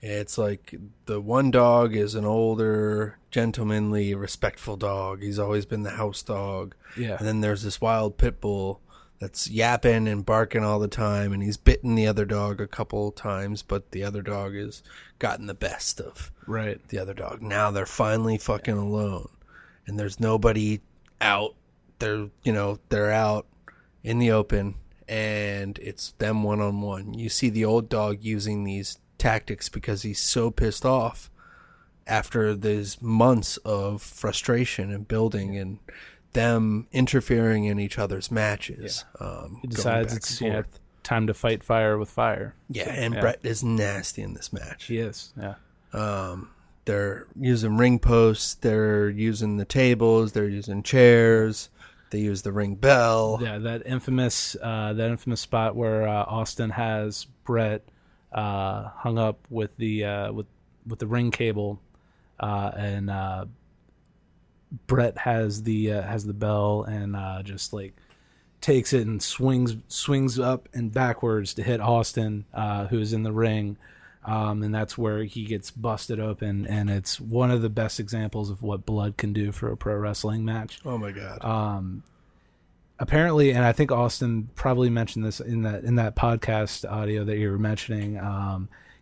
It's like the one dog is an older, gentlemanly, respectful dog. He's always been the house dog. Yeah. And then there's this wild pit bull that's yapping and barking all the time, and he's bitten the other dog a couple times, but the other dog has gotten the best of the other dog. Now they're finally fucking alone, and there's nobody out. They're out in the open, and it's them one-on-one. You see the old dog using these tactics because he's so pissed off after these months of frustration and building and them interfering in each other's matches. He decides it's time to fight fire with fire. Yeah, and Bret is nasty in this match. He is, yeah. They're using ring posts, they're using the tables, they're using chairs, they use the ring bell. Yeah, that infamous spot where Austin has Bret hung up with the ring cable, and Bret has the bell and just like takes it and swings up and backwards to hit Austin, who's in the ring, and that's where he gets busted open. And it's one of the best examples of what blood can do for a pro wrestling match. Oh my god! Apparently, and I think Austin probably mentioned this in that podcast audio that you were mentioning.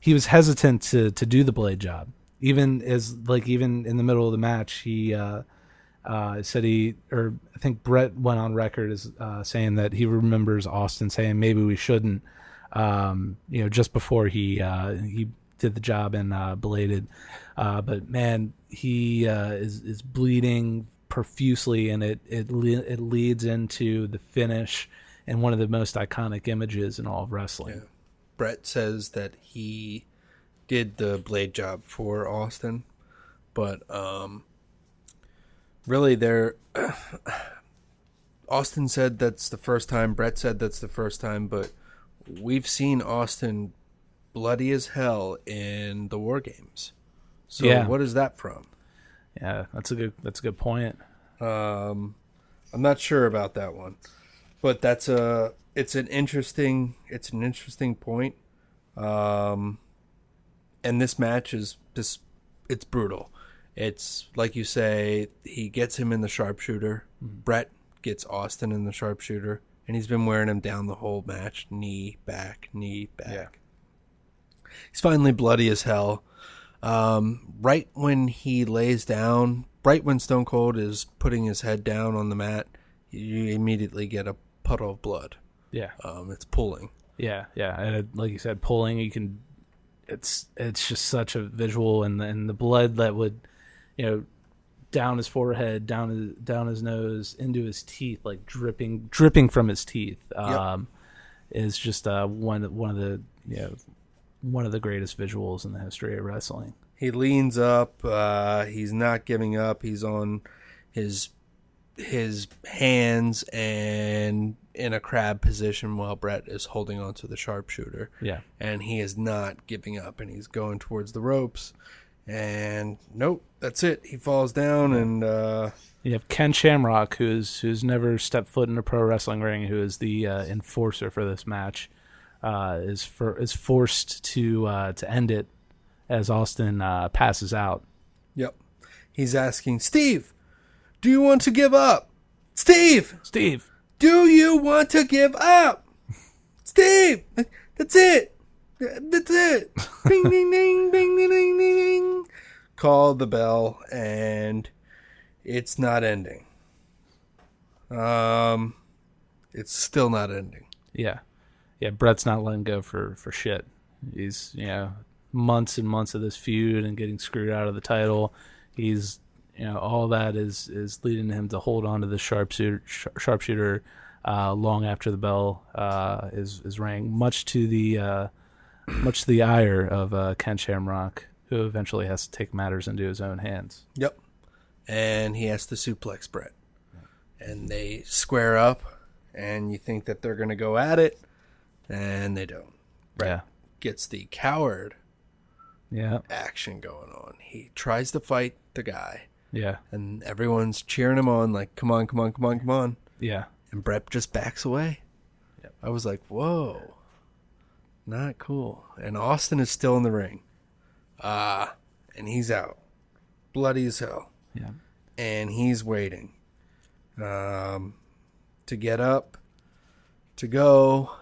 He was hesitant to do the blade job, even in the middle of the match. He said I think Bret went on record as saying that he remembers Austin saying maybe we shouldn't, just before he did the job and bladed. But man, he is bleeding profusely, and it leads into the finish and one of the most iconic images in all of wrestling. Yeah. Bret says that he did the blade job for Austin, but really Austin said that's the first time, Bret said that's the first time, but we've seen Austin bloody as hell in the War Games. So what is that from? Yeah, that's a good point. I'm not sure about that one, but it's an interesting point. And this match is it's brutal. It's like you say, he gets him in the sharpshooter. Bret gets Austin in the sharpshooter, and he's been wearing him down the whole match. Knee back. Yeah. He's finally bloody as hell. Right when he lays down, right when Stone Cold is putting his head down on the mat, you immediately get a puddle of blood. Yeah. It's pulling. Yeah. And like you said, pulling, you can, it's just such a visual, and the blood that would, down his forehead, down his nose, into his teeth, like dripping from his teeth, is just one of the greatest visuals in the history of wrestling. He leans up. He's not giving up. He's on his hands and in a crab position while Bret is holding onto the sharpshooter. Yeah. And he is not giving up, and he's going towards the ropes. And nope, that's it. He falls down, and you have Ken Shamrock, who's never stepped foot in a pro wrestling ring, who is the enforcer for this match, is forced to end it as Austin passes out. Yep. He's asking, Steve, do you want to give up? Steve, do you want to give up? Steve, that's it. That's it. Ding, ding, ding, ding, ding, ding, ding. Call the bell, and it's not ending. It's still not ending. Yeah. Bret's not letting go for shit. He's months and months of this feud and getting screwed out of the title. He's all that is leading him to hold on to the sharpshooter long after the bell is rang, much to the ire of Ken Shamrock, who eventually has to take matters into his own hands. Yep. And he has to suplex Bret. And they square up, and you think that they're going to go at it, and they don't. Bret gets the coward action going on. He tries to fight the guy. Yeah. And everyone's cheering him on, like, come on, come on, come on, come on. Yeah. And Bret just backs away. Yep. I was like, whoa. Not cool. And Austin is still in the ring. And he's out. Bloody as hell. Yeah. And he's waiting to get up, to go,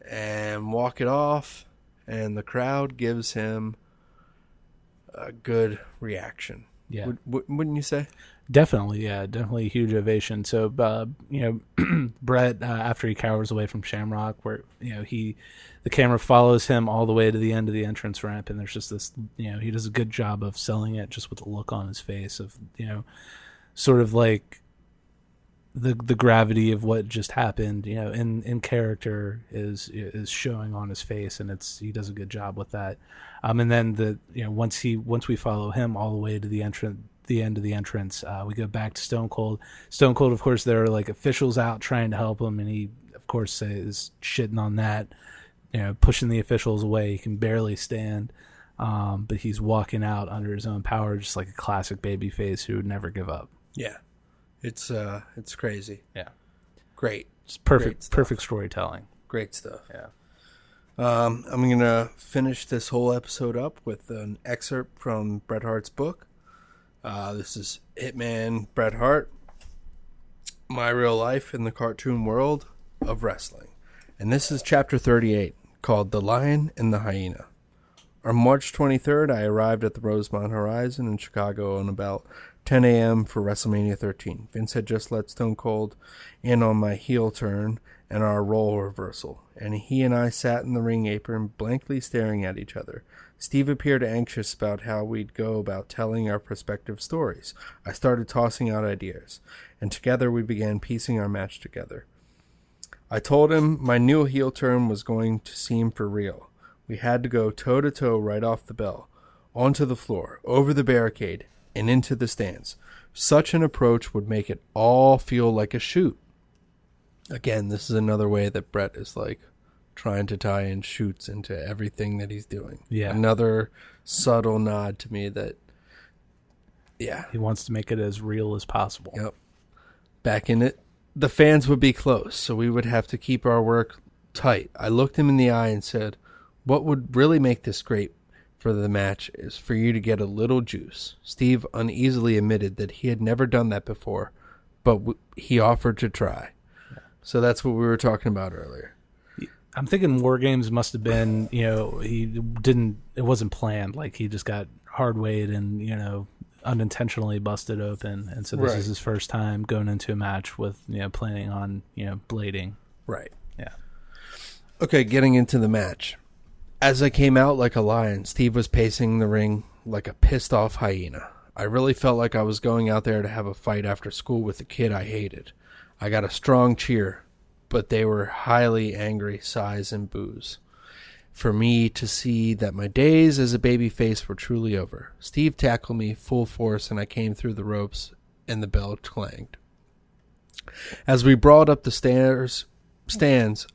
and walk it off. And the crowd gives him a good reaction. Yeah. Wouldn't you say? Definitely, yeah. Definitely a huge ovation. So, Bret, after he cowers away from Shamrock, where, the camera follows him all the way to the end of the entrance ramp, and there's just this, he does a good job of selling it just with the look on his face of, sort of like the gravity of what just happened, in character is showing on his face, and he does a good job with that. And then once we follow him all the way to the end of the entrance, we go back to Stone Cold. Stone Cold, of course, there are like officials out trying to help him, and he, of course, is shitting on that, pushing the officials away. He can barely stand, but he's walking out under his own power, just like a classic babyface who would never give up. Yeah. It's crazy. Yeah. Great. It's perfect storytelling. Great stuff. Yeah. I'm going to finish this whole episode up with an excerpt from Bret Hart's book. This is Hitman Bret Hart, My Real Life in the Cartoon World of Wrestling. And this is chapter 38, called The Lion and the Hyena. On March 23rd, I arrived at the Rosemont Horizon in Chicago on about 10 a.m. for WrestleMania 13. Vince had just let Stone Cold in on my heel turn and our role reversal, and he and I sat in the ring apron blankly staring at each other. Steve appeared anxious about how we'd go about telling our prospective stories. I started tossing out ideas, and together we began piecing our match together. I told him my new heel turn was going to seem for real. We had to go toe-to-toe right off the bell, onto the floor, over the barricade, and into the stands. Such an approach would make it all feel like a shoot. Again, this is another way that Bret is like trying to tie in shoots into everything that he's doing. Yeah. Another subtle nod to me that, yeah. He wants to make it as real as possible. Yep. Back in it, the fans would be close, so we would have to keep our work tight. I looked him in the eye and said, what would really make this great for the match is for you to get a little juice. Steve uneasily admitted that he had never done that before, but he offered to try. Yeah. So that's what we were talking about earlier. I'm thinking War Games must have been, it wasn't planned. Like he just got hard weighed and, unintentionally busted open. And so this is his first time going into a match with, planning on, blading. Right. Yeah. Okay, getting into the match. As I came out like a lion, Steve was pacing the ring like a pissed-off hyena. I really felt like I was going out there to have a fight after school with a kid I hated. I got a strong cheer, but they were highly angry sighs and boos. For me to see that my days as a babyface were truly over. Steve tackled me full force, and I came through the ropes, and the bell clanged. As we brought up the stands,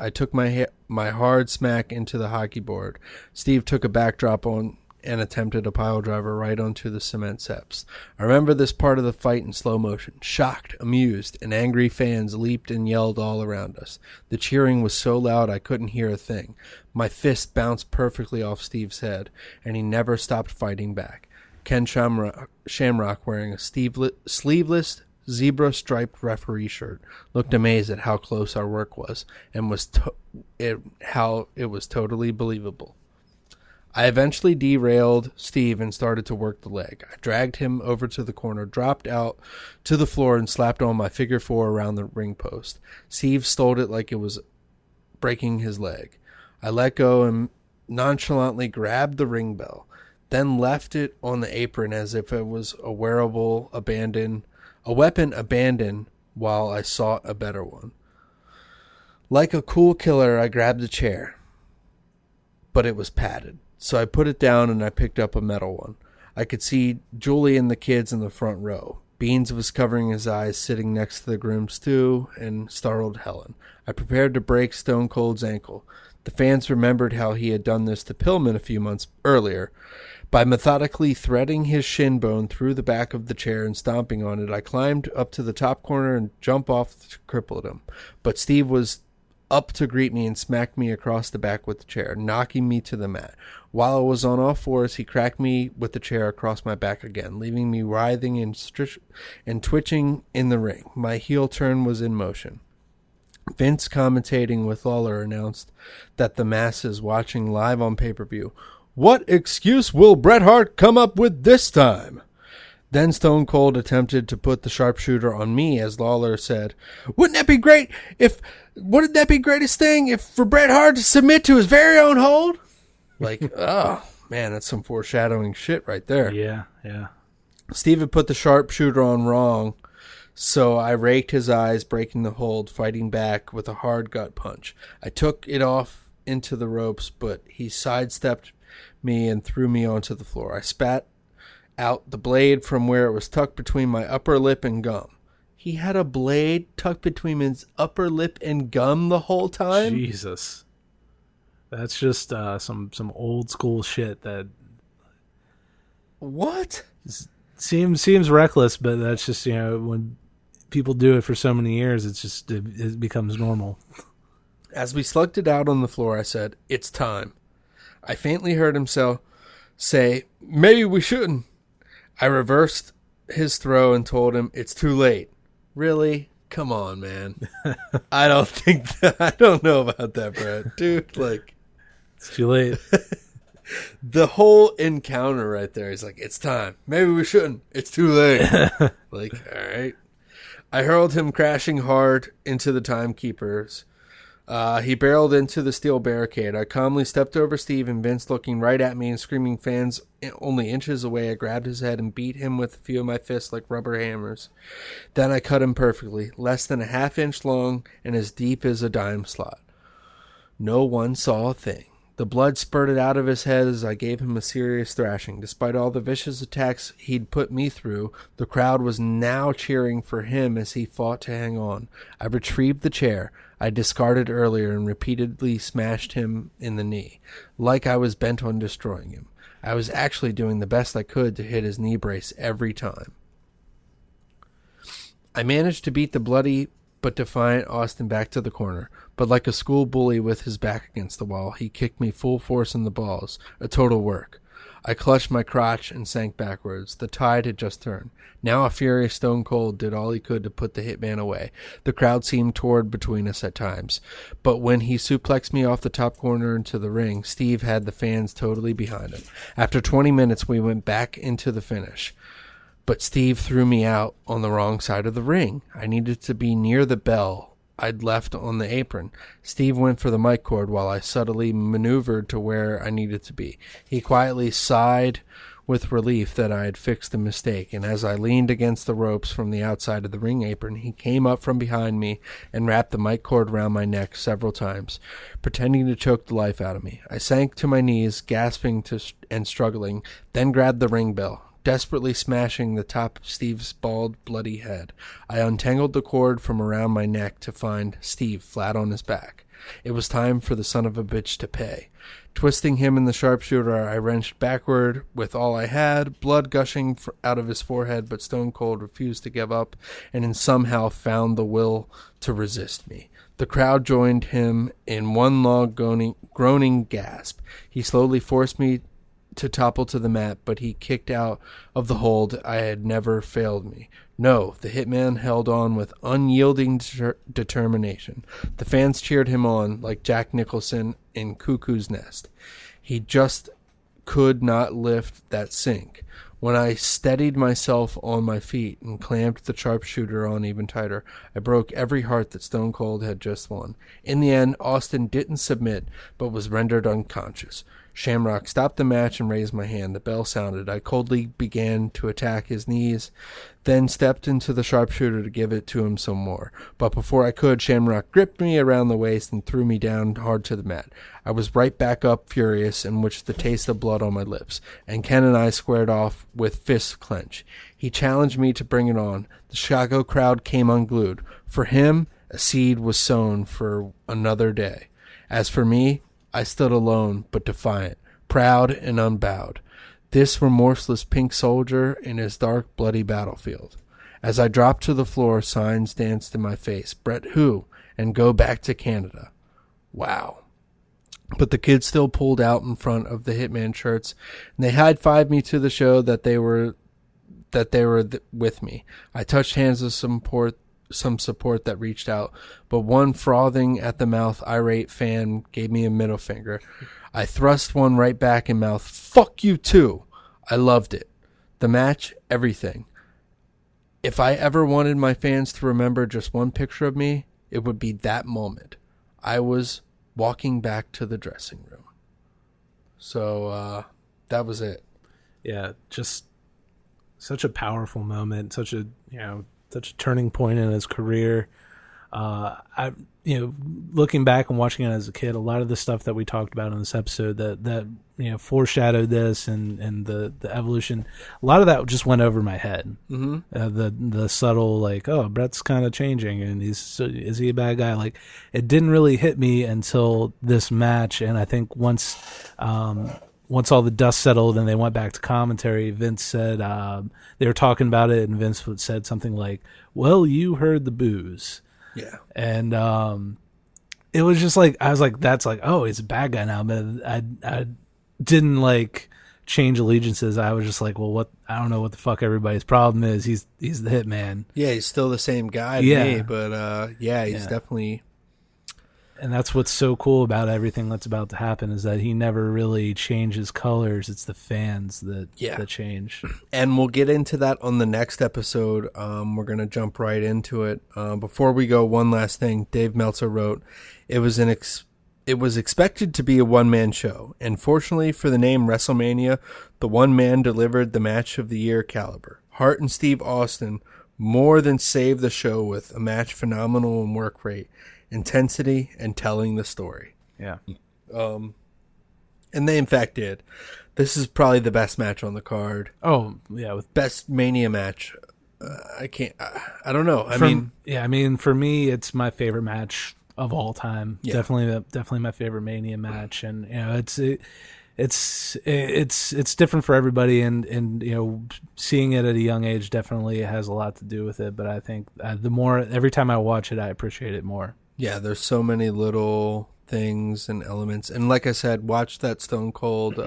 I took my hard smack into the hockey board. Steve took a backdrop on and attempted a pile driver right onto the cement steps. I remember this part of the fight in slow motion. Shocked, amused, and angry fans leaped and yelled all around us. The cheering was so loud I couldn't hear a thing. My fist bounced perfectly off Steve's head, and he never stopped fighting back. Ken Shamrock, wearing a sleeveless, zebra-striped referee shirt, looked amazed at how close our work was, and how it was totally believable. I eventually derailed Steve and started to work the leg. I dragged him over to the corner, dropped out to the floor, and slapped on my figure four around the ring post. Steve stole it like it was breaking his leg. I let go and nonchalantly grabbed the ring bell, then left it on the apron as if it was a weapon abandoned while I sought a better one. Like a cool killer, I grabbed a chair, but it was padded. So I put it down and I picked up a metal one. I could see Julie and the kids in the front row. Beans was covering his eyes, sitting next to the groom Stu and startled Helen. I prepared to break Stone Cold's ankle. The fans remembered how he had done this to Pillman a few months earlier. By methodically threading his shin bone through the back of the chair and stomping on it, I climbed up to the top corner and jumped off to cripple him. But Steve was up to greet me and smacked me across the back with the chair, knocking me to the mat. While I was on all fours, he cracked me with the chair across my back again, leaving me writhing and twitching in the ring. My heel turn was in motion. Vince, commentating with Lawler, announced that the masses watching live on pay-per-view, "What excuse will Bret Hart come up with this time?" Then Stone Cold attempted to put the sharpshooter on me as Lawler said, wouldn't that be the greatest thing if for Bret Hart to submit to his very own hold? Like, oh, man, that's some foreshadowing shit right there. Yeah. Steve had put the sharpshooter on wrong, so I raked his eyes, breaking the hold, fighting back with a hard gut punch. I took it off into the ropes, but he sidestepped me and threw me onto the floor. I spat out the blade from where it was tucked between my upper lip and gum. He had a blade tucked between his upper lip and gum the whole time? Jesus. That's just some old school shit that... What? Seems reckless, but that's just, when people do it for so many years, it becomes normal. As we slugged it out on the floor, I said, "It's time." I faintly heard him say, "Maybe we shouldn't." I reversed his throw and told him, "It's too late." Really? Come on, man. I don't know about that, Bret. Dude, like... It's too late. The whole encounter right there, he's like, "It's time. Maybe we shouldn't. It's too late." Like, all right. I hurled him crashing hard into the timekeepers. He barreled into the steel barricade. I calmly stepped over Steve and Vince, looking right at me and screaming fans only inches away. I grabbed his head and beat him with a few of my fists like rubber hammers. Then I cut him perfectly, less than a half-inch long and as deep as a dime slot. No one saw a thing. The blood spurted out of his head as I gave him a serious thrashing. Despite all the vicious attacks he'd put me through, the crowd was now cheering for him as he fought to hang on. I retrieved the chair I discarded earlier and repeatedly smashed him in the knee, like I was bent on destroying him. I was actually doing the best I could to hit his knee brace every time. I managed to beat the bloody but defiant Austin back to the corner, but like a school bully with his back against the wall, he kicked me full force in the balls, a total work. I clutched my crotch and sank backwards. The tide had just turned. Now a furious Stone Cold did all he could to put the Hitman away. The crowd seemed torn between us at times, but when he suplexed me off the top corner into the ring, Steve had the fans totally behind him. After 20 minutes, we went back into the finish. But Steve threw me out on the wrong side of the ring. I needed to be near the bell I'd left on the apron. Steve went for the mic cord while I subtly maneuvered to where I needed to be. He quietly sighed with relief that I had fixed the mistake, and as I leaned against the ropes from the outside of the ring apron, he came up from behind me and wrapped the mic cord around my neck several times, pretending to choke the life out of me. I sank to my knees, gasping and struggling, then grabbed the ring bell. Desperately smashing the top of Steve's bald, bloody head, I untangled the cord from around my neck to find Steve flat on his back. It was time for the son of a bitch to pay. Twisting him in the sharpshooter, I wrenched backward with all I had, blood gushing out of his forehead, but Stone Cold refused to give up and somehow found the will to resist me. The crowd joined him in one long groaning gasp. He slowly forced me to topple to the mat, but he kicked out of the hold. I had never failed me. No, the Hitman held on with unyielding determination. The fans cheered him on like Jack Nicholson in Cuckoo's Nest. He just could not lift that sink. When I steadied myself on my feet and clamped the sharpshooter on even tighter, I broke every heart that Stone Cold had just won. In the end, Austin didn't submit, but was rendered unconscious. Shamrock stopped the match and raised my hand. The bell sounded. I coldly began to attack his knees, then stepped into the sharpshooter to give it to him some more. But before I could, Shamrock gripped me around the waist and threw me down hard to the mat. I was right back up, furious, and with the taste of blood on my lips, and Ken and I squared off with fists clenched. He challenged me to bring it on. The Chicago crowd came unglued. For him, a seed was sown for another day. As for me, I stood alone but defiant, proud and unbowed, this remorseless pink soldier in his dark, bloody battlefield. As I dropped to the floor, signs danced in my face, "Bret who?" and "Go back to Canada." Wow. But the kids still pulled out in front of the Hitman shirts, and they high-fived me to the show that they were with me. I touched hands with some support that reached out, but one frothing at the mouth irate fan gave me a middle finger. I thrust one right back in mouth. Fuck you too. I loved it. The match, everything. If I ever wanted my fans to remember just one picture of me, it would be that moment. I was walking back to the dressing room. So that was it. Yeah, just such a powerful moment, such a turning point in his career. Looking back and watching it as a kid, a lot of the stuff that we talked about in this episode that foreshadowed this and the evolution, a lot of that just went over my head. Mm-hmm. The subtle, like, oh, Bret's kind of changing, and is he a bad guy? Like, it didn't really hit me until this match, and I think once all the dust settled and they went back to commentary, Vince said they were talking about it, and Vince said something like, "Well, you heard the boos." Yeah. And it was just like, I was like, that's like, oh, he's a bad guy now. But I didn't like change allegiances. I was just like, well, what? I don't know what the fuck everybody's problem is. He's the Hitman. Yeah, he's still the same guy to me, but he's definitely. And that's what's so cool about everything that's about to happen, is that he never really changes colors. It's the fans that change. And we'll get into that on the next episode. We're going to jump right into it. Before we go, one last thing. Dave Meltzer wrote, it was expected to be a one-man show. And fortunately for the name WrestleMania, the one man delivered the match of the year caliber. Hart and Steve Austin more than saved the show with a match phenomenal in work rate, intensity, and telling the story. Yeah. And they in fact did. This is probably the best match on the card. Oh, yeah. With best Mania match. I don't know. I mean, for me, it's my favorite match of all time. Yeah. Definitely my favorite Mania match. And, it's different for everybody. And, seeing it at a young age definitely has a lot to do with it. But I think every time I watch it, I appreciate it more. Yeah, there's so many little things and elements. And like I said, watch that Stone Cold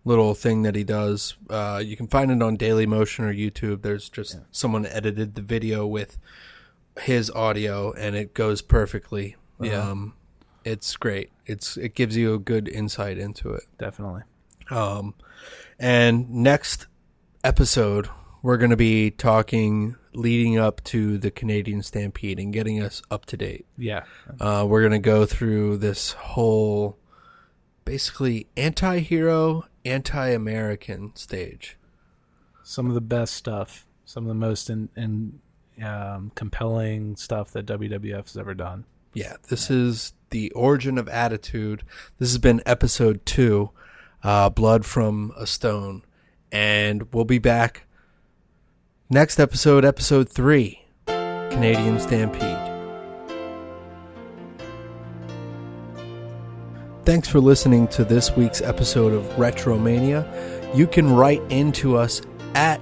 little thing that he does. You can find it on Daily Motion or YouTube. There's just someone edited the video with his audio, and it goes perfectly. Yeah. It's great. It gives you a good insight into it. Definitely. And next episode, we're going to be talking leading up to the Canadian Stampede and getting us up to date. Yeah. We're going to go through this whole basically anti-hero, anti-American stage. Some of the best stuff. Some of the most compelling stuff that WWF has ever done. Yeah, this is the origin of Attitude. This has been episode 2, Blood from a Stone. And we'll be back next episode, episode 3, Canadian Stampede. Thanks for listening to this week's episode of RetroMania. You can write into us at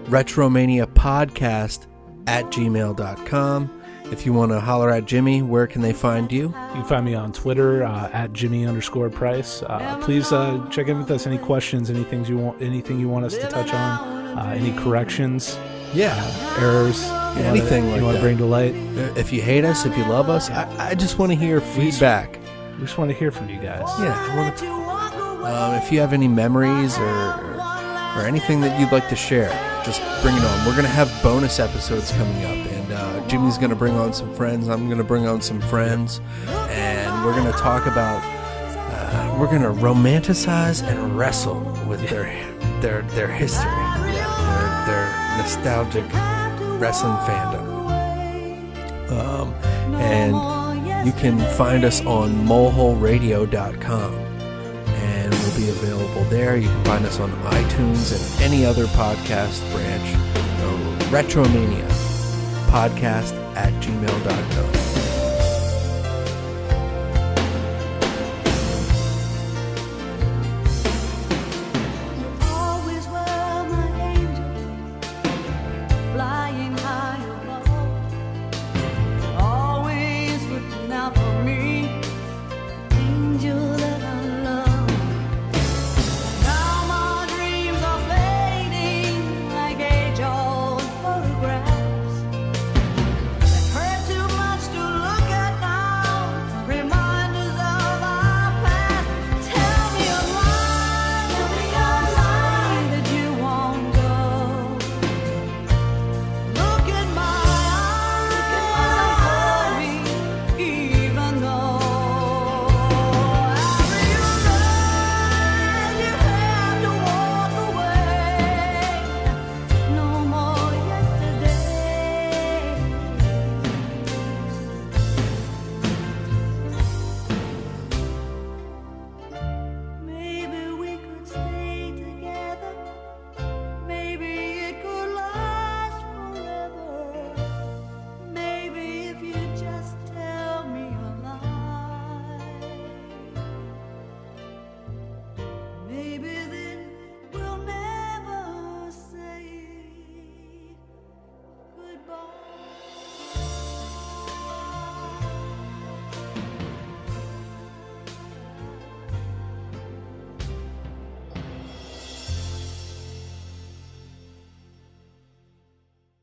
retromaniapodcast@gmail.com. If you want to holler at Jimmy, where can they find you? You can find me on Twitter at Jimmy_Price. Please check in with us. Any questions? Anything you want us to touch on? Any corrections? Errors? Anything like that. You want to bring to light? If you hate us, if you love us, I just want to hear feedback. We just want to hear from you guys. Yeah. If you have any memories or anything that you'd like to share, just bring it on. We're going to have bonus episodes coming up, and Jimmy's going to bring on some friends. I'm going to bring on some friends, and we're going to talk about we're going to romanticize and wrestle with their history, their nostalgic wrestling fandom. And you can find us on moleholeradio.com. And we'll be available there. You can find us on iTunes and any other podcast branch. RetroMania podcast@gmail.com.